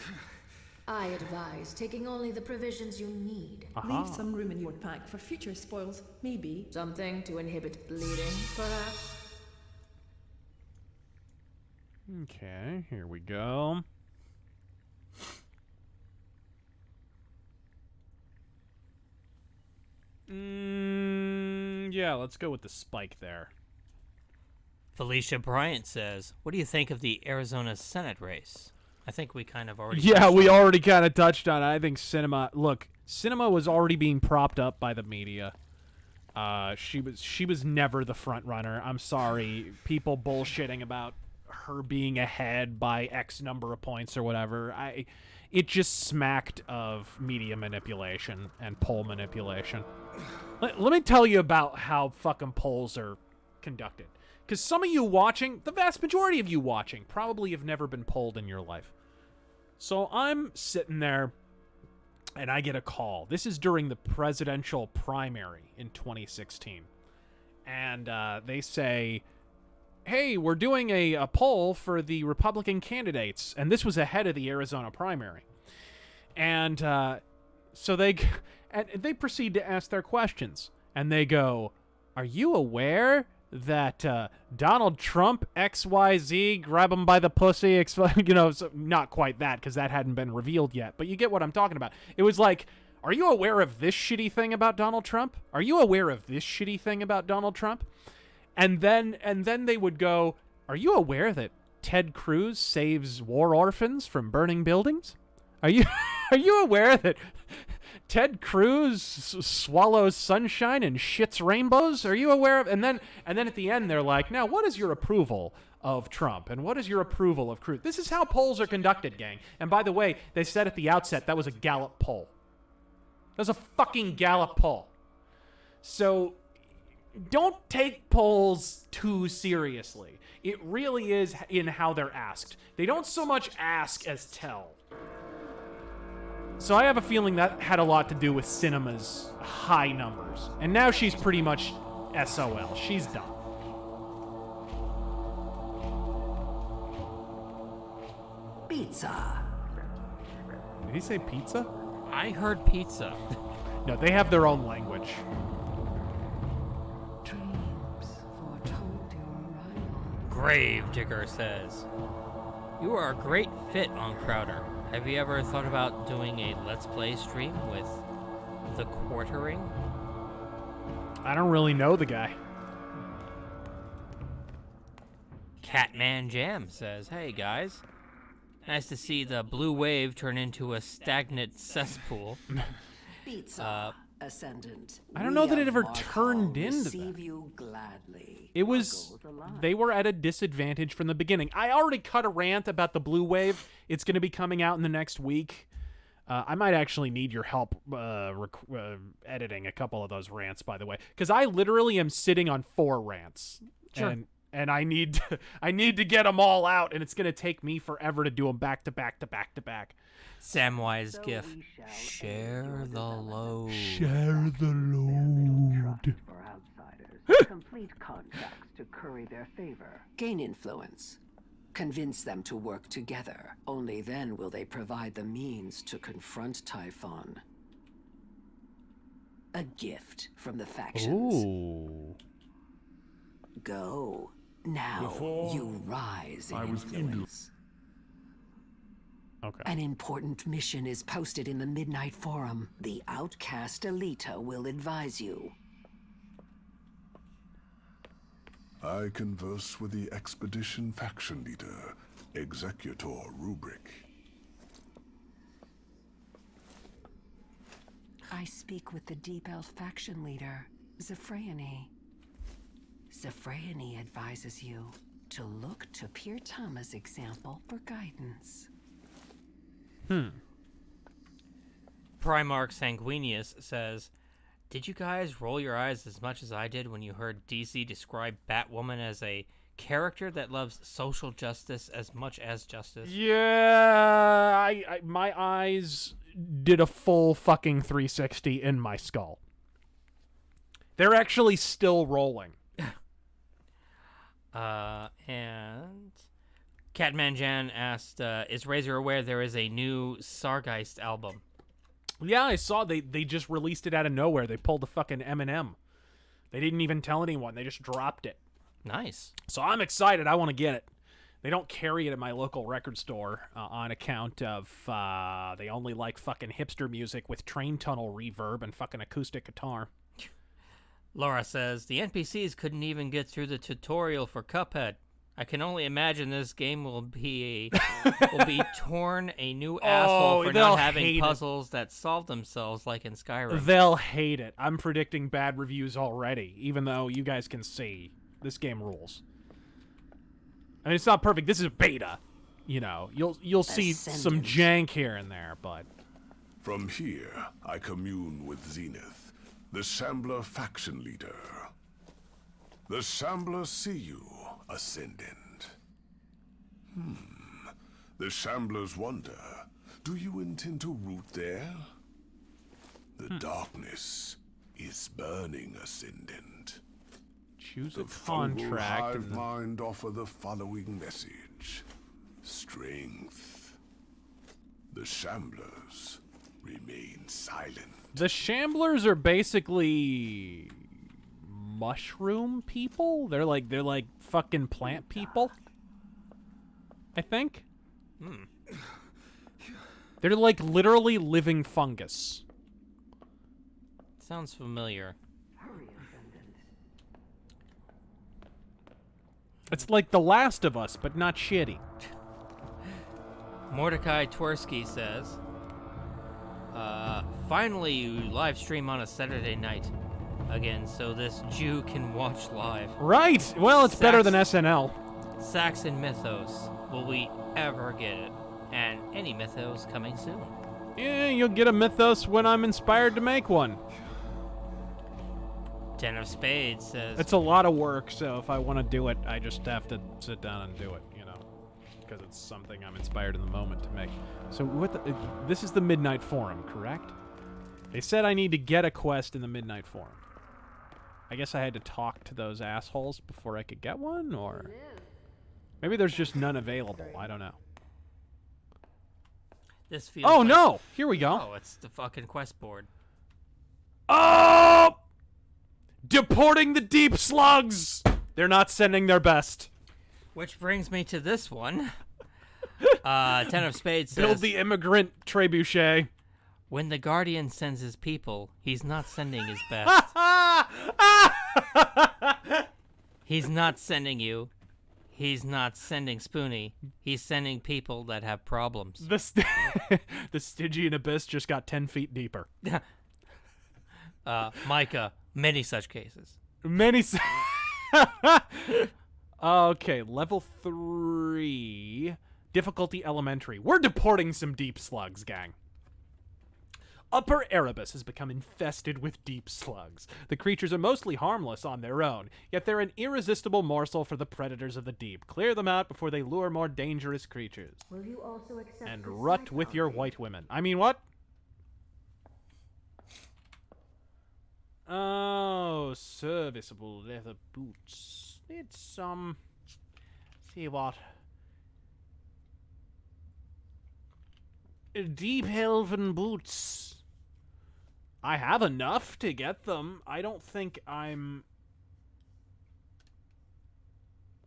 I advise taking only the provisions you need. Leave some room in your pack for future spoils, maybe. Something to inhibit bleeding, perhaps? Okay, here we go. Yeah, let's go with the spike there. Felicia Bryant says, what do you think of the Arizona Senate race? I think we kind of already... Yeah, we already kind of touched on it. I think Cinema... Look, Cinema was already being propped up by the media. She was never the front runner. I'm sorry. People bullshitting about her being ahead by X number of points or whatever. It just smacked of media manipulation and poll manipulation. Let me tell you about how fucking polls are conducted. Because some of you watching, the vast majority of you watching, probably have never been polled in your life. So I'm sitting there, and I get a call. This is during the presidential primary in 2016. And they say, hey, we're doing a poll for the Republican candidates. And this was ahead of the Arizona primary. And so they proceed to ask their questions. And they go, are you aware that Donald Trump, XYZ, grab him by the pussy, you know, so not quite that, because that hadn't been revealed yet, but you get what I'm talking about. It was like, are you aware of this shitty thing about Donald Trump? Are you aware of this shitty thing about Donald Trump? And then they would go, are you aware that Ted Cruz saves war orphans from burning buildings? Are you aware that Ted Cruz swallows sunshine and shits rainbows? Are you aware of? And then at the end they're like, now what is your approval of Trump and what is your approval of Cruz? This is how polls are conducted, gang. And by the way, they said at the outset that was a Gallup poll. That was a fucking Gallup poll. So don't take polls too seriously. It really is in how they're asked. They don't so much ask as tell. So I have a feeling that had a lot to do with Cinema's high numbers. And now she's pretty much SOL. She's done. Pizza. Did he say pizza? I heard pizza. No, they have their own language. Gravedigger says, you are a great fit on Crowder. Have you ever thought about doing a Let's Play stream with the Quartering? I don't really know the guy. Catman Jam says, "Hey guys, nice to see the blue wave turn into a stagnant cesspool." Pizza, Ascendant. I don't know that it ever turned into that. You gladly. It was, they were at a disadvantage from the beginning. I already cut a rant about the blue wave. It's going to be coming out in the next week. I might actually need your help editing a couple of those rants, by the way, because I literally am sitting on 4 rants. Sure. And I need to get them all out, and it's going to take me forever to do them back to back to back to back. Samwise gif. Share the load. Share the load. For outsiders, complete contracts to curry their favor. Gain influence. Convince them to work together. Only then will they provide the means to confront Typhon. A gift from the factions. Ooh. Go. Now Before you rise in I was influence. Okay. An important mission is posted in the Midnight Forum. The outcast Alita will advise you. I converse with the expedition faction leader, Executor Rubric. I speak with the Deep Elf faction leader, Zephraione. Zephraione advises you to look to Pier Tama's example for guidance. Primarch Sanguinius says, "Did you guys roll your eyes as much as I did when you heard DC describe Batwoman as a character that loves social justice as much as justice?" Yeah, my eyes did a full fucking 360 in my skull. They're actually still rolling. And Catman Jan asked, "Is Razor aware there is a new Sargeist album?" Yeah, I saw they just released it out of nowhere. They pulled the fucking Eminem. They didn't even tell anyone. They just dropped it. Nice. So I'm excited. I want to get it. They don't carry it at my local record store on account of they only like fucking hipster music with train tunnel reverb and fucking acoustic guitar. Laura says, "The NPCs couldn't even get through the tutorial for Cuphead. I can only imagine this game will be torn a new asshole for not having puzzles that solve themselves like in Skyrim." They'll hate it. I'm predicting bad reviews already, even though you guys can see this game rules. I mean, it's not perfect. This is a beta. You know, you'll see some jank here and there, but From here, I commune with Zenith, the Shambler faction leader. The Shamblers see you, Ascendant. The Shamblers wonder, do you intend to root there? The darkness is burning, Ascendant. choose The a contract. Hive And Mind offer the following message. Strength. The Shamblers remain silent. the Shamblers are basically mushroom people. They're like fucking plant people, I think. They're like literally living fungus. Sounds familiar. It's like The Last of Us, but not shitty. Mordecai Twersky says, "Finally, you live stream on a Saturday night again, so this Jew can watch live." Right. Well, it's better than SNL. Saxon Mythos. Will we ever get it? And any Mythos coming soon. Yeah, you'll get a Mythos when I'm inspired to make one. Ten of Spades says, It's a lot of work, so if I want to do it, I just have to sit down and do it, you know, because it's something I'm inspired in the moment to make. So this is the Midnight Forum, correct? They said I need to get a quest in the Midnight Forum. I guess I had to talk to those assholes before I could get one, or maybe there's just none available. I don't know. This feels Oh, like- no! Here we go. Oh, it's the fucking quest board. Oh! Deporting the deep slugs! They're not sending their best. Which brings me to this one. Ten of Spades says, Build the immigrant trebuchet. "When the Guardian sends his people, he's not sending his best. He's not sending you. He's not sending Spoonie. He's sending people that have problems. The Stygian abyss just got 10 feet deeper. Micah, many such cases. Okay, level 3. Difficulty elementary. We're deporting some deep slugs, gang. Upper Erebus has become infested with deep slugs. The creatures are mostly harmless on their own, yet they're an irresistible morsel for the predators of the deep. Clear them out before they lure more dangerous creatures. Will you also accept And the rut side with your offering? white women. I mean, what? Oh, serviceable leather boots. It's, see what? Deep elven boots. I have enough to get them. I don't think I'm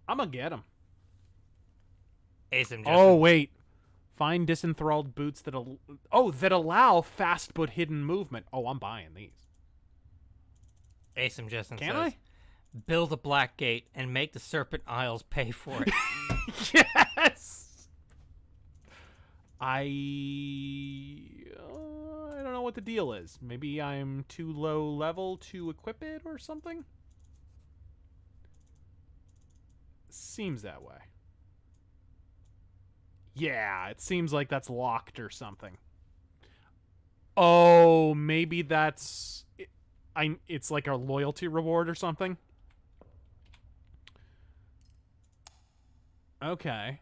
gonna get them. Oh, wait. Find disenthralled boots that allow fast but hidden movement. Oh, I'm buying these. Asim Justin Can says, I? build a black gate and make the Serpent Isles pay for it. Yes! I don't know what the deal is. Maybe I'm too low level to equip it or something? Seems that way. Yeah, it seems like that's locked or something. Oh, maybe that's... It's like a loyalty reward or something? Okay.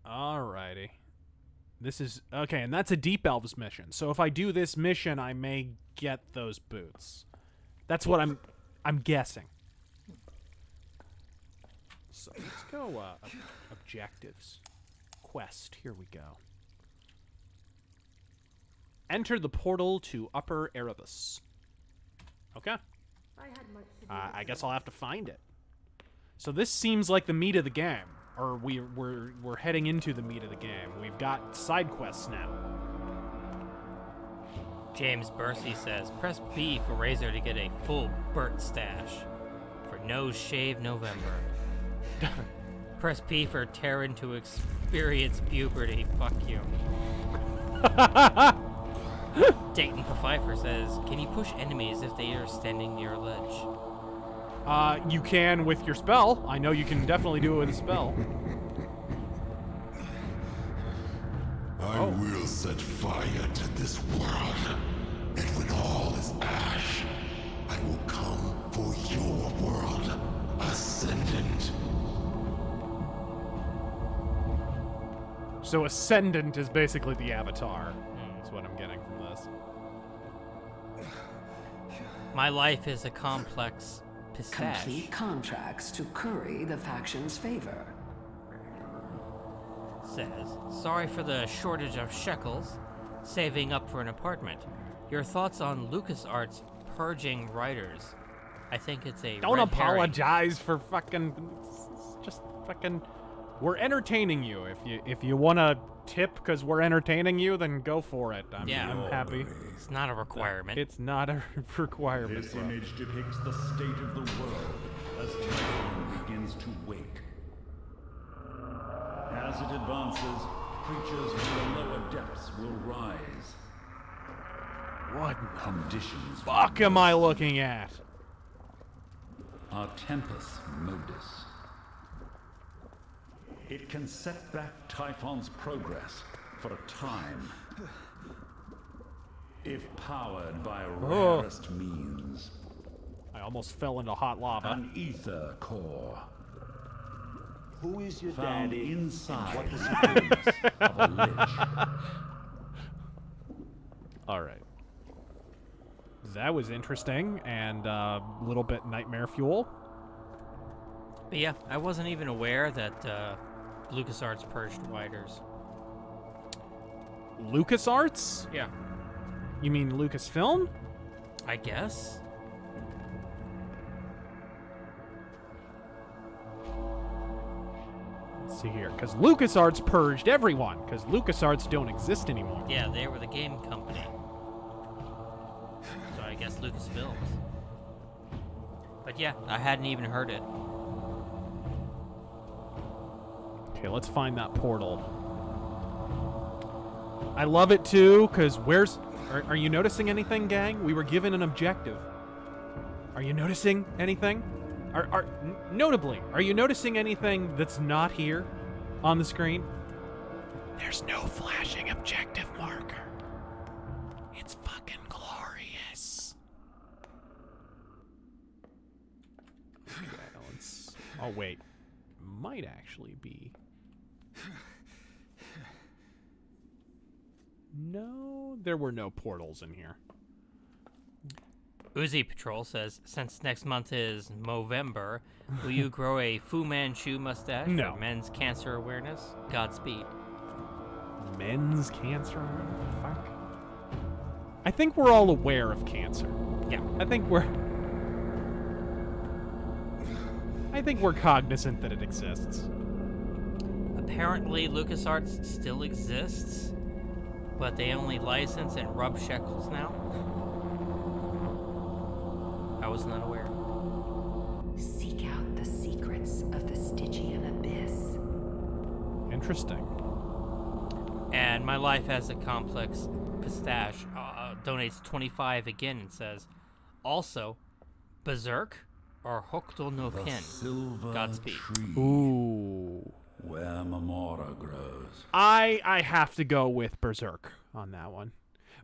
Alrighty. This is... Okay, and that's a Deep Elves mission. So if I do this mission, I may get those boots. That's what I'm guessing. So let's go, objectives. Quest. Here we go. Enter the portal to Upper Erebus. Okay. I guess I'll have to find it. So this seems like the meat of the game. Or we're heading into the meat of the game. We've got side quests now. James Bursey says, press B for Razor to get a full Burt stash for Nose Shave November. Press P for Terran to experience puberty. Fuck you. Dayton Pfeiffer says, can you push enemies if they are standing near a ledge? You can with your spell. I know you can definitely do it with a spell. I will set fire to this world, and when all is ash, I will come for your world, Ascendant. So Ascendant is basically the Avatar. That's what I'm getting from this. My life is a complex pistache. Complete contracts to curry the faction's favor. Says, sorry for the shortage of shekels, saving up for an apartment. Your thoughts on LucasArts purging writers? I think it's a Don't red herring. apologize for fucking... Just fucking... We're entertaining you. If you want to tip because we're entertaining you, then go for it. I'm happy. It's not a requirement. It's not a requirement. This image depicts the state of the world as Typhon begins to wake. As it advances, creatures from the lower depths will rise. What conditions fuck am I looking at? Our Tempus Modus. It can set back Typhon's progress for a time, if powered by rarest means. I almost fell into hot lava. An ether core. Who is your found daddy? inside What does the bones of a lich. Alright. That was interesting and a little bit nightmare fuel. But yeah, I wasn't even aware that LucasArts purged writers. LucasArts? Yeah. You mean Lucasfilm? I guess. Let's see here, because LucasArts purged everyone, because LucasArts don't exist anymore. Yeah, they were the game company. So I guess Lucasfilms. But yeah, I hadn't even heard it. Okay, let's find that portal. I love it too, because where's... Are you noticing anything, gang? We were given an objective. Are you noticing anything? Notably, are you noticing anything that's not here on the screen? There's no flashing objective marker. It's fucking glorious. Okay, let's... Oh, wait. Might actually be... No, there were no portals in here. Uzi Patrol says, since next month is Movember, will you grow a Fu Manchu mustache No. for men's cancer awareness? Godspeed. Men's cancer? What the fuck? I think we're all aware of cancer. Yeah. I think we're cognizant that it exists. Apparently, LucasArts still exists, but they only license and rub shekels now. I was not aware. Seek out the secrets of the Stygian abyss. Interesting. And My Life as a Complex Pistache donates 25 again and says, also, Berserk or Hokuto no Ken. Godspeed. Ooh. Where Mamora grows. I have to go with Berserk on that one.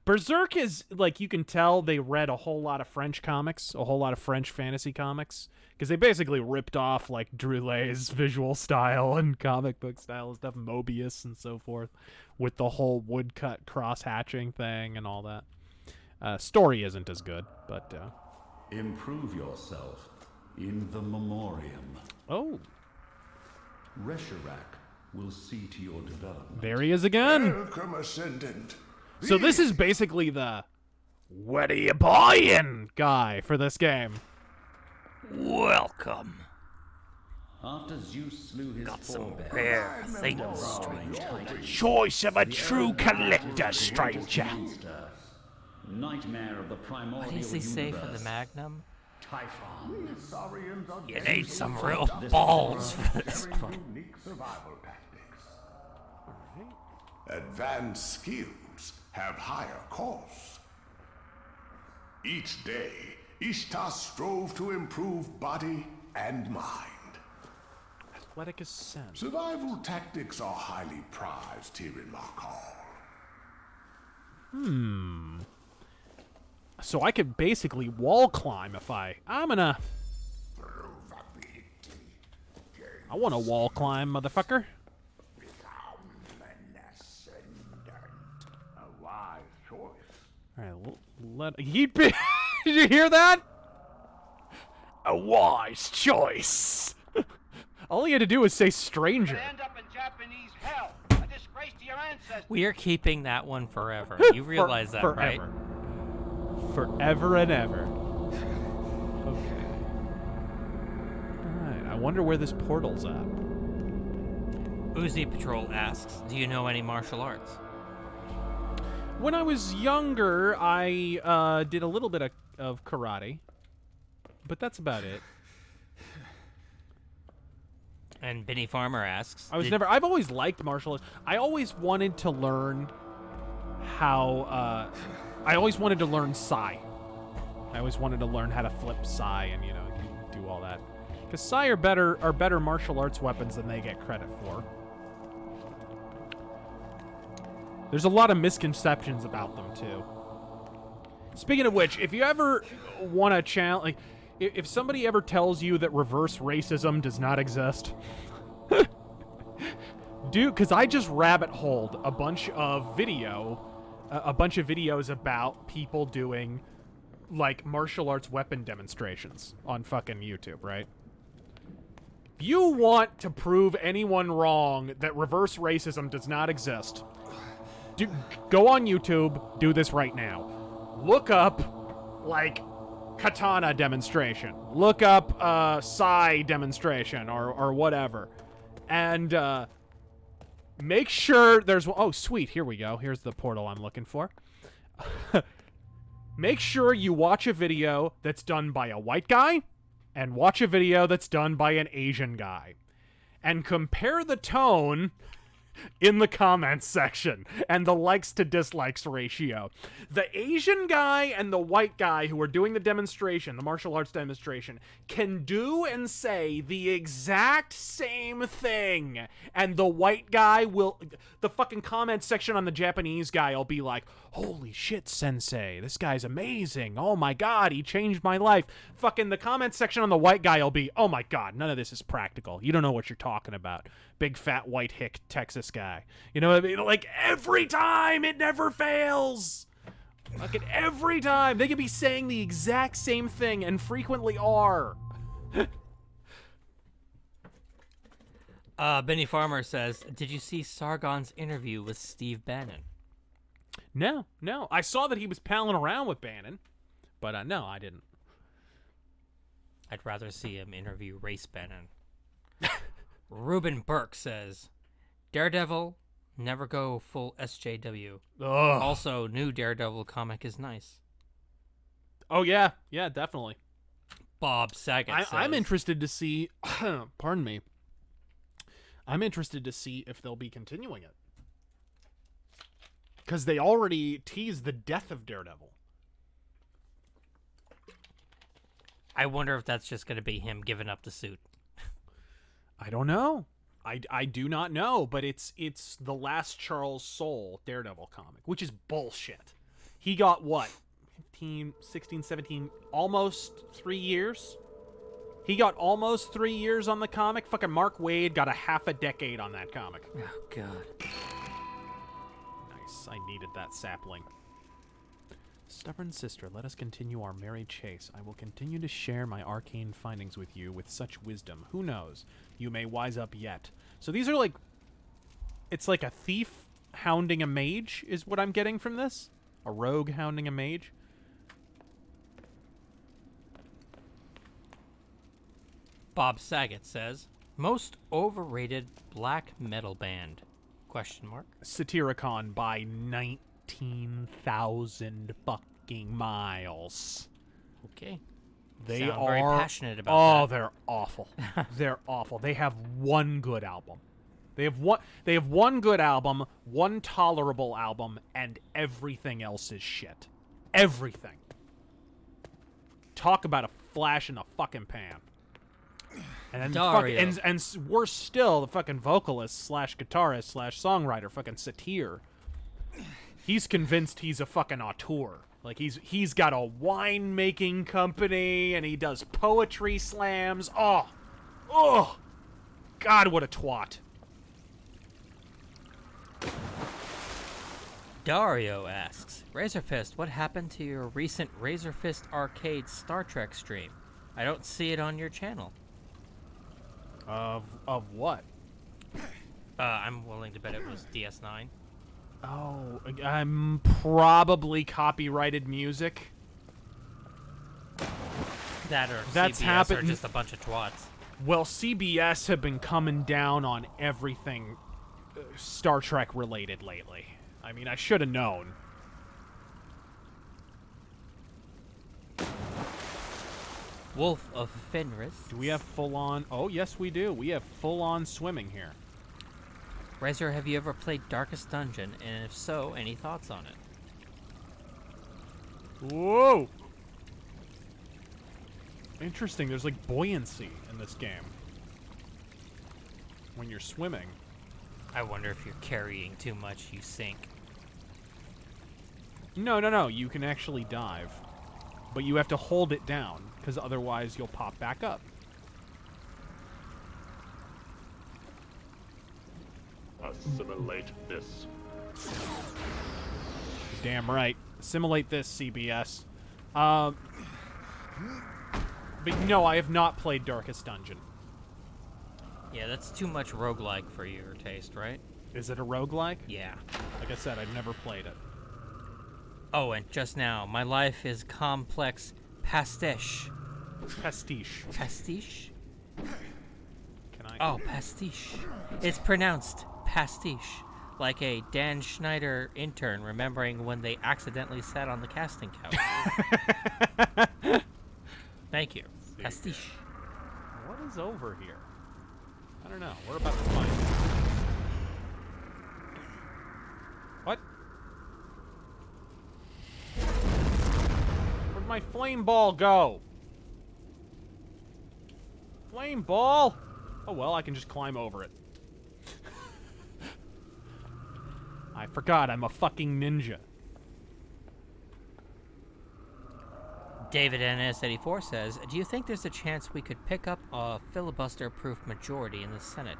Berserk is, like, you can tell they read a whole lot of French comics, a whole lot of French fantasy comics, because they basically ripped off, like, Drulet's visual style and comic book style and stuff, Mobius and so forth, with the whole woodcut cross-hatching thing and all that. Story isn't as good, but... Improve yourself in the Memoriam. Oh. Reshirak will see to your development. There he is again. Welcome, Ascendant. So this is basically the what are you buying guy for this game. Welcome. After Zeus slew his forebear, Rare things, stranger. Choice of a true collector, stranger. Nightmare of the primordial What does he say for the universe. Magnum? Typhon. You need some real balls for this one. Unique survival tactics. Advanced skills have higher costs. Each day, Ishtar strove to improve body and mind. Athletic Ascent. Survival tactics are highly prized here in Markal. So I could basically wall climb if I'm gonna... I want to wall climb, motherfucker. A wise choice. Alright, did you hear that? A wise choice. All he had to do was say stranger. End up in Japanese hell. A disgrace to your ancestors. We are keeping that one forever. You realize that, right? Forever. Forever and ever. Okay. Alright, I wonder where this portal's at. Uzi Patrol asks, do you know any martial arts? When I was younger, I did a little bit of karate. But that's about it. And Benny Farmer asks, I've always liked martial arts. I always wanted to learn how, I always wanted to learn Sai. I always wanted to learn how to flip Sai and, you know, do all that. Because Sai are better martial arts weapons than they get credit for. There's a lot of misconceptions about them, too. Speaking of which, if you ever want to challenge... Like, if somebody ever tells you that reverse racism does not exist... because I just rabbit holed a bunch of videos about people doing, like, martial arts weapon demonstrations on fucking YouTube, right? If you want to prove anyone wrong that reverse racism does not exist, go on YouTube, do this right now. Look up, like, katana demonstration. Look up, Sai demonstration, or whatever. And, make sure there's... Oh, sweet. Here we go. Here's the portal I'm looking for. Make sure you watch a video that's done by a white guy and watch a video that's done by an Asian guy. and compare the tone in the comments section and the likes to dislikes ratio. The Asian guy and the white guy who are doing the demonstration, the martial arts demonstration, can do and say the exact same thing, and the white guy will, the fucking comments section on the Japanese guy will be like, holy shit, sensei, this guy's amazing, oh my god, he changed my life. Fucking the comments section on the white guy will be, oh my god, none of this is practical, you don't know what you're talking about, big fat white hick Texas guy. You know what I mean? Like, every time, it never fails. Fucking every time. They could be saying the exact same thing, and frequently are. Benny Farmer says, did you see Sargon's interview with Steve Bannon? No. I saw that he was palling around with Bannon, but no, I didn't. I'd rather see him interview Race Bannon. Ruben Burke says, Daredevil, never go full SJW. Ugh. Also, new Daredevil comic is nice. Oh, yeah, definitely. Bob Saget says, I'm interested to see, pardon me, I'm interested to see if they'll be continuing it. Because they already teased the death of Daredevil. I wonder if that's just going to be him giving up the suit. I don't know. I do not know, but it's the last Charles Soule Daredevil comic, which is bullshit. He got, what, 15, 16, 17, almost 3 years? He got almost 3 years on the comic. Fucking Mark Waid got a half a decade on that comic. Oh, God. Nice. I needed that sapling. Stubborn sister, let us continue our merry chase. I will continue to share my arcane findings with you with such wisdom. Who knows? You may wise up yet. So these are like... It's like a thief hounding a mage, is what I'm getting from this. A rogue hounding a mage. Bob Saget says, most overrated black metal band? Question mark. Satyricon by 19,000 fucking miles. Okay. They Sound are very passionate about that. Oh, they're awful. They're awful. They have one good album. They have one good album, one tolerable album, and everything else is shit. Everything. Talk about a flash in the fucking pan. And then and worse still, the fucking vocalist slash guitarist slash songwriter, fucking Satyr. He's convinced he's a fucking auteur. Like he's got a wine making company and he does poetry slams. Oh, God, what a twat. Dario asks, RazörFist, what happened to your recent RazörFist Arcade Star Trek stream? I don't see it on your channel. Of what? I'm willing to bet it was DS9. Oh, I'm probably copyrighted music. That or That's CBS happened. Or just a bunch of twats. Well, CBS have been coming down on everything Star Trek related lately. I mean, I should have known. Wolf of Fenris. Do we have full-on... Oh, yes, we do. We have full-on swimming here. Razor, have you ever played Darkest Dungeon? And if so, any thoughts on it? Whoa! Interesting. There's, like, buoyancy in this game. When you're swimming. I wonder if you're carrying too much, you sink. No. You can actually dive. But you have to hold it down, because otherwise you'll pop back up. Assimilate this. Damn right. Assimilate this, CBS. But no, I have not played Darkest Dungeon. Yeah, that's too much roguelike for your taste, right? Is it a roguelike? Yeah. Like I said, I've never played it. Oh, and just now, my life is complex pastiche. Pastiche. Pastiche? Can I? Oh, pastiche. It's pronounced pastiche, like a Dan Schneider intern remembering when they accidentally sat on the casting couch. Thank you. Pastiche. What is over here? I don't know. We're about to find out. What? Where'd my flame ball go? Flame ball? Oh well, I can just climb over it. I forgot, I'm a fucking ninja. David NS84 says, do you think there's a chance we could pick up a filibuster-proof majority in the Senate?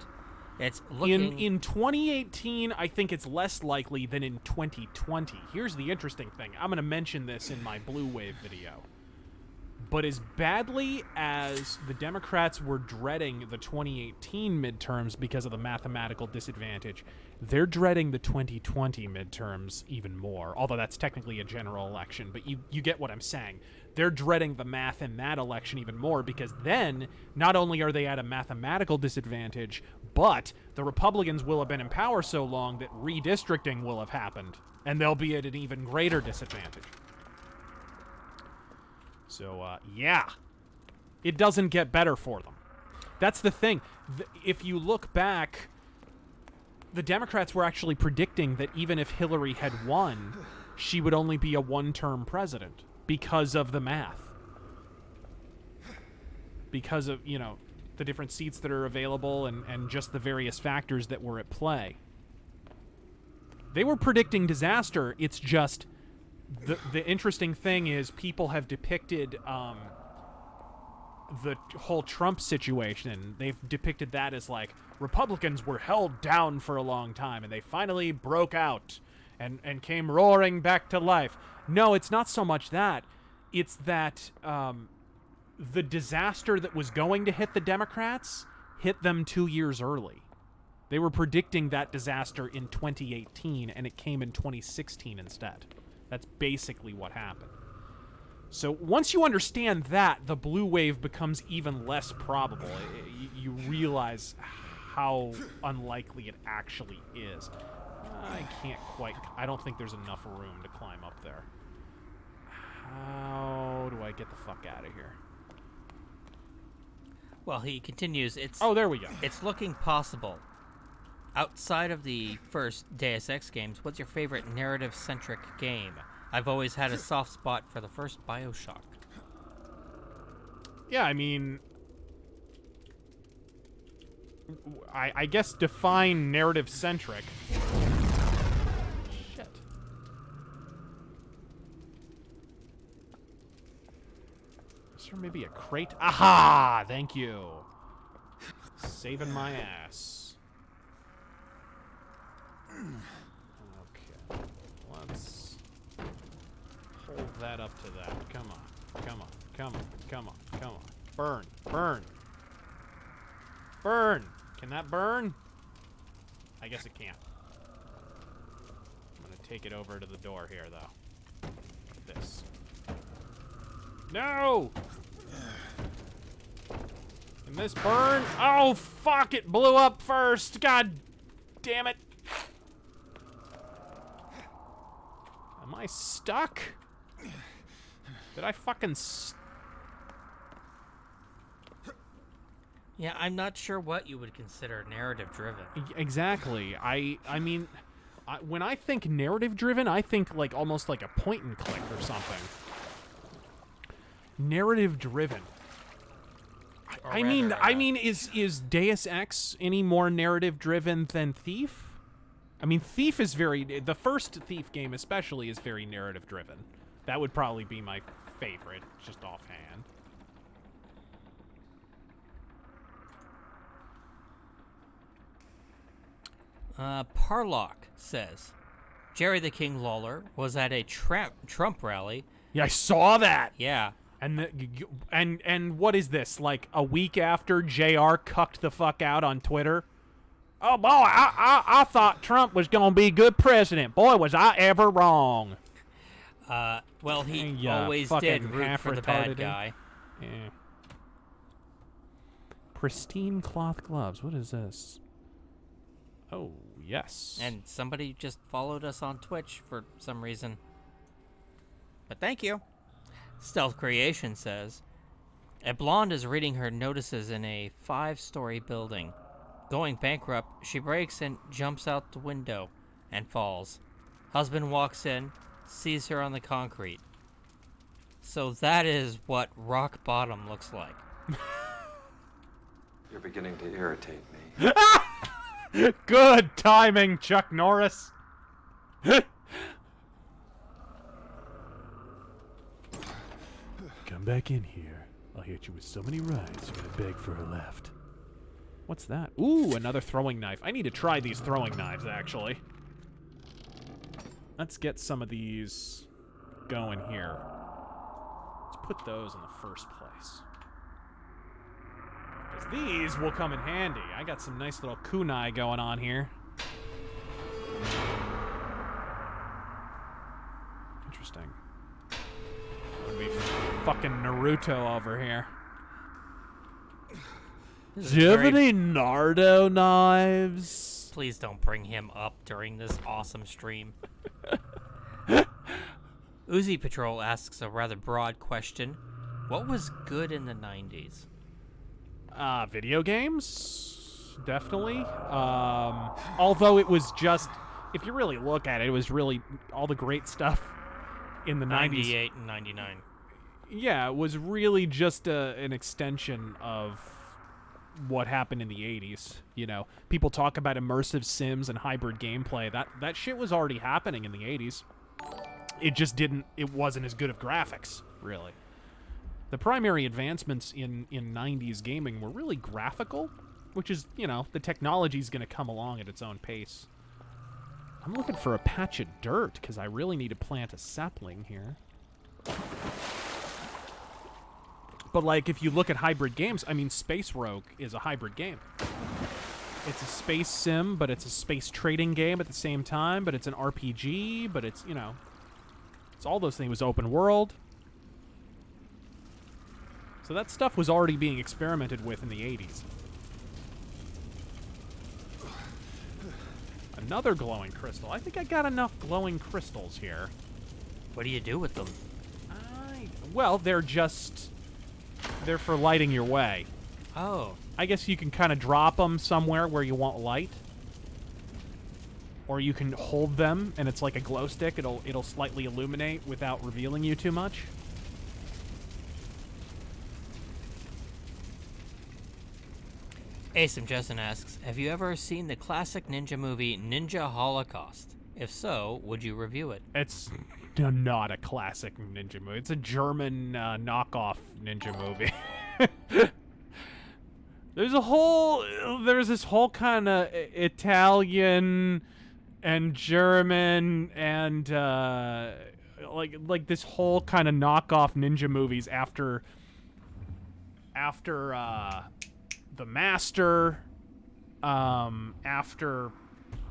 It's looking... In 2018, I think it's less likely than in 2020. Here's the interesting thing. I'm going to mention this in my Blue Wave video. But as badly as the Democrats were dreading the 2018 midterms because of the mathematical disadvantage, they're dreading the 2020 midterms even more. Although that's technically a general election, but you get what I'm saying. They're dreading the math in that election even more because then, not only are they at a mathematical disadvantage, but the Republicans will have been in power so long that redistricting will have happened, and they'll be at an even greater disadvantage. So, yeah. It doesn't get better for them. That's the thing. If you look back, the Democrats were actually predicting that even if Hillary had won, she would only be a one-term president because of the math. Because of, you know, the different seats that are available and just the various factors that were at play. They were predicting disaster. It's just... The interesting thing is people have depicted the whole Trump situation. They've depicted that as like Republicans were held down for a long time and they finally broke out and came roaring back to life. No, it's not so much that. It's that the disaster that was going to hit the Democrats hit them 2 years early. They were predicting that disaster in 2018 and it came in 2016 instead. That's basically what happened. So once you understand that, the blue wave becomes even less probable. You realize how unlikely it actually is. I can't quite... I don't think there's enough room to climb up there. How do I get the fuck out of here? Well, he continues, it's... Oh, there we go. It's looking possible. Outside of the first Deus Ex games, what's your favorite narrative-centric game? I've always had a soft spot for the first BioShock. Yeah, I mean... I guess define narrative-centric. Shit. Is there maybe a crate? Aha! Thank you. Saving my ass. Okay, let's hold that up to that. Come on, come on, come on, come on, come on. Burn, burn, burn. Can that burn? I guess it can't. I'm gonna take it over to the door here, though. This. No! Can this burn? Oh, fuck! It blew up first! God damn it! Am I stuck? Did I fucking Yeah, I'm not sure what you would consider narrative-driven. Exactly. I mean, when I think narrative-driven, I think like almost like a point-and-click or something. Narrative-driven. I mean, is Deus Ex any more narrative-driven than Thief? I mean, Thief is the first Thief game especially is very narrative-driven. That would probably be my favorite, just offhand. Parlock says, Jerry the King Lawler was at a Trump rally. Yeah, I saw that. Yeah. And what is this? Like a week after JR cucked the fuck out on Twitter? Oh boy, I thought Trump was gonna be a good president. Boy, was I ever wrong. Well, he always did root for the bad guy. Yeah. Pristine cloth gloves. What is this? Oh, yes. And somebody just followed us on Twitch for some reason. But thank you. Stealth Creation says, a blonde is reading her notices in a 5-story building. Going bankrupt, she breaks and jumps out the window and falls. Husband walks in, sees her on the concrete. So that is what rock bottom looks like. You're beginning to irritate me. Good timing, Chuck Norris. Come back in here. I'll hit you with so many rides, you're gonna beg for a left. What's that? Ooh, another throwing knife. I need to try these throwing knives, actually. Let's get some of these going here. Let's put those in the first place. Because these will come in handy. I got some nice little kunai going on here. Interesting. I'm gonna be fucking Naruto over here. Do you have any Nardo knives? Please don't bring him up during this awesome stream. Uzi Patrol asks a rather broad question. What was good in the 90s? Video games, definitely. Although it was just, if you really look at it, it was really all the great stuff in the 90s. 98 and 99. Yeah, it was really just an extension of what happened in the 80s. You know, people talk about immersive sims and hybrid gameplay. That shit was already happening in the 80s. It wasn't as good of graphics, really. The primary advancements in 90s gaming were really graphical, which is, you know, the technology's going to come along at its own pace. I'm looking for a patch of dirt, because I really need to plant a sapling here. But, like, if you look at hybrid games, I mean, Space Rogue is a hybrid game. It's a space sim, but it's a space trading game at the same time, but it's an RPG, but it's, you know, it's all those things. It was open world. So that stuff was already being experimented with in the 80s. Another glowing crystal. I think I got enough glowing crystals here. What do you do with them? Well, they're for lighting your way. Oh. I guess you can kind of drop them somewhere where you want light. Or you can hold them, and it's like a glow stick. It'll slightly illuminate without revealing you too much. Asim Jessen asks, have you ever seen the classic ninja movie Ninja Holocaust? If so, would you review it? It's not a classic ninja movie. It's a German knockoff ninja movie. There's this whole kind of Italian and German and like this whole kind of knockoff ninja movies after The Master, after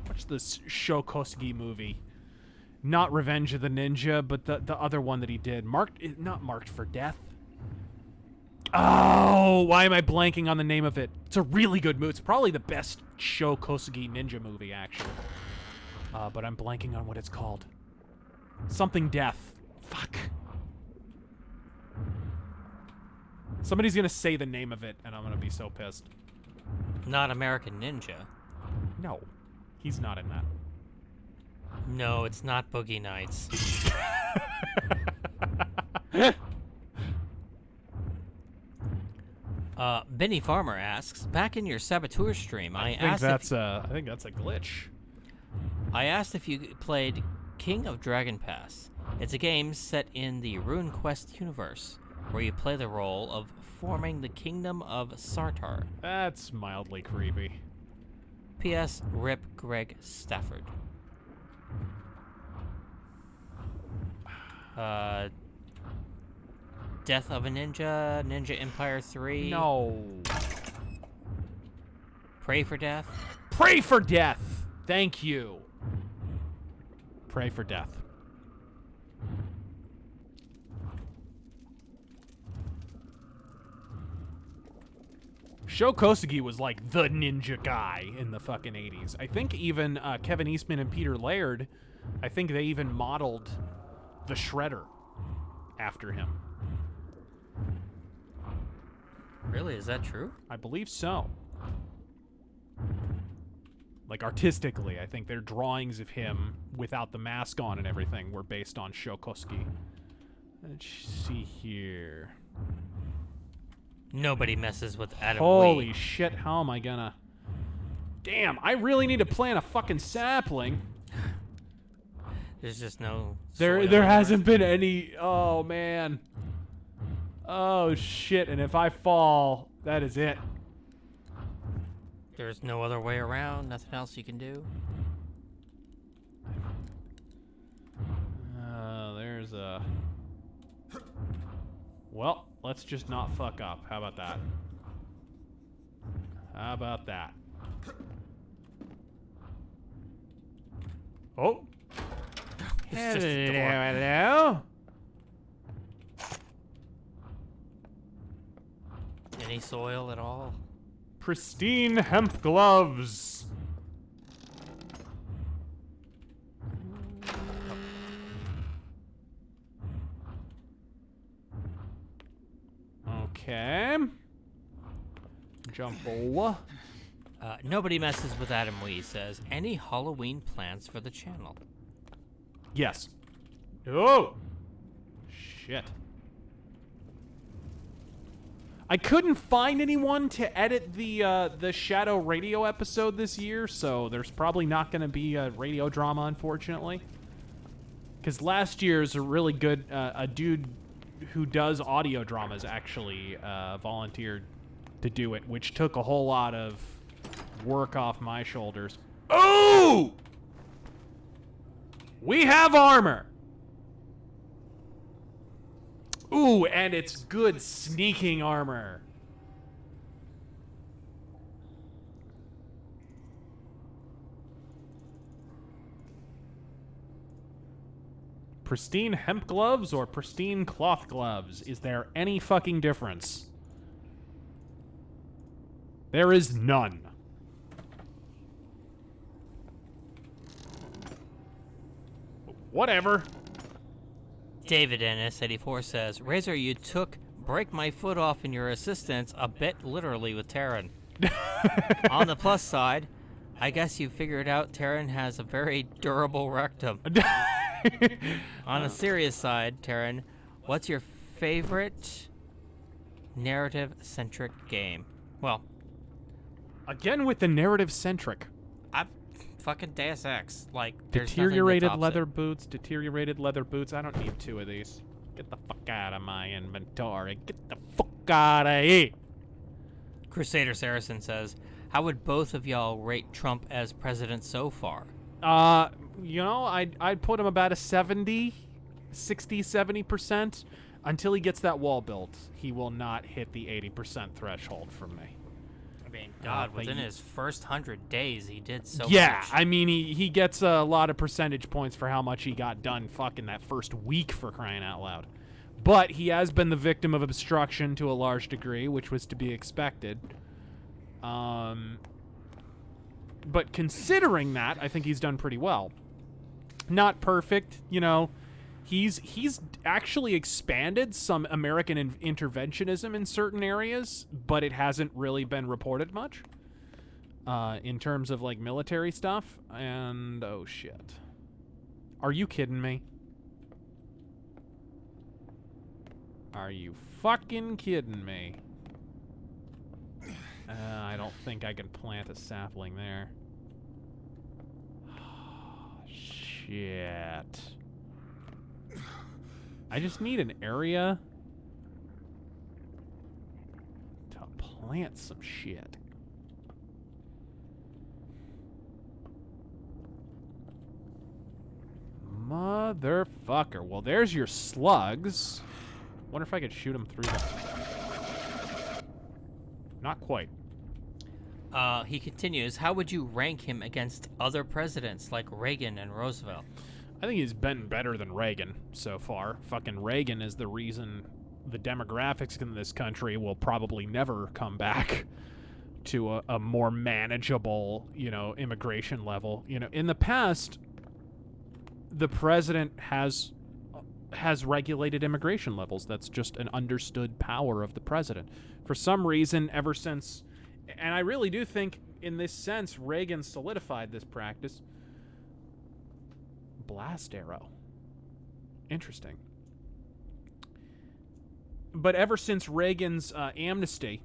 what's this Shokosugi movie? Not Revenge of the Ninja, but the other one that he did. Not Marked for Death. Oh, why am I blanking on the name of it? It's a really good movie. It's probably the best Shokosugi ninja movie, actually. But I'm blanking on what it's called. Something Death. Fuck. Somebody's gonna say the name of it, and I'm gonna be so pissed. Not American Ninja. No, he's not in that. No, it's not Boogie Nights. Benny Farmer asks, back in your Saboteur stream, I think that's a glitch. I asked if you played King of Dragon Pass. It's a game set in the Rune Quest universe, where you play the role of forming the Kingdom of Sartar. That's mildly creepy. P.S. Rip Greg Stafford. Death of a Ninja, Ninja Empire 3. No. Pray for Death. Pray for Death. Thank you. Pray for Death. Shokosugi was like the ninja guy in the fucking 80s. I think even Kevin Eastman and Peter Laird, I think they even modeled the Shredder after him. Really? Is that true? I believe so. Like, artistically, I think their drawings of him without the mask on and everything were based on Shokosuke. Let's see here. Nobody messes with Adam Holy Wee. shit, how am I gonna... Damn, I really need to plant a fucking sapling. There's just no... There hasn't been any... Oh, man. Oh, shit, and if I fall, that is it. There's no other way around. Nothing else you can do. There's a... Well, let's just not fuck up. How about that? How about that? Oh! It's just a door. Hello? Any soil at all? Pristine hemp gloves. Okay. Jump over. Nobody messes with Adam Wee says, any Halloween plans for the channel? Yes. Oh! Shit. I couldn't find anyone to edit the Shadow Radio episode this year, so there's probably not going to be a radio drama, unfortunately. Because last year's a really good, a dude who does audio dramas actually volunteered to do it, which took a whole lot of work off my shoulders. Oh! We have armor! Ooh, and it's good sneaking armor. Pristine hemp gloves or pristine cloth gloves? Is there any fucking difference? There is none. Whatever. David NS84 says, Razor, you took break my foot off in your assistance a bit literally with Terran. On the plus side, I guess you figured out Terran has a very durable rectum. On a serious side, Terran, what's your favorite narrative-centric game? Well, again with the narrative-centric. Fucking Deus Ex. Like, there's deteriorated leather boots. Deteriorated leather boots. I don't need 2 of these. Get the fuck out of my inventory. Get the fuck out of here. Crusader Saracen says, how would both of y'all rate Trump as president so far? You know, I'd put him about a 60, 70%. Until he gets that wall built, he will not hit the 80% threshold from me. I mean, God, within his first 100 days, he did so much. Yeah, I mean, he gets a lot of percentage points for how much he got done fucking that first week, for crying out loud. But he has been the victim of obstruction to a large degree, which was to be expected. But considering that, I think he's done pretty well. Not perfect, you know. He's actually expanded some American interventionism in certain areas, but it hasn't really been reported much in terms of, like, military stuff. And, oh, shit. Are you kidding me? Are you fucking kidding me? I don't think I can plant a sapling there. Shit. I just need an area to plant some shit. Motherfucker. Well, there's your slugs. Wonder if I could shoot them through them. Not quite. He continues, how would you rank him against other presidents like Reagan and Roosevelt? I think he's been better than Reagan so far. Fucking Reagan is the reason the demographics in this country will probably never come back to a more manageable, you know, immigration level. You know, in the past, the president has regulated immigration levels. That's just an understood power of the president. For some reason, ever since, and I really do think in this sense, Reagan solidified this practice. Blast arrow. Interesting. But ever since Reagan's amnesty,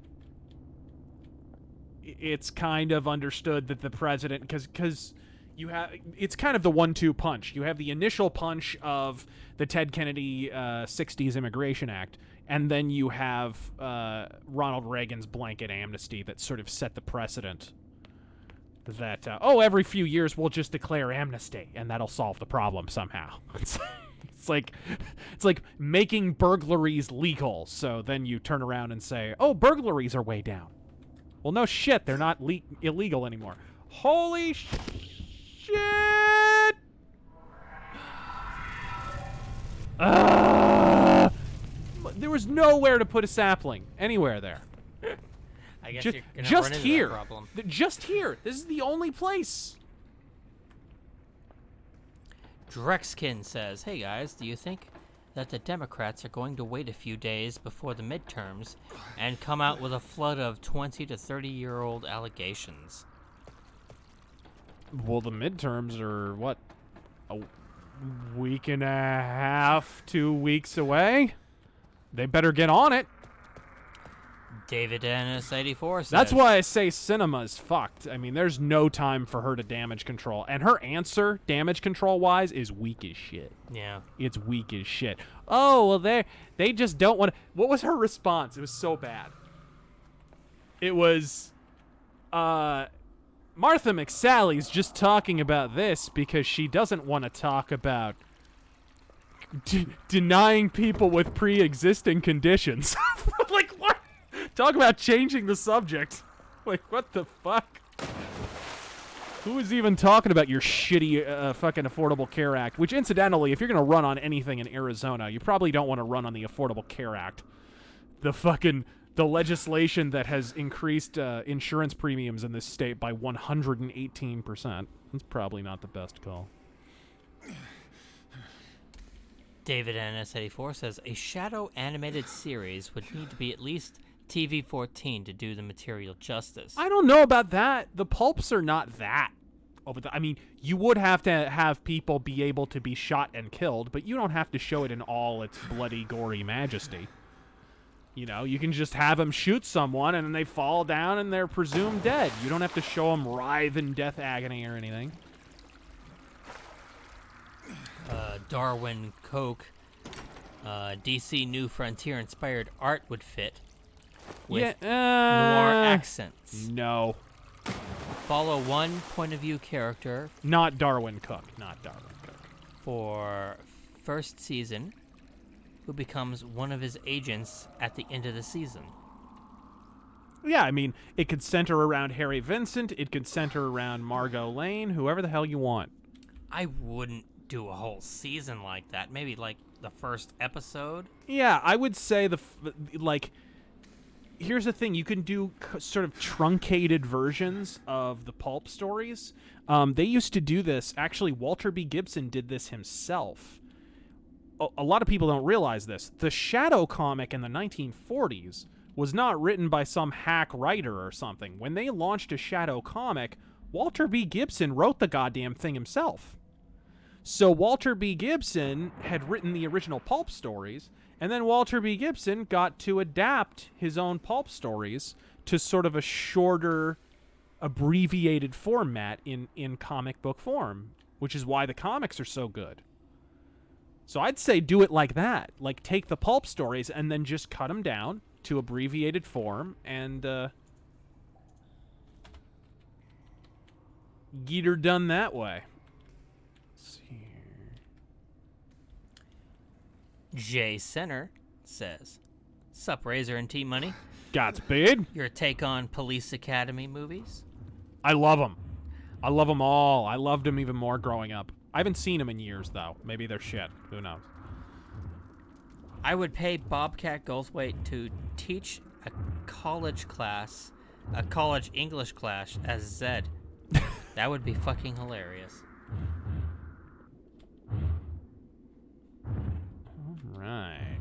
it's kind of understood that the president, because you have, it's kind of the 1-2 punch. You have the initial punch of the Ted Kennedy 60s Immigration Act, and then you have Ronald Reagan's blanket amnesty that sort of set the precedent that, every few years we'll just declare amnesty, and that'll solve the problem somehow. It's like making burglaries legal, so then you turn around and say, oh, burglaries are way down. Well, no shit, they're not illegal anymore. Holy shit! There was nowhere to put a sapling anywhere there. I guess just, you're gonna just run into here. that problem. Just here. This is the only place. Drexkin says, hey guys, do you think that the Democrats are going to wait a few days before the midterms and come out with a flood of 20 to 30-year-old allegations? Well, the midterms are, what, a week and a half, 2 weeks away? They better get on it. David Ennis 84 says, That's why I say cinema's fucked. I mean, there's no time for her to damage control. And her answer, damage control-wise, is weak as shit. Yeah. It's weak as shit. Oh, well, they just don't want to... What was her response? It was so bad. It was... Martha McSally's just talking about this because she doesn't want to talk about denying people with pre-existing conditions. Like, what? Talk about changing the subject. Like, what the fuck? Who is even talking about your shitty fucking Affordable Care Act? Which, incidentally, if you're going to run on anything in Arizona, you probably don't want to run on the Affordable Care Act. The legislation that has increased insurance premiums in this state by 118%. That's probably not the best call. David NS84 says, a shadow animated series would need to be at least TV-14 to do the material justice. I don't know about that. The pulps are not that. I mean, you would have to have people be able to be shot and killed, but you don't have to show it in all its bloody, gory majesty. You know, you can just have them shoot someone and then they fall down and they're presumed dead. You don't have to show them writhe in death agony or anything. Darwin Koch, DC New Frontier inspired art would fit with noir accents. No. Follow one point of view character. Not Darwin Cook. For first season, who becomes one of his agents at the end of the season. Yeah, I mean, it could center around Harry Vincent. It could center around Margot Lane, whoever the hell you want. I wouldn't do a whole season like that. Maybe like the first episode. Yeah, I would say here's the thing. You can do sort of truncated versions of the pulp stories. They used to do this. Actually, Walter B. Gibson did this himself. A lot of people don't realize this. The Shadow comic in the 1940s was not written by some hack writer or something. When they launched a Shadow comic, Walter B. Gibson wrote the goddamn thing himself. So Walter B. Gibson had written the original pulp stories, and then Walter B. Gibson got to adapt his own pulp stories to sort of a shorter, abbreviated format in comic book form, which is why the comics are so good. So I'd say do it like that. Like, take the pulp stories and then just cut them down to abbreviated form and get her done that way. Let's see here. Jay Center says, sup, Razor and T-Money? Godspeed. Your take on Police Academy movies? I love them. I love them all. I loved them even more growing up. I haven't seen them in years, though. Maybe they're shit. Who knows? I would pay Bobcat Goldthwait to teach a college English class as Zed. That would be fucking hilarious. All right.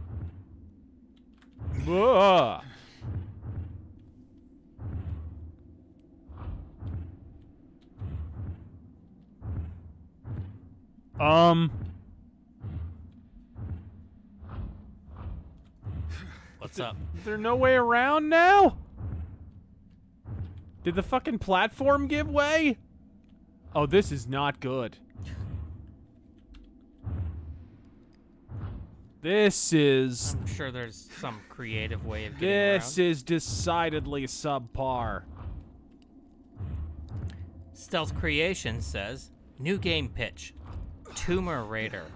Whoa. What's up? Is there no way around now? Did the fucking platform give way? Oh, this is not good. This is... I'm sure there's some creative way of getting This around. is decidedly subpar. Stealth Creation says, new game pitch, Tumor Raider.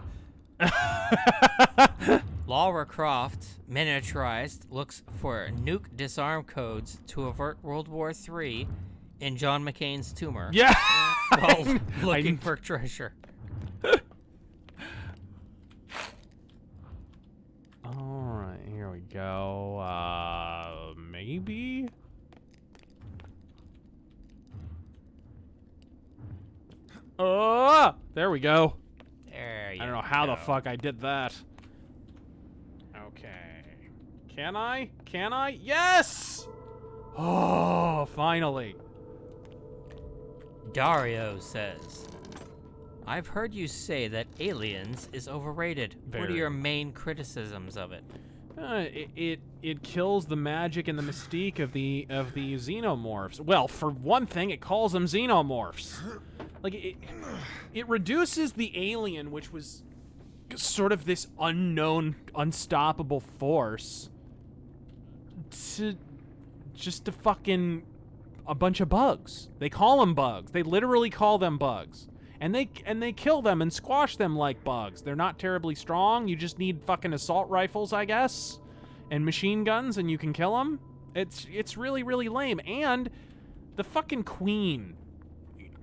Laura Croft, miniaturized, looks for nuke disarm codes to avert World War III in John McCain's tumor. Yeah! While looking for treasure. Alright, here we go. Maybe? Oh! There we go. There you I don't know how the fuck I did that. Okay. Can I? Can I? Yes! Oh, finally. Dario says, I've heard you say that Aliens is overrated. What are Very. your main criticisms of it? It kills the magic and the mystique of the xenomorphs. Well, for one thing, it calls them xenomorphs. Like it reduces the alien, which was sort of this unknown, unstoppable force, to just a bunch of bugs. They call them bugs. They literally call them bugs. And they kill them and squash them like bugs. They're not terribly strong. You just need fucking assault rifles, I guess, and machine guns, and you can kill them. It's really, really lame. And the fucking queen.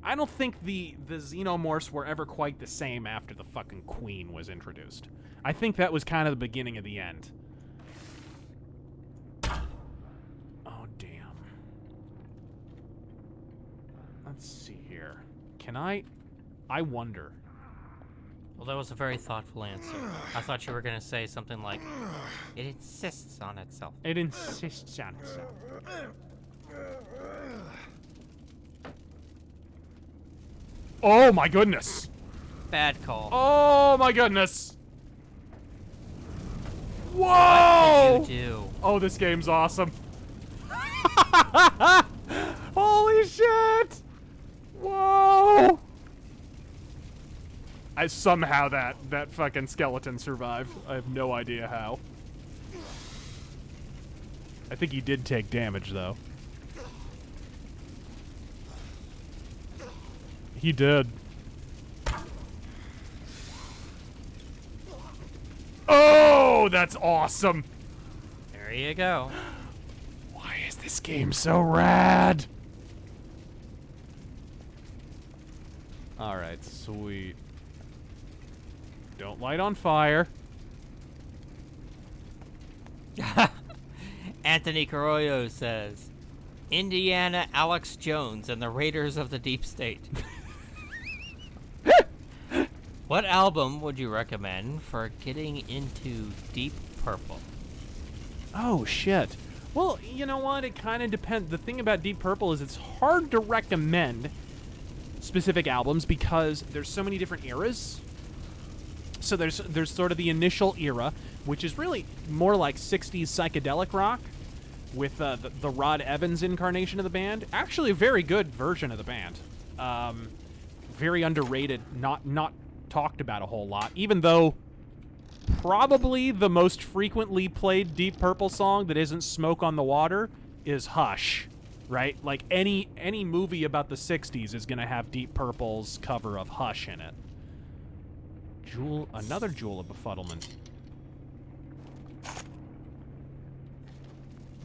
I don't think the xenomorphs were ever quite the same after the fucking queen was introduced. I think that was kind of the beginning of the end. Oh, damn. Let's see here. Can I wonder. Well, that was a very thoughtful answer. I thought you were going to say something like, it insists on itself. It insists on itself. Oh my goodness. Bad call. Oh my goodness. Whoa! What did you do? Oh, this game's awesome. Holy shit! Whoa! Somehow that fucking skeleton survived. I have no idea how. I think he did take damage, though. He did. Oh, that's awesome. There you go. Why is this game so rad? All right, sweet. Don't light on fire. Anthony Carollo says, Indiana Alex Jones and the Raiders of the Deep State. What album would you recommend for getting into Deep Purple? Oh, shit. Well, you know what? It kind of depends. The thing about Deep Purple is it's hard to recommend specific albums because there's so many different eras. So there's sort of the initial era, which is really more like 60s psychedelic rock with the Rod Evans incarnation of the band. Actually a very good version of the band. Very underrated, not talked about a whole lot, even though probably the most frequently played Deep Purple song that isn't Smoke on the Water is Hush, right? Like any movie about the 60s is going to have Deep Purple's cover of Hush in it. Another Jewel of Befuddlement.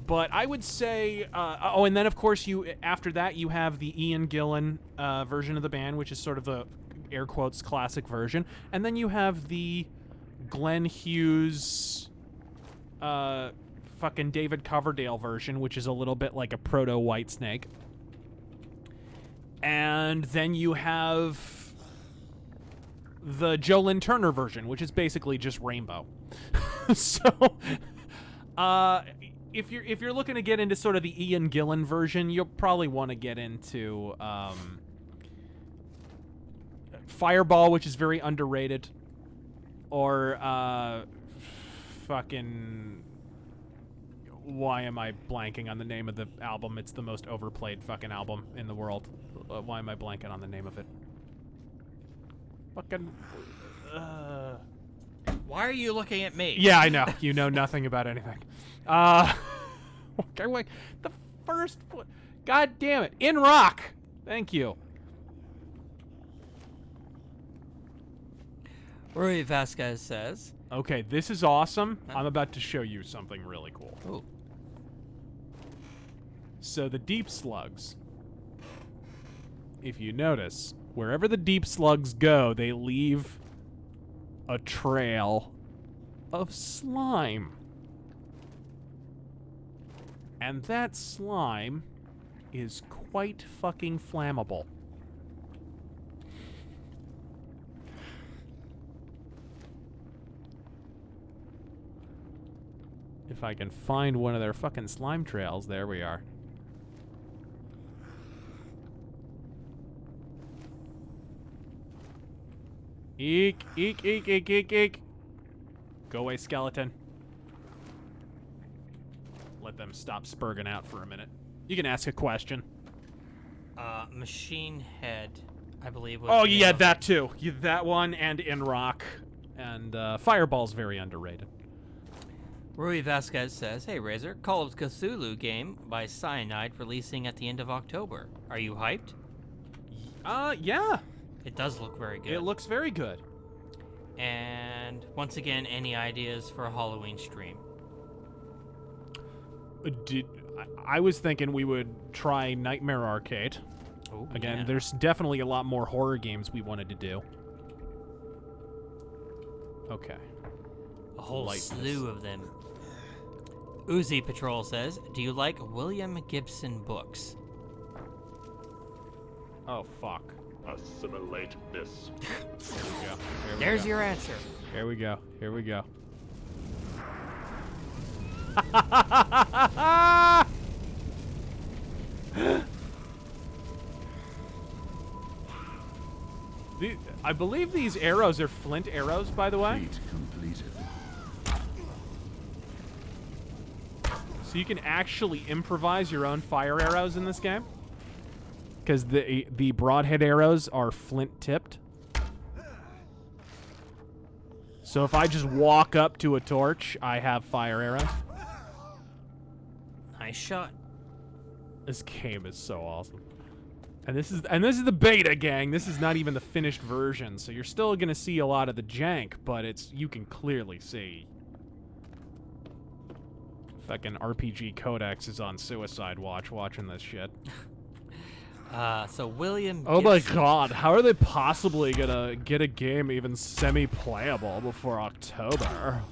But I would say, oh, and then of course after that you have the Ian Gillan version of the band, which is sort of the air quotes classic version, and then you have the Glenn Hughes, fucking David Coverdale version, which is a little bit like a proto Whitesnake, and then you have the Joe Lynn Turner version, which is basically just Rainbow. So, if you're looking to get into sort of the Ian Gillan version, you'll probably want to get into Fireball, which is very underrated. Or, fucking... Why am I blanking on the name of the album? It's the most overplayed fucking album in the world. Why am I blanking on the name of it? Fucking... Why are you looking at me? Yeah, I know. You know nothing about anything. Okay, wait. The first... God damn it. In Rock! Thank you. Rui Vasquez says... Okay, this is awesome. I'm about to show you something really cool. Ooh. So the deep slugs, if you notice, wherever the deep slugs go, they leave a trail of slime. And that slime is quite fucking flammable. If I can find one of their fucking slime trails, there we are. Eek, eek, eek, eek, eek, eek. Go away, skeleton. Let them stop spurging out for a minute. You can ask a question. Machine Head, I believe. Was Oh, yeah, that too. Yeah, that one and In Rock. And Fireball's very underrated. Rui Vasquez says, "Hey, Razor, Call of Cthulhu game by Cyanide releasing at the end of October. Are you hyped?" Yeah. It does look very good. It looks very good. And once again, any ideas for a Halloween stream? I was thinking we would try Nightmare Arcade. Ooh, Again, yeah. there's definitely a lot more horror games we wanted to do. Okay. A whole Lightness. slew of them. Uzi Patrol says, "Do you like William Gibson books?" Oh, fuck. Assimilate this. Here we go. Here we There's go. your answer. Here we go. Here we go. I believe these arrows are flint arrows, by the way. Feat completed. So you can actually improvise your own fire arrows in this game. Because the broadhead arrows are flint tipped. So if I just walk up to a torch, I have fire arrows. Nice shot. This game is so awesome. And this is the beta, gang. This is not even the finished version, so you're still gonna see a lot of the jank, but you can clearly see. Fucking RPG Codex is on suicide watch watching this shit. So William Oh my Gibson- god, how are they possibly gonna get a game even semi-playable before October?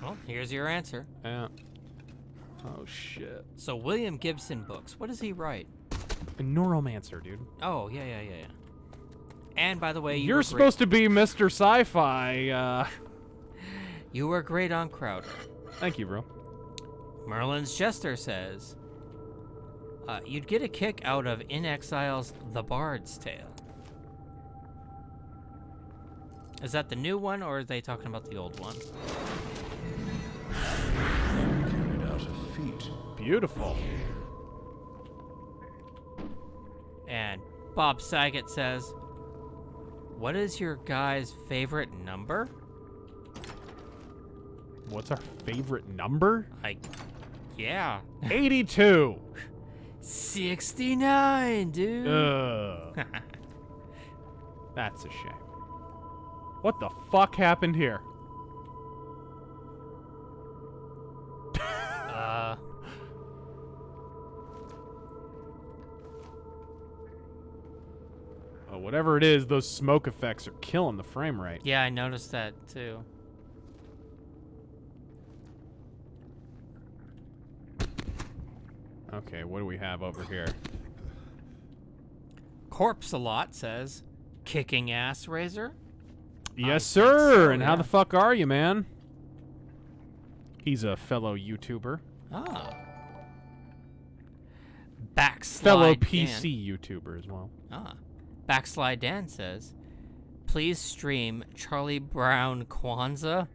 Well, here's your answer. Yeah. Oh shit. So William Gibson books. What does he write? A neuromancer, dude. Oh, yeah. And by the way, You're supposed to be Mr. Sci-Fi. You were great on Crowder. Thank you, bro. Merlin's Jester says, "You'd get a kick out of In Exile's The Bard's Tale." Is that the new one, or are they talking about the old one? Carried out a feat. Beautiful. And Bob Saget says, "What is your guy's favorite number?" What's our favorite number? Yeah. 82. 69, dude. Ugh. That's a shame. What the fuck happened here? Oh, whatever it is, those smoke effects are killing the frame rate. Yeah, I noticed that too. Okay, what do we have over here? Corpse-a-lot says, "Kicking ass, Razor?" Yes, I think sir. so, And how yeah. the fuck are you, man? He's a fellow YouTuber. Ah. Backslide Fellow Dan. PC YouTuber as well. Ah. Backslide Dan says, please stream Charlie Brown Kwanzaa.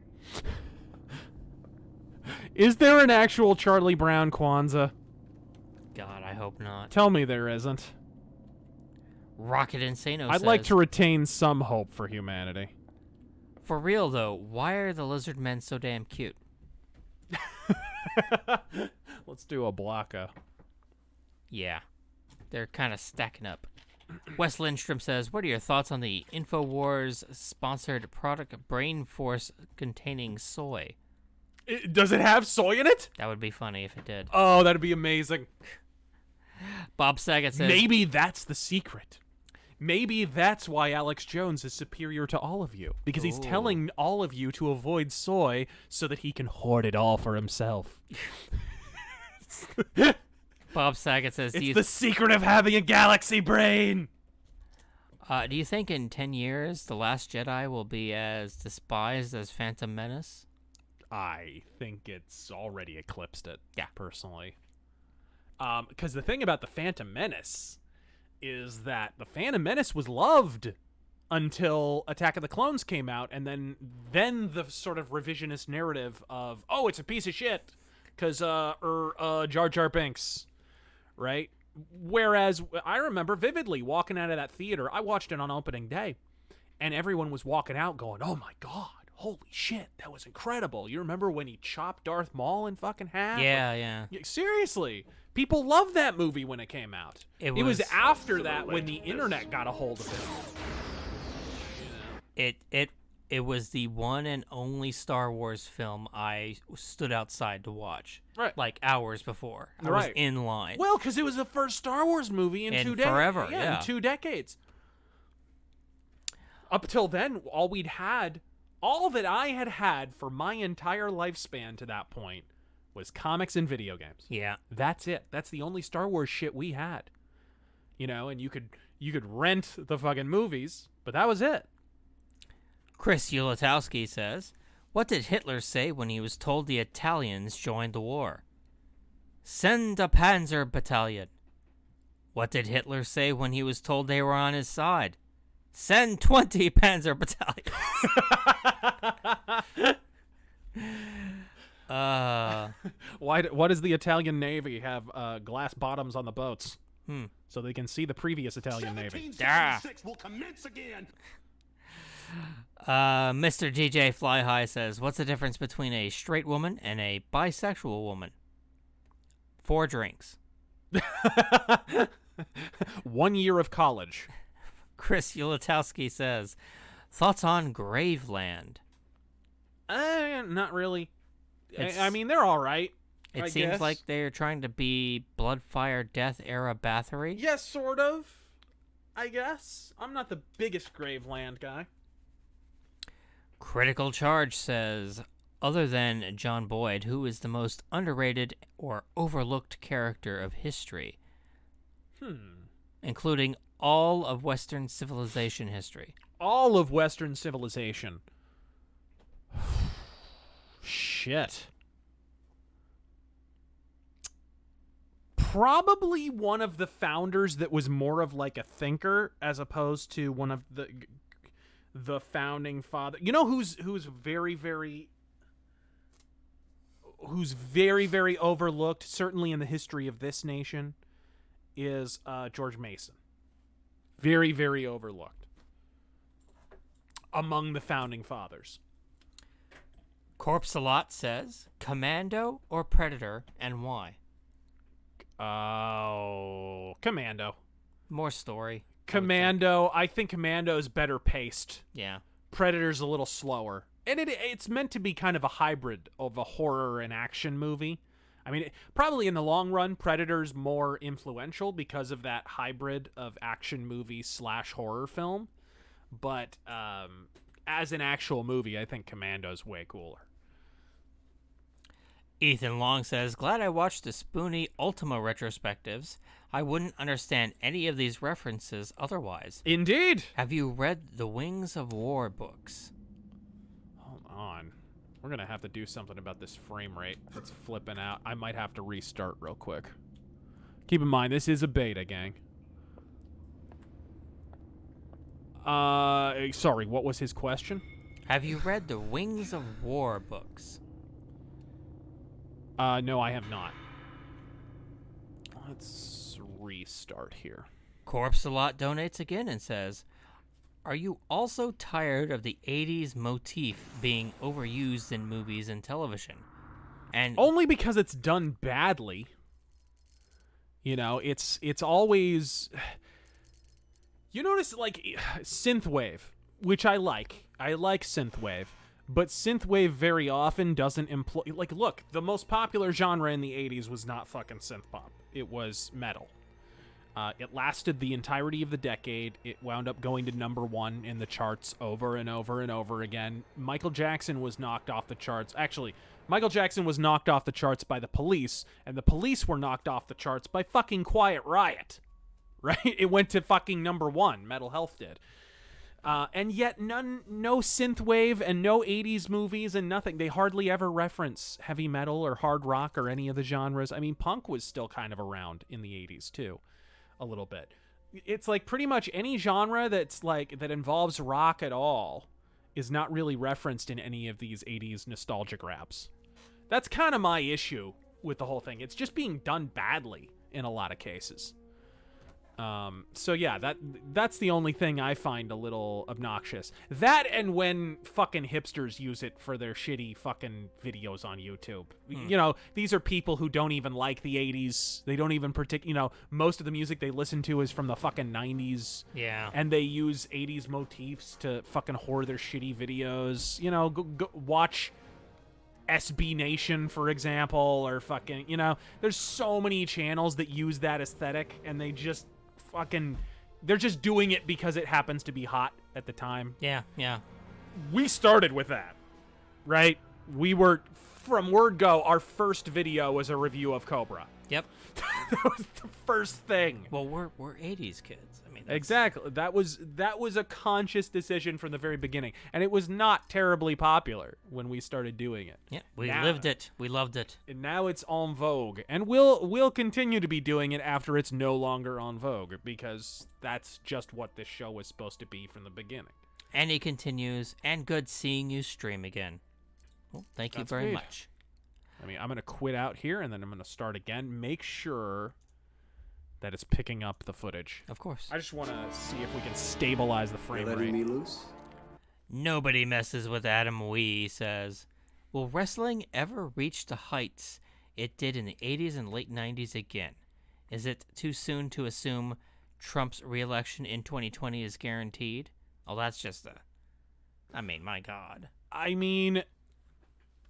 Is there an actual Charlie Brown Kwanzaa? God, I hope not. Tell me there isn't. Rocket Insano I'd says, like to retain some hope for humanity. for real though, why are the lizard men so damn cute? Let's do a blocko. Yeah, they're kind of stacking up. Wes Lindstrom says, what are your thoughts on the InfoWars sponsored product Brain Force containing soy? Does it have soy in it? That would be funny if it did. Oh, that'd be amazing. Bob Saget says, maybe that's the secret. Maybe that's why Alex Jones is superior to all of you. Because he's telling all of you to avoid soy so that he can hoard it all for himself. Bob Saget says, it's the secret of having a galaxy brain. Do you think in 10 years The Last Jedi will be as despised as Phantom Menace? I think it's already eclipsed it. Yeah. Personally. Because the thing about the Phantom Menace is that the Phantom Menace was loved until Attack of the Clones came out, and then the sort of revisionist narrative of, oh, it's a piece of shit because Jar Jar Binks, right? Whereas I remember vividly walking out of that theater. I watched it on opening day, and everyone was walking out going, oh my God, holy shit, that was incredible. You remember when he chopped Darth Maul in fucking half? Yeah. Seriously. People loved that movie when it came out. It was after that when the internet got a hold of it. It was the one and only Star Wars film I stood outside to watch. Right. Like hours before. I was in line. Well, because it was the first Star Wars movie in 2 days. Forever, in 2 decades. Up till then, all that I had for my entire lifespan to that point was comics and video games. Yeah. That's it. That's the only Star Wars shit we had. You know, and you could rent the fucking movies, but that was it. Chris Ulatowski says, what did Hitler say when he was told the Italians joined the war? Send a Panzer battalion. What did Hitler say when he was told they were on his side? Send 20 Panzer battalions. Why does the Italian Navy have glass bottoms on the boats? So they can see the previous Italian Navy. Will commence again. Mr. DJ Fly High says, what's the difference between a straight woman and a bisexual woman? 4 drinks. 1 year of college. Chris Ulatowski says, thoughts on Graveland? Not really. I mean, they're all right. It seems like they're trying to be Bloodfire Death era Bathory. Yes, sort of. I guess. I'm not the biggest Graveland guy. Critical Charge says, other than John Boyd, who is the most underrated or overlooked character of history? Including all of Western civilization history. All of Western civilization. Shit. Probably one of the founders that was more of like a thinker as opposed to one of the founding father. You know who's very, very overlooked, certainly in the history of this nation, is George Mason. Very, very overlooked among the founding fathers. Corpse a Lot says, Commando or Predator, and why? Oh, Commando. More story. Commando. I think Commando is better paced. Yeah. Predator's a little slower. And it's meant to be kind of a hybrid of a horror and action movie. I mean, probably in the long run, Predator's more influential because of that hybrid of action movie / horror film. But as an actual movie, I think Commando's way cooler. Ethan Long says, glad I watched the Spoonie Ultima retrospectives. I wouldn't understand any of these references otherwise. Indeed. Have you read the Wings of War books? Hold on. We're going to have to do something about this frame rate. It's flipping out. I might have to restart real quick. Keep in mind, this is a beta, gang. Sorry, what was his question? Have you read the Wings of War books? No, I have not. Let's restart here. Corpse-a-Lot donates again and says, are you also tired of the 80s motif being overused in movies and television? And only because it's done badly. You know, it's always... You notice, like, synthwave, which I like. I like synthwave. But synthwave very often doesn't employ... Like, look, the most popular genre in the 80s was not fucking synthpop. It was metal. It lasted the entirety of the decade. It wound up going to #1 in the charts over and over and over again. Michael Jackson was knocked off the charts. Actually, Michael Jackson was knocked off the charts by the Police, and the Police were knocked off the charts by fucking Quiet Riot. Right? It went to fucking #1. Mental Health did. And yet no synthwave and no 80s movies and nothing. They hardly ever reference heavy metal or hard rock or any of the genres. I mean, punk was still kind of around in the 80s too, a little bit. It's like pretty much any genre that's like that involves rock at all is not really referenced in any of these 80s nostalgic raps. That's kind of my issue with the whole thing. It's just being done badly in a lot of cases. So yeah, that's the only thing I find a little obnoxious. That and when fucking hipsters use it for their shitty fucking videos on YouTube. You know, these are people who don't even like the 80s. They don't even you know, most of the music they listen to is from the fucking 90s. Yeah. And they use 80s motifs to fucking whore their shitty videos. You know, go watch SB Nation, for example, or fucking, you know, there's so many channels that use that aesthetic, and they just they're just doing it because it happens to be hot at the time. Yeah. We started with that, right? We were, from word go, our first video was a review of Cobra. Yep. That was the first thing. Well, we're 80s kids. I mean, exactly. That was a conscious decision from the very beginning, and it was not terribly popular when we started doing it. Yeah, we lived it. We loved it. And now it's en vogue, and we'll continue to be doing it after it's no longer en vogue, because that's just what this show was supposed to be from the beginning. And he continues, and good seeing you stream again. Well, thank you very much. I mean, I'm going to quit out here, and then I'm going to start again. Make sure that it's picking up the footage. Of course. I just want to see if we can stabilize the frame rate. Letting me loose? Nobody messes with Adam Wee says, will wrestling ever reach the heights it did in the 80s and late 90s again? Is it too soon to assume Trump's re-election in 2020 is guaranteed? Oh, that's just I mean, my God. I mean...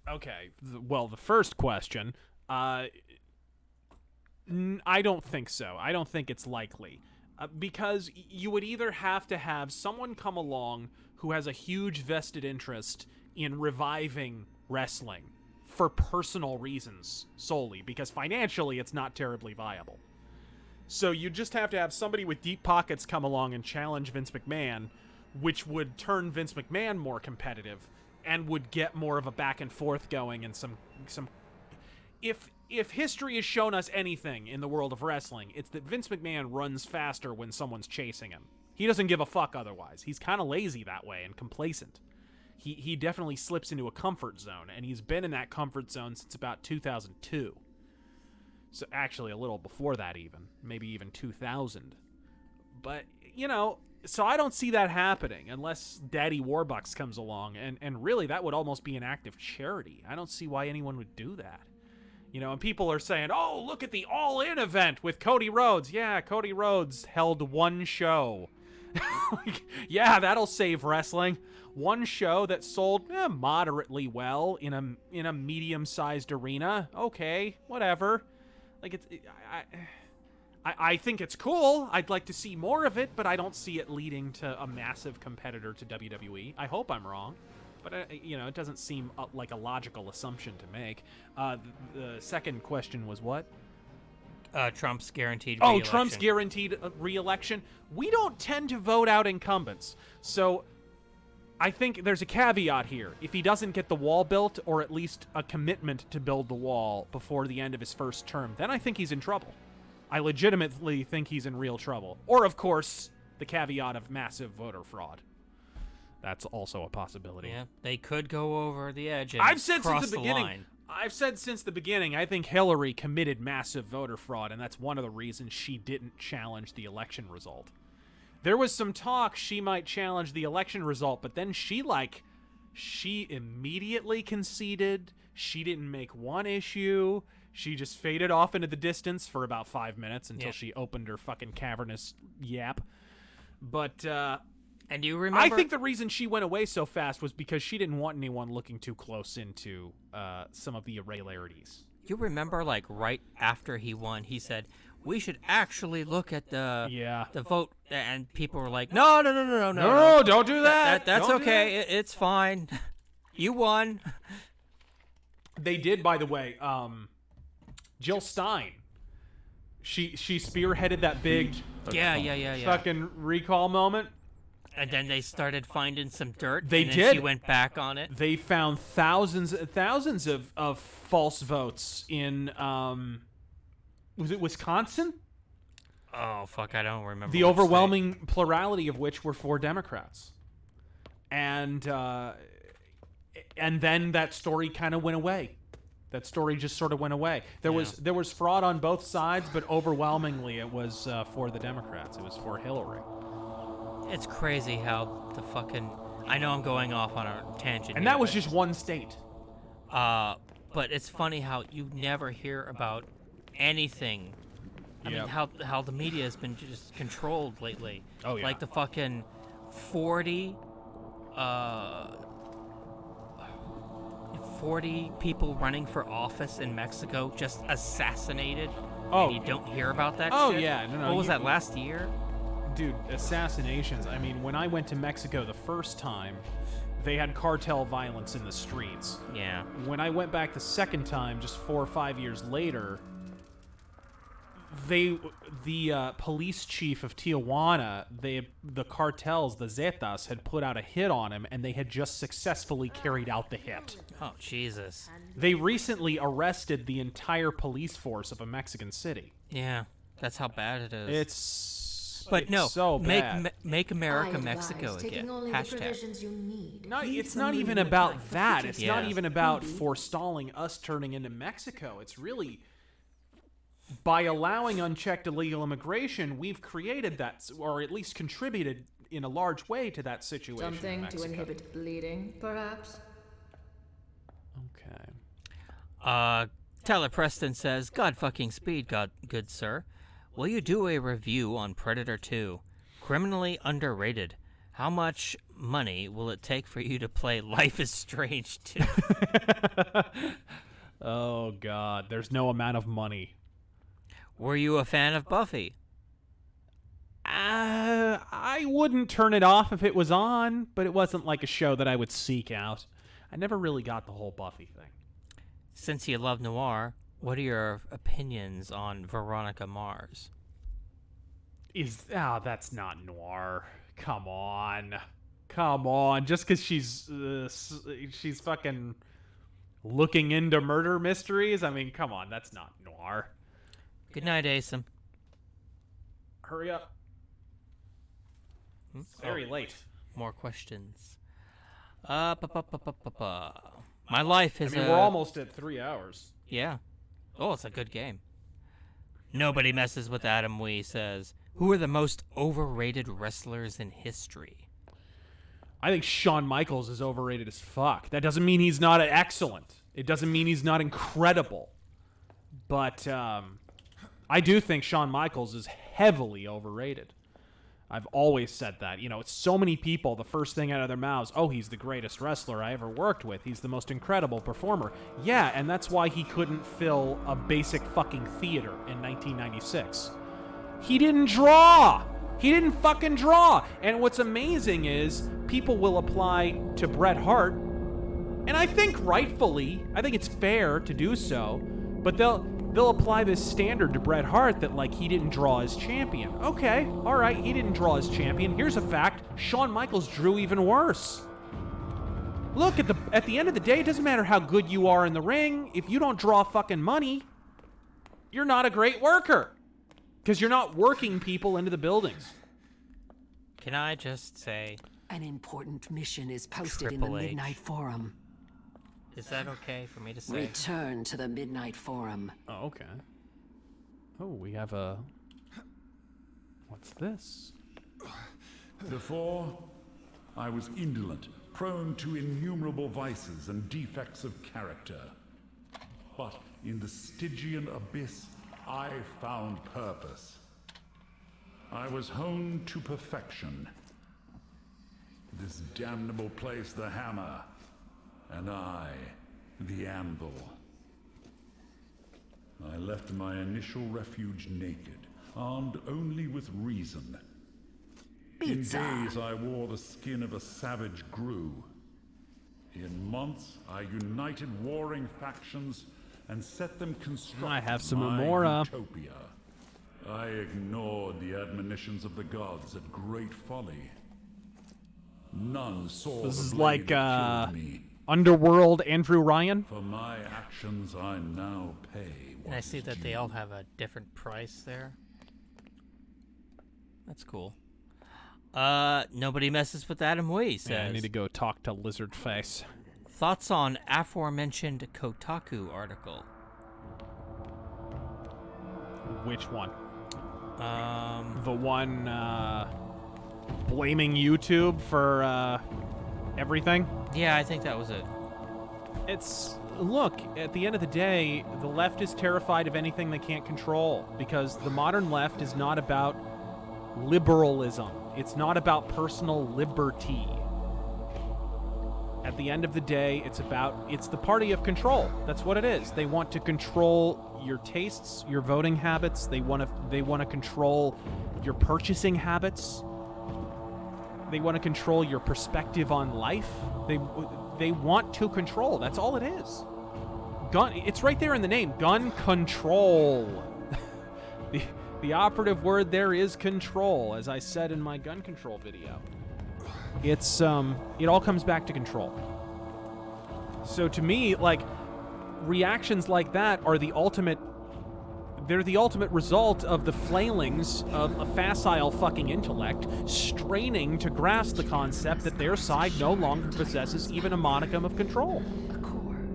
Okay, well, the first question, I don't think so. I don't think it's likely. Because you would either have to have someone come along who has a huge vested interest in reviving wrestling for personal reasons solely, because financially it's not terribly viable. So you just have to have somebody with deep pockets come along and challenge Vince McMahon, which would turn Vince McMahon more competitive and would get more of a back and forth going, and some if history has shown us anything in the world of wrestling, it's that Vince McMahon runs faster when someone's chasing him. He doesn't give a fuck otherwise. He's kind of lazy that way and complacent. He definitely slips into a comfort zone, and he's been in that comfort zone since about 2002. So actually a little before that even, maybe even 2000. But, you know, so I don't see that happening unless Daddy Warbucks comes along, and really that would almost be an act of charity. I don't see why anyone would do that. You know, and people are saying, oh, look at the All-In event with Cody Rhodes. Yeah, Cody Rhodes held one show. Yeah, that'll save wrestling. One show that sold moderately well in a medium-sized arena. Okay, whatever. Like, I think it's cool. I'd like to see more of it, but I don't see it leading to a massive competitor to WWE. I hope I'm wrong, but you know, it doesn't seem like a logical assumption to make. The second question was what? Trump's guaranteed re-election. Oh, Trump's guaranteed re-election. We don't tend to vote out incumbents, so I think there's a caveat here. If he doesn't get the wall built, or at least a commitment to build the wall before the end of his first term, then I think he's in trouble. I legitimately think he's in real trouble. Or, of course, the caveat of massive voter fraud. That's also a possibility. Yeah, they could go over the edge and I've said cross since the the beginning. line. I've said since the beginning, I think Hillary committed massive voter fraud, and that's one of the reasons she didn't challenge the election result. There was some talk she might challenge the election result, but then she immediately conceded. She didn't make one issue. She just faded off into the distance for about 5 minutes until she opened her fucking cavernous yap. But, and do you remember? I think the reason she went away so fast was because she didn't want anyone looking too close into some of the irregularities. You remember, like, right after he won, he said, we should actually look at the vote, and people were like, no, don't do that. That's Don't do okay. that. It's fine. You won. They did, by the way. Jill Stein, she spearheaded that big fucking recall moment. And then they started finding some dirt. They and then did. She went back on it. They found thousands of false votes in was it Wisconsin? Oh fuck, I don't remember. The overwhelming plurality of which were for Democrats, and then that story kind of went away. That story just sort of went away. There was fraud on both sides, but overwhelmingly it was for the Democrats. It was for Hillary. It's crazy how the fucking... I know I'm going off on a tangent. And that was just one state. But it's funny how you never hear about anything. I mean, how the media has been just controlled lately. Oh, yeah. Like the fucking 40 people running for office in Mexico just assassinated. Oh. And you don't hear about that Oh, shit? yeah. No, What was that, last year? Dude, assassinations. I mean, when I went to Mexico the first time, they had cartel violence in the streets. Yeah. When I went back the second time, just 4 or 5 years later, the police chief of Tijuana, the cartels, the Zetas, had put out a hit on him, and they had just successfully carried out the hit. Oh, Jesus. They recently arrested the entire police force of a Mexican city. Yeah, that's how bad it is. It's so bad. Make America I Mexico advise again. taking only Hashtag. the provisions you need. It's not even about that. It's not Yeah. even about forestalling us turning into Mexico. It's really, by allowing unchecked illegal immigration, we've created that, or at least contributed in a large way to that situation. Something in to Mexico. inhibit bleeding, perhaps? Okay. Tyler Preston says, God fucking speed, good sir. Will you do a review on Predator 2? Criminally underrated. How much money will it take for you to play Life is Strange 2? Oh, God. There's no amount of money. Were you a fan of Buffy? I wouldn't turn it off if it was on, but it wasn't like a show that I would seek out. I never really got the whole Buffy thing. Since you love noir, what are your opinions on Veronica Mars? That's not noir. Come on. Just because she's fucking looking into murder mysteries? I mean, come on. That's not noir. Good night, Asim. Hurry up. It's very late. More questions. My life is we're almost at 3 hours. Yeah. Oh, it's a good game. Nobody messes with Adam Wee says, who are the most overrated wrestlers in history? I think Shawn Michaels is overrated as fuck. That doesn't mean he's not excellent. It doesn't mean he's not incredible. But I do think Shawn Michaels is heavily overrated. I've always said that. You know, it's so many people, the first thing out of their mouths, oh, he's the greatest wrestler I ever worked with. He's the most incredible performer. Yeah, and that's why he couldn't fill a basic fucking theater in 1996. He didn't draw! He didn't fucking draw! And what's amazing is people will apply to Bret Hart, and I think rightfully, I think it's fair to do so, but they'll apply this standard to Bret Hart that, like, he didn't draw as champion. Okay, all right, he didn't draw as champion. Here's a fact. Shawn Michaels drew even worse. Look, at the end of the day, it doesn't matter how good you are in the ring. If you don't draw fucking money, you're not a great worker. Because you're not working people into the buildings. can I just say... An important mission is posted in the Triple H. Midnight Forum. Is that okay for me to say? Return to the Midnight Forum. Oh, okay. Oh, we have a... What's this? Before, I was indolent, prone to innumerable vices and defects of character. But in the Stygian abyss, I found purpose. I was honed to perfection. This damnable place, the hammer, and I, the anvil. I left my initial refuge naked, armed only with reason. Pizza. In days I wore the skin of a savage Gru. In months I united warring factions and set them construct I have some my Amora. utopia. I ignored the admonitions of the gods at great folly. None saw This the is blade like, that killed me. Underworld Andrew Ryan? For my actions I now pay. And I see that they all have a different price there. That's cool. Nobody messes with Adam Wee says. Yeah, I need to go talk to Lizard Face. Thoughts on aforementioned Kotaku article? Which one? Um, The one blaming YouTube for everything? Yeah, I think that was it. It's... Look, at the end of the day, the left is terrified of anything they can't control, because the modern left is not about liberalism. It's not about personal liberty. At the end of the day, it's the party of control. That's what it is. They want to control your tastes, your voting habits. They want to control your purchasing habits. They want to control your perspective on life. They want to control. That's all it is. It's right there in the name. Gun control. The operative word there is control, as I said in my gun control video. It's it all comes back to control. So to me, like, reactions like that are the ultimate result of the flailings of a facile fucking intellect straining to grasp the concept that their side no longer possesses even a modicum of control.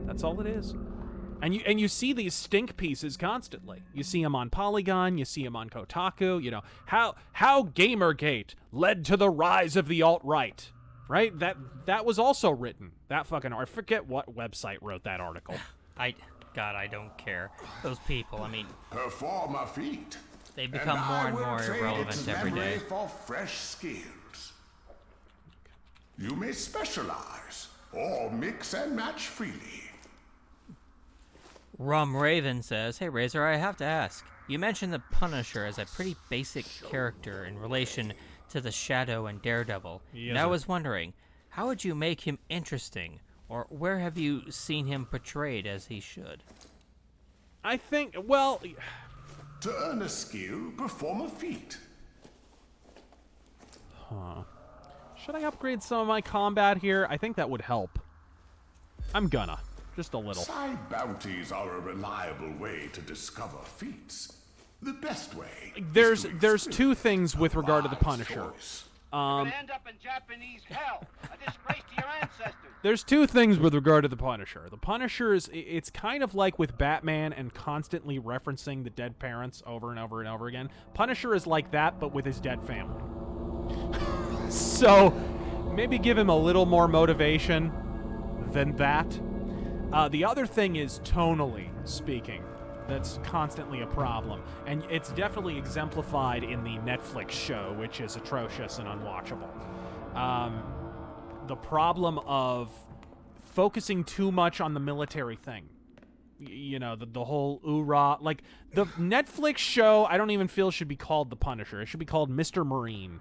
That's all it is. And you see these stink pieces constantly. You see them on Polygon, you see them on Kotaku, you know, how Gamergate led to the rise of the alt-right, right? That was also written. That fucking, I forget what website wrote that article. God, I don't care. Those people, I mean... Perform a feat. They become more and more irrelevant every day. For fresh skills. You may specialize, or mix and match freely. Rum Raven says, "Hey Razor, I have to ask. You mentioned the Punisher as a pretty basic character in relation to the Shadow and Daredevil. And I was wondering, how would you make him interesting? Or where have you seen him portrayed as he should?" I think, well... To earn a skill, perform a feat. Huh. Should I upgrade some of my combat here? I think that would help. I'm gonna. Just a little. Side bounties are a reliable way to discover feats. The best way. There's two things with regard to the Punisher. You're gonna end up in Japanese hell, a disgrace to your ancestors. There's two things with regard to the Punisher. The Punisher it's kind of like with Batman and constantly referencing the dead parents over and over and over again. Punisher is like that, but with his dead family. So maybe give him a little more motivation than that. The other thing is tonally speaking. That's constantly a problem. And it's definitely exemplified in the Netflix show, which is atrocious and unwatchable. The problem of focusing too much on the military thing. You know, the whole oorah. Like, the Netflix show, I don't even feel should be called The Punisher. It should be called Mr. Marine.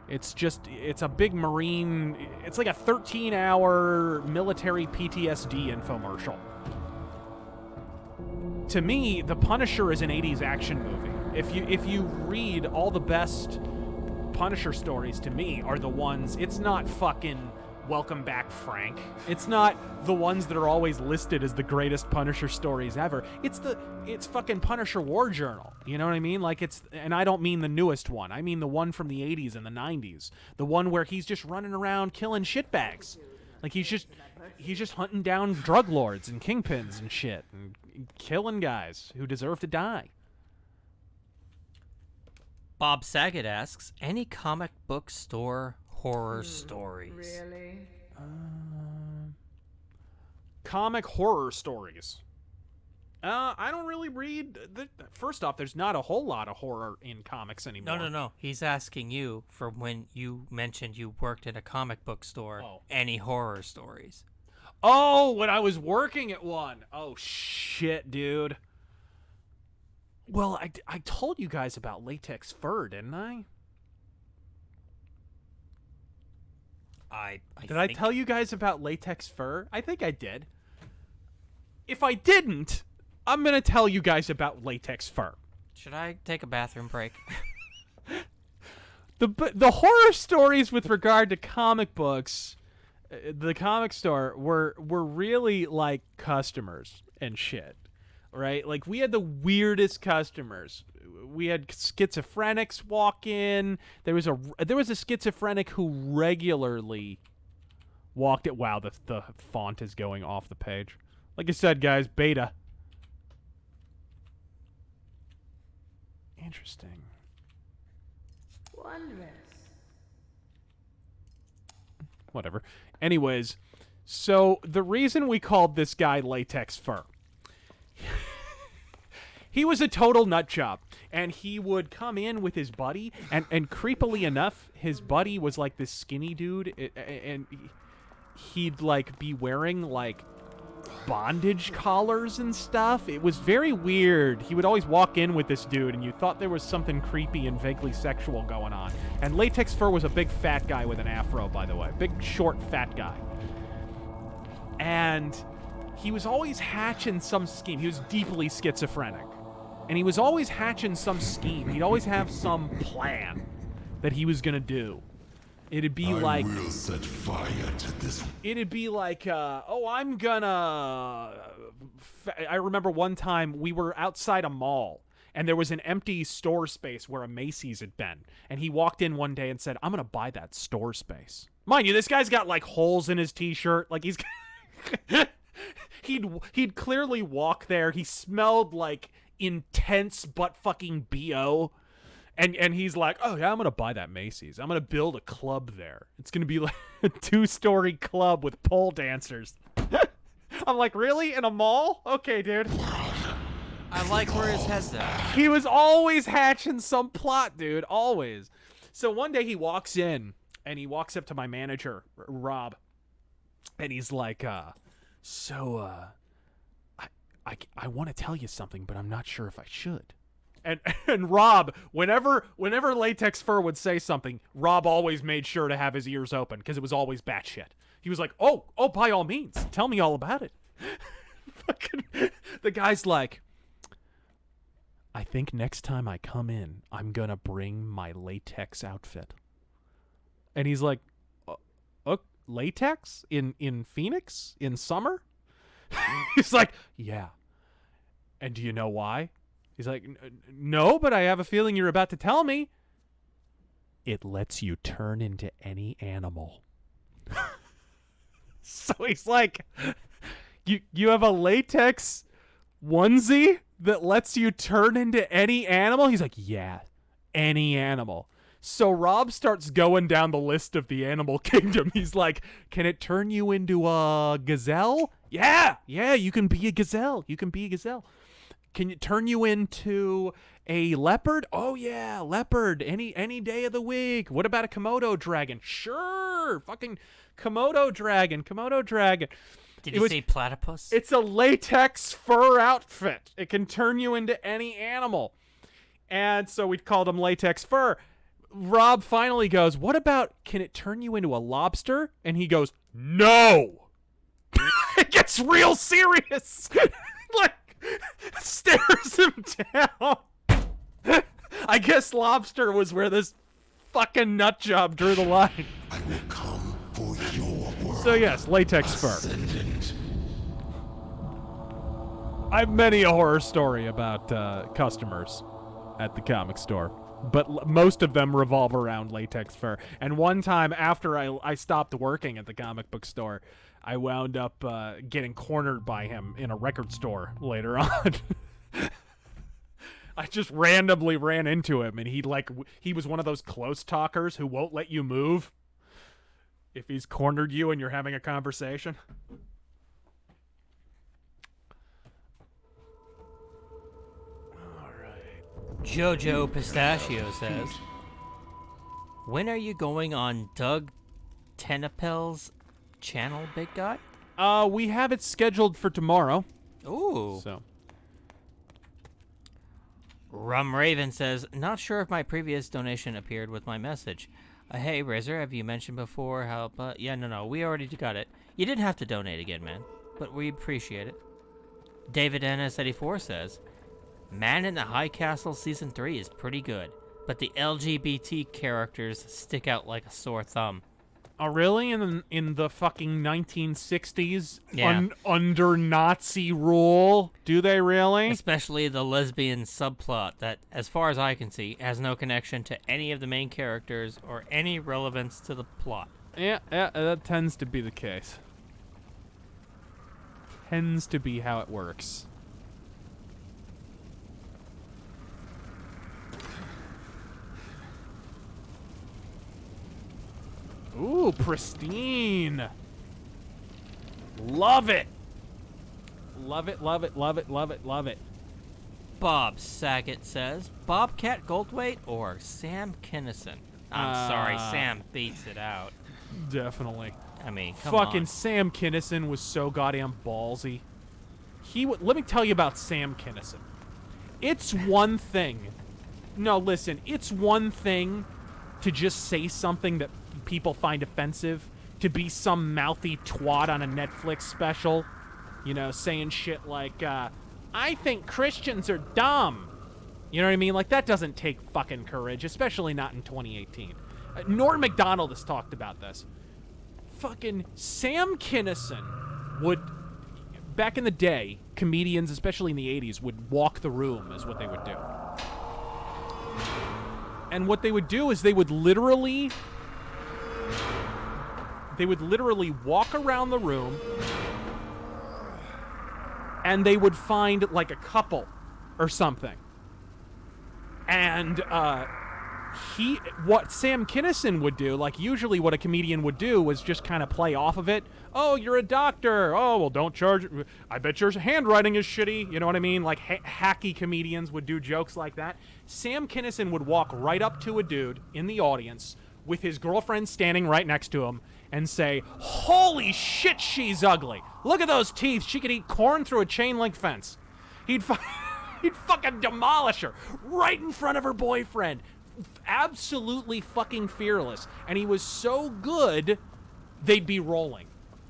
It's a big Marine, it's like a 13-hour military PTSD infomercial. To me, The Punisher is an 80s action movie. If you read all the best Punisher stories, to me, are the ones, it's not fucking Welcome Back, Frank. It's not the ones that are always listed as the greatest Punisher stories ever. It's fucking Punisher War Journal. You know what I mean? Like and I don't mean the newest one. I mean the one from the 80s and the 90s. The one where he's just running around killing shitbags. Like he's just hunting down drug lords and kingpins and shit and killing guys who deserve to die. Bob Saget asks, any comic book store horror stories? Really? Comic horror stories. I don't really read. First off, there's not a whole lot of horror in comics anymore. No. He's asking you for when you mentioned you worked at a comic book store. Oh. Any horror stories? Oh, when I was working at one. Oh, shit, dude. Well, I told you guys about latex fur, didn't I? Did I tell you guys about latex fur? I think I did. If I didn't, I'm going to tell you guys about latex fur. Should I take a bathroom break? The horror stories with regard to comic books, the comic store were really like customers and shit. Right? Like, we had the weirdest customers. We had schizophrenics walk in. There was a schizophrenic who regularly walked it. Wow, the font is going off the page. Like I said, guys, beta. Interesting. Wondrous. Whatever. Anyways, so the reason we called this guy Latex Fur, he was a total nut job, and he would come in with his buddy, and creepily enough, his buddy was like this skinny dude, and he'd like be wearing like bondage collars and stuff. It was very weird. He would always walk in with this dude, and you thought there was something creepy and vaguely sexual going on. And Latex Fur was a big fat guy with an afro, by the way. Big, short, fat guy. And he was always hatching some scheme. He was deeply schizophrenic. And he was always hatching some scheme. He'd always have some plan that he was going to do. It'd be I will set fire to this. It'd be like, I'm gonna... I remember one time we were outside a mall, and there was an empty store space where a Macy's had been. And he walked in one day and said, I'm gonna buy that store space. Mind you, this guy's got like holes in his t-shirt. Like he's... He'd clearly walk there. He smelled like intense butt fucking BO. And he's like, oh yeah, I'm gonna buy that Macy's. I'm gonna build a club there. It's gonna be like a 2-story club with pole dancers. I'm like, really? In a mall? Okay, dude. I like where his head's at. He was always hatching some plot, dude. Always. So one day he walks in, and he walks up to my manager, Rob, and he's like, I want to tell you something, but I'm not sure if I should. And Rob, whenever Latex Fur would say something, Rob always made sure to have his ears open because it was always batshit. He was like, oh, by all means, tell me all about it. Fucking, the guy's like, I think next time I come in, I'm gonna bring my latex outfit. And he's like, latex in Phoenix in summer? He's like, yeah. And do you know why? He's like, no, but I have a feeling you're about to tell me. It lets you turn into any animal. So he's like, you have a latex onesie that lets you turn into any animal? He's like, yeah, any animal. So Rob starts going down the list of the animal kingdom. He's like, can it turn you into a gazelle? Yeah, you can be a gazelle. Can it turn you into a leopard? Oh yeah, leopard. Any day of the week. What about a Komodo dragon? Sure, fucking Komodo dragon. Did you say platypus? It's a latex fur outfit. It can turn you into any animal. And so we called him Latex Fur. Rob finally goes, what about, can it turn you into a lobster? And he goes, no. It gets real serious. Like, stares him down. I guess lobster was where this fucking nut job drew the line. I will come for your So yes, latex fur. Ascendant. I have many a horror story about customers at the comic store, but most of them revolve around latex fur. And one time after I stopped working at the comic book store, I wound up getting cornered by him in a record store later on. I just randomly ran into him, and he was one of those close talkers who won't let you move if he's cornered you and you're having a conversation. Jojo Pistachio says, when are you going on Doug Tenapel's channel, big guy? We have it scheduled for tomorrow. Ooh. So. Rum Raven says, not sure if my previous donation appeared with my message. Hey, Razor, have you mentioned before how... yeah, no, we already got it. You didn't have to donate again, man, but we appreciate it. David NS84 says, Man in the High Castle Season 3 is pretty good, but the LGBT characters stick out like a sore thumb. Oh, really? In the fucking 1960s? Yeah. Under Nazi rule? Do they really? Especially the lesbian subplot that, as far as I can see, has no connection to any of the main characters or any relevance to the plot. Yeah, that tends to be the case. Tends to be how it works. Ooh, pristine. Love it. Love it, love it, love it, love it, love it. Bob Saget says, Bobcat Goldthwait or Sam Kinison? I'm sorry, Sam beats it out. Definitely. I mean, come fucking on. Sam Kinison was so goddamn ballsy. Let me tell you about Sam Kinison. It's one thing. No, listen. It's one thing to just say something that people find offensive, to be some mouthy twat on a Netflix special, you know, saying shit like, I think Christians are dumb. You know what I mean? Like, that doesn't take fucking courage, especially not in 2018. Norm Macdonald has talked about this. Fucking Sam Kinison would, back in the day, comedians, especially in the 80s, would walk the room is what they would do. And what they would do is they would literally walk around the room and they would find like a couple or something. And what Sam Kinison would do, like usually what a comedian would do was just kind of play off of it. Oh, you're a doctor. Oh, well, don't charge. I bet your handwriting is shitty. You know what I mean? Like hacky comedians would do jokes like that. Sam Kinison would walk right up to a dude in the audience with his girlfriend standing right next to him and say, holy shit, she's ugly. Look at those teeth. She could eat corn through a chain link fence. He'd fucking demolish her right in front of her boyfriend. Absolutely fucking fearless. And he was so good, they'd be rolling.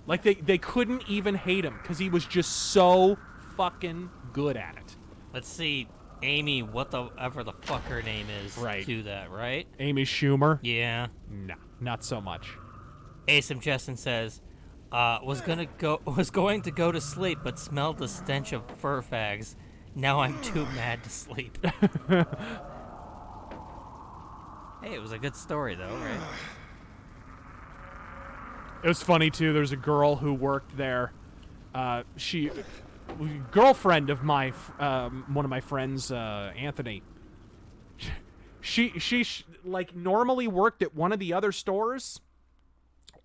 Like, they couldn't even hate him because he was just so fucking good at it. Let's see, Amy, whatever the fuck her name is, right. Do that, right? Amy Schumer? Yeah. Nah, not so much. Asim Chesson says, was going to go to sleep, but smelled the stench of fur fags. Now I'm too mad to sleep. Hey, it was a good story, though, right? It was funny, too. There's a girl who worked there. Girlfriend of my, one of my friends, Anthony. She like, normally worked at one of the other stores,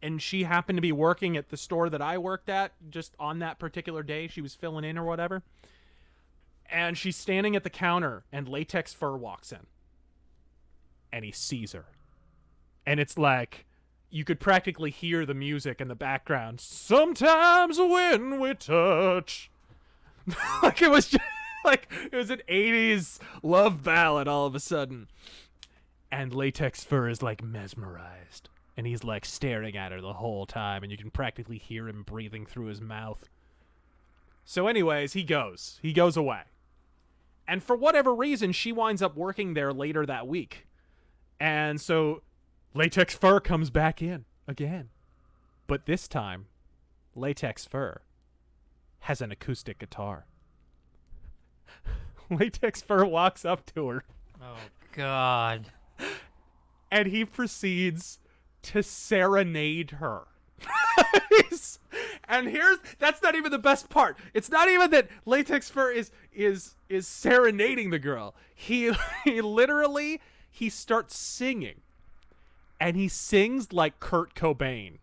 and she happened to be working at the store that I worked at just on that particular day. She was filling in or whatever. And she's standing at the counter, and Latex Fur walks in. And he sees her. And it's like, you could practically hear the music in the background. Sometimes when we touch. Like, it was just, like, it was an 80s love ballad all of a sudden. And Latex Fur is, like, mesmerized. And he's, like, staring at her the whole time. And you can practically hear him breathing through his mouth. So anyways, he goes away. And for whatever reason, she winds up working there later that week. And so Latex Fur comes back in again. But this time, Latex Fur has an acoustic guitar. Latex Fur walks up to her. Oh, God. And he proceeds to serenade her. And that's not even the best part. It's not even that Latex Fur is serenading the girl. He literally starts singing. And he sings like Kurt Cobain.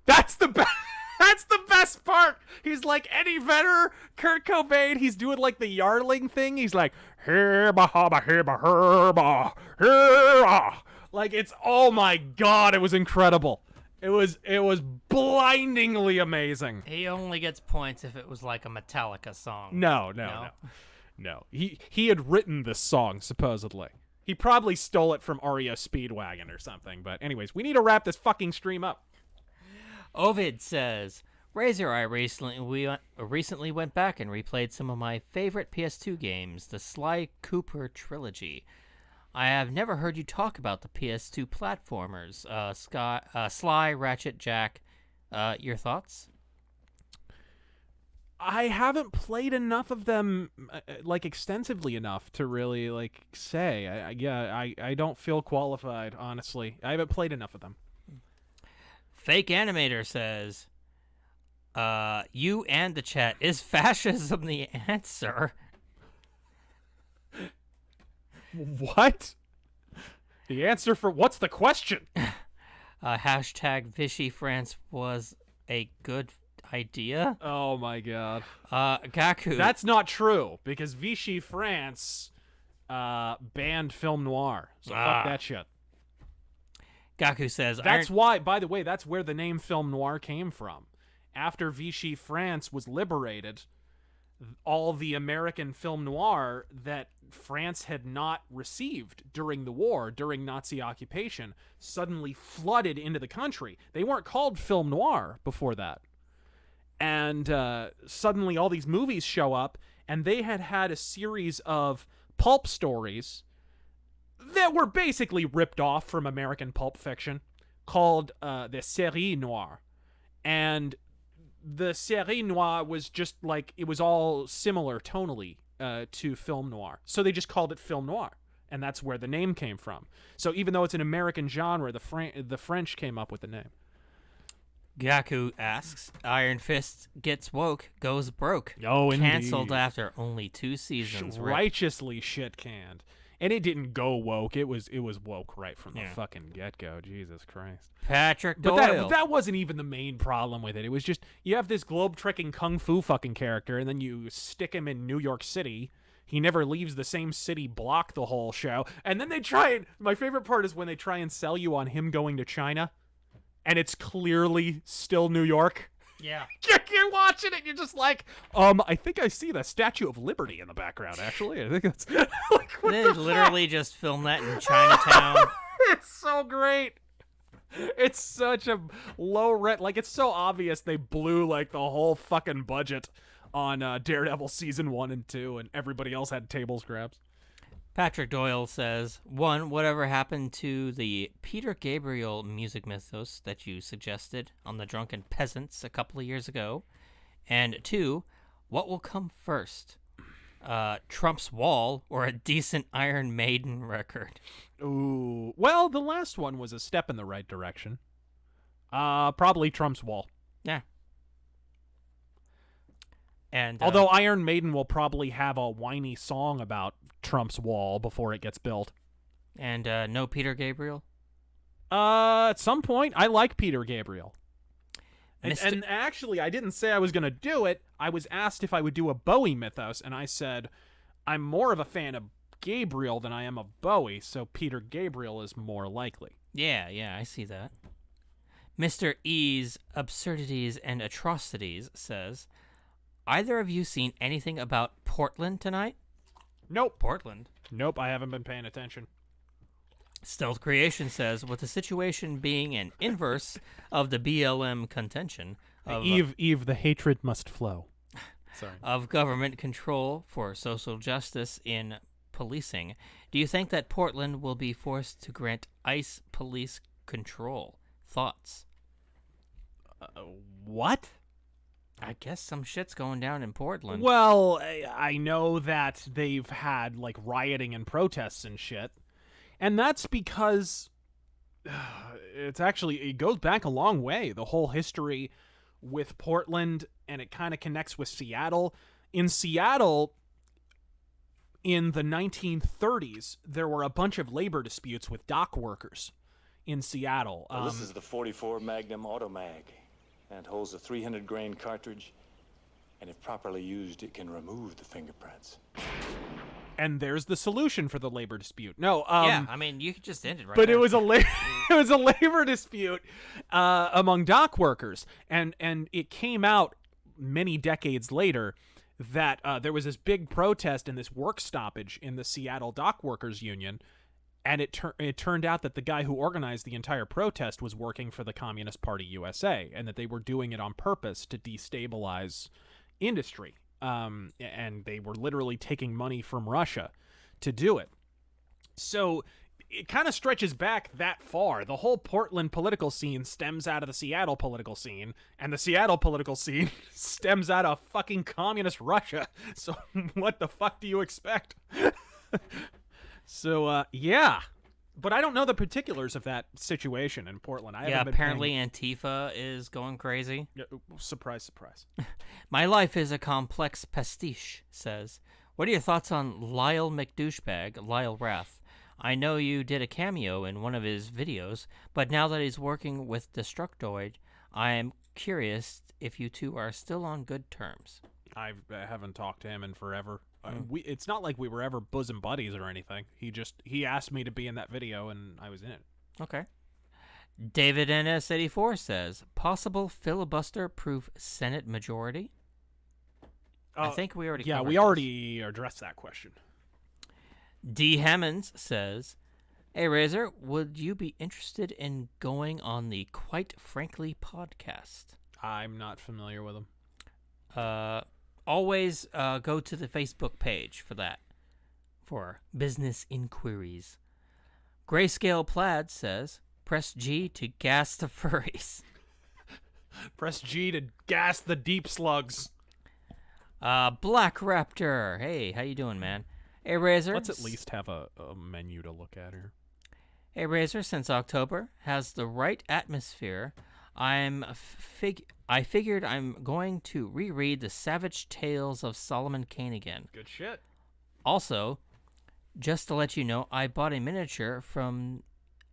That's the best. That's the best part. He's like Eddie Vedder, Kurt Cobain. He's doing like the Yarling thing. He's like, herba, haba, herba, herba, herba. Like, it's, oh my God, it was incredible. It was blindingly amazing. He only gets points if it was like a Metallica song. No. He had written this song, supposedly. He probably stole it from REO Speedwagon or something. But anyways, we need to wrap this fucking stream up. Ovid says, Razor, I recently went back and replayed some of my favorite PS2 games, the Sly Cooper trilogy. I have never heard you talk about the PS2 platformers, Sly, Ratchet, Jack. Your thoughts? I haven't played enough of them, like, extensively enough to really, like, say. I don't feel qualified, honestly. I haven't played enough of them. Fake Animator says, you and the chat, is fascism the answer? What? The answer for what's the question? Hashtag Vichy France was a good idea. Oh my God. Gaku. That's not true because Vichy France banned film noir. So fuck that shit. Gaku says that's why, by the way, that's where the name film noir came from. After Vichy France was liberated, all the American film noir that France had not received during the war, during Nazi occupation, suddenly flooded into the country. They weren't called film noir before that. And suddenly all these movies show up, and they had a series of pulp stories that were basically ripped off from American pulp fiction called the série noire. And the série noire was just like, it was all similar tonally to film noir. So they just called it film noir. And that's where the name came from. So even though it's an American genre, the French came up with the name. Gaku asks, Iron Fist gets woke, goes broke. Oh, indeed. Canceled after only 2 seasons. Righteously shit-canned. And it didn't go woke. It was woke right from the fucking get-go. Jesus Christ. Patrick Doyle. But that wasn't even the main problem with it. It was just, you have this globe-trekking kung fu fucking character, and then you stick him in New York City. He never leaves the same city block the whole show. And then they try and, my favorite part is when they try and sell you on him going to China, and it's clearly still New York. Yeah. You're watching it, you're just like, I think I see the Statue of Liberty in the background, actually. I think that's like, what they the literally just filmed that in Chinatown. It's so great. It's such a low rent. Like, it's so obvious they blew, like, the whole fucking budget on Daredevil Season 1 and 2, and everybody else had table scraps. Patrick Doyle says, 1, whatever happened to the Peter Gabriel music mythos that you suggested on the Drunken Peasants a couple of years ago? And 2, what will come first? Trump's Wall or a decent Iron Maiden record? Ooh. Well, the last one was a step in the right direction. Probably Trump's Wall. Yeah. And although Iron Maiden will probably have a whiny song about Trump's Wall before it gets built. And no Peter Gabriel? At some point, I like Peter Gabriel. And actually, I didn't say I was going to do it. I was asked if I would do a Bowie mythos, and I said, I'm more of a fan of Gabriel than I am of Bowie, so Peter Gabriel is more likely. Yeah, I see that. Mr. E's Absurdities and Atrocities says, either of you seen anything about Portland tonight? Nope. Portland? Nope, I haven't been paying attention. Stealth Creation says, with the situation being an inverse of the BLM contention of Eve, the hatred must flow. Sorry. Of government control for social justice in policing, do you think that Portland will be forced to grant ICE police control? Thoughts? What? I guess some shit's going down in Portland. Well, I know that they've had, like, rioting and protests and shit. And that's because it goes back a long way, the whole history with Portland, and it kind of connects with Seattle. In Seattle, in the 1930s, there were a bunch of labor disputes with dock workers in Seattle. Well, this is the 44 Magnum Automag, and it holds a 300-grain cartridge, and if properly used, it can remove the fingerprints. And there's the solution for the labor dispute. No, yeah, I mean, you could just end it right but there. it was a labor dispute among dock workers, and it came out many decades later that there was this big protest and this work stoppage in the Seattle Dock Workers Union, and it turned out that the guy who organized the entire protest was working for the Communist Party USA, and that they were doing it on purpose to destabilize industry. And they were literally taking money from Russia to do it. So it kind of stretches back that far. The whole Portland political scene stems out of the Seattle political scene, and the Seattle political scene stems out of fucking communist Russia. So what the fuck do you expect? So, yeah. But I don't know the particulars of that situation in Portland. Yeah, apparently Antifa is going crazy. Yeah, surprise, surprise. My life is a complex pastiche, says. What are your thoughts on Lyle McDouchebag, Lyle Rath? I know you did a cameo in one of his videos, but now that he's working with Destructoid, I am curious if you two are still on good terms. I haven't talked to him in forever. It's not like we were ever bosom buddies or anything. He asked me to be in that video, and I was in it. Okay. David NS84 says, possible filibuster-proof Senate majority? I think we already covered we already addressed that question. D. Hammonds says, hey, Razor, would you be interested in going on the Quite Frankly podcast? I'm not familiar with him. Always go to the Facebook page for that, for business inquiries. Grayscale Plaid says, press G to gas the furries. Press G to gas the deep slugs. Black Raptor, hey, how you doing, man? Hey, Razor. Let's at least have a menu to look at here. Hey, Razor, since October has the right atmosphere, I figured I'm going to reread the Savage Tales of Solomon Kane again. Good shit. Also, just to let you know, I bought a miniature from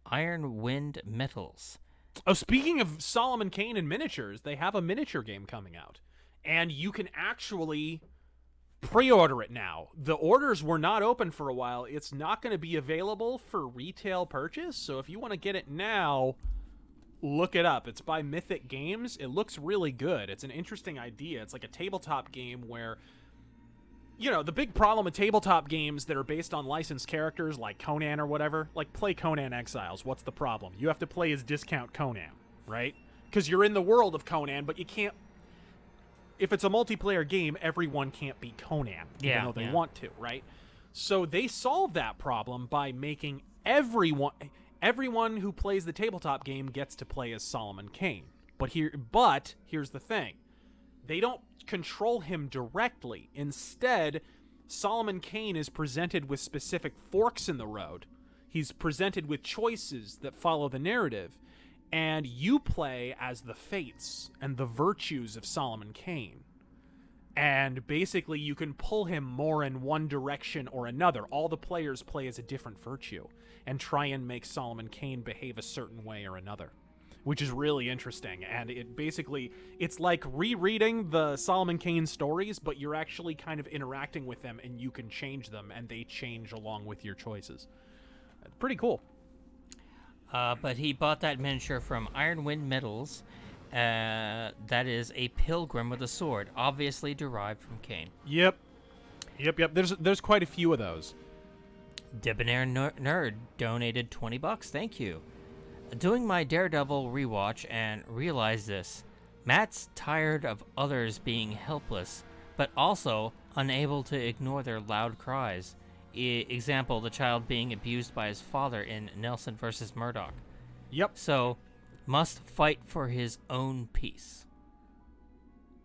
Iron Wind Metals. Oh, speaking of Solomon Kane and miniatures, they have a miniature game coming out. And you can actually pre-order it now. The orders were not open for a while. It's not going to be available for retail purchase. So if you want to get it now, look it up. It's by Mythic Games. It looks really good. It's an interesting idea. It's like a tabletop game where, you know, the big problem with tabletop games that are based on licensed characters like Conan or whatever, like play Conan Exiles. What's the problem? You have to play as discount Conan, right? Because you're in the world of Conan, but you can't. If it's a multiplayer game, everyone can't be Conan, even though they want to, right? So they solve that problem by making everyone who plays the tabletop game gets to play as Solomon Kane. But here's the thing. They don't control him directly. Instead, Solomon Kane is presented with specific forks in the road. He's presented with choices that follow the narrative. And you play as the fates and the virtues of Solomon Kane. And basically, you can pull him more in one direction or another. All the players play as a different virtue and try and make Solomon Kane behave a certain way or another, which is really interesting. And it's like rereading the Solomon Kane stories, but you're actually kind of interacting with them, and you can change them, and they change along with your choices. Pretty cool. But he bought that miniature from Iron Wind Metals. That is a pilgrim with a sword, obviously derived from Kane. Yep. There's quite a few of those. Debonair Nerd donated $20. Thank you. Doing my Daredevil rewatch and realized this. Matt's tired of others being helpless, but also unable to ignore their loud cries. Example, the child being abused by his father in Nelson vs. Murdoch. Yep. So, must fight for his own peace.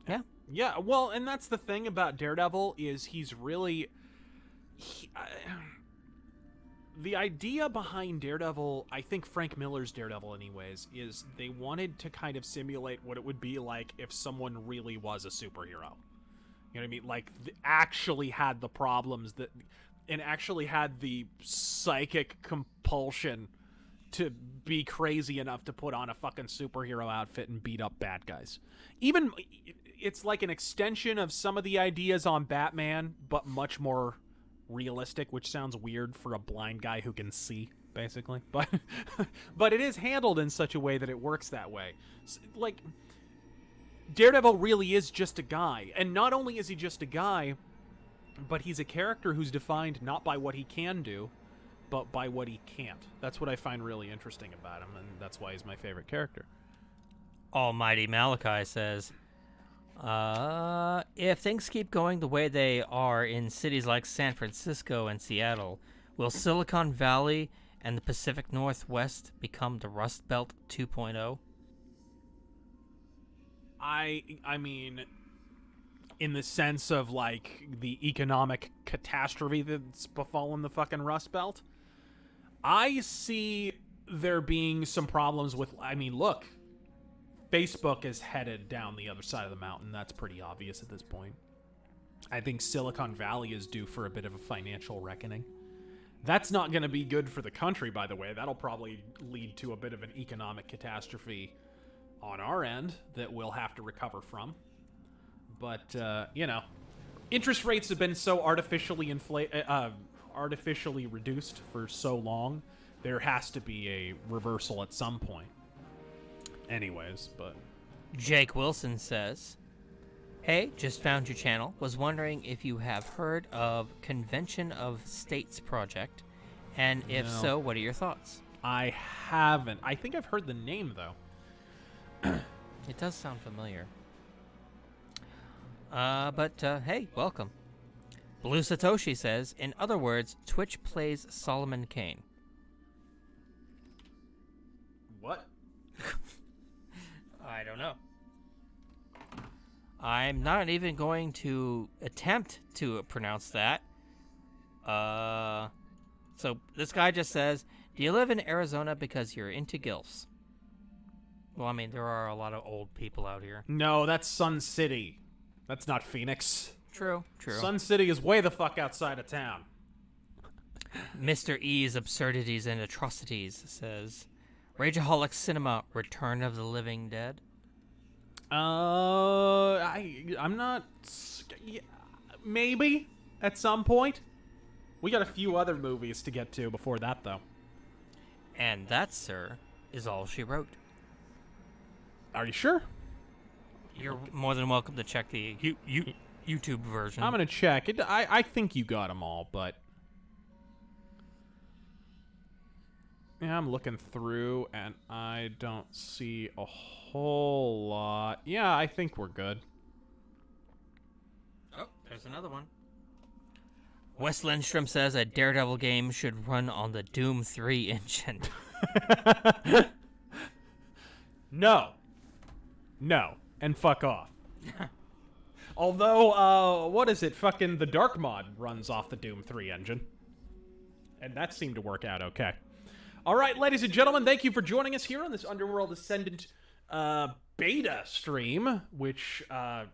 Yeah. Yeah, well, and that's the thing about Daredevil is he's really... the idea behind Daredevil, I think Frank Miller's Daredevil anyways, is they wanted to kind of simulate what it would be like if someone really was a superhero. You know what I mean? Like, actually had the problems that... and actually had the psychic compulsion to be crazy enough to put on a fucking superhero outfit and beat up bad guys. Even... it's like an extension of some of the ideas on Batman, but much more realistic, which sounds weird for a blind guy who can see, basically. But but it is handled in such a way that it works that way. Like, Daredevil really is just a guy. And not only is he just a guy, but he's a character who's defined not by what he can do, but by what he can't. That's what I find really interesting about him, and that's why he's my favorite character. Almighty Malachi says, if things keep going the way they are in cities like San Francisco and Seattle, will Silicon Valley and the Pacific Northwest become the Rust Belt 2.0? I mean, in the sense of, like, the economic catastrophe that's befallen the fucking Rust Belt, I see there being some problems with, I mean, look, Facebook is headed down the other side of the mountain. That's pretty obvious at this point. I think Silicon Valley is due for a bit of a financial reckoning. That's not going to be good for the country, by the way. That'll probably lead to a bit of an economic catastrophe on our end that we'll have to recover from. But, you know, interest rates have been so artificially reduced for so long, there has to be a reversal at some point. Anyways, but... Jake Wilson says, hey, just found your channel. Was wondering if you have heard of Convention of States Project, and if so, what are your thoughts? I haven't. I think I've heard the name, though. It does sound familiar. But hey, welcome. Blue Satoshi says, in other words, Twitch plays Solomon Kane. What? I don't know. I'm not even going to attempt to pronounce that. So this guy just says, do you live in Arizona because you're into gilfs? Well, I mean, there are a lot of old people out here. No, that's Sun City. That's not Phoenix. True. Sun City is way the fuck outside of town. Mr. E's Absurdities and Atrocities says, Rageaholic Cinema, Return of the Living Dead? I'm not... Maybe, at some point. We got a few other movies to get to before that, though. And that, sir, is all she wrote. Are you sure? You're more than welcome to check the YouTube version. I'm gonna check it. I think you got them all, but... Yeah, I'm looking through, and I don't see a whole lot. Yeah, I think we're good. Oh, there's another one. Wes Lindstrom says a Daredevil game should run on the Doom 3 engine. No. And fuck off. Although, what is it? Fucking the Dark Mod runs off the Doom 3 engine. And that seemed to work out okay. All right, ladies and gentlemen, thank you for joining us here on this Underworld Ascendant beta stream, which I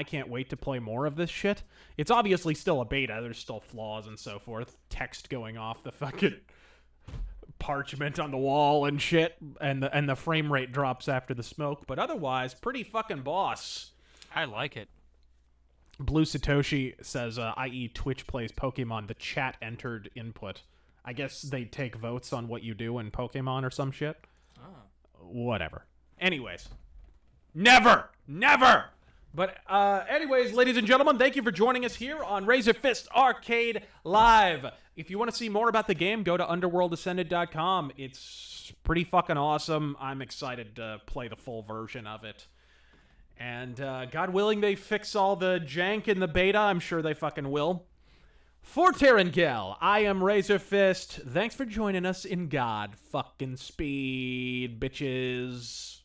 can't wait to play more of this shit. It's obviously still a beta. There's still flaws and so forth. Text going off the fucking parchment on the wall and shit, and the frame rate drops after the smoke. But otherwise, pretty fucking boss. I like it. Blue Satoshi says, i.e. Twitch plays Pokemon. The chat entered input. I guess they take votes on what you do in Pokemon or some shit. Whatever. Anyways. Never! But anyways, ladies and gentlemen, thank you for joining us here on RazörFist Arcade Live. If you want to see more about the game, go to UnderworldAscendant.com. It's pretty fucking awesome. I'm excited to play the full version of it. And God willing, they fix all the jank in the beta. I'm sure they fucking will. For Terrangel, I am RazörFist. Thanks for joining us in God fucking speed, bitches.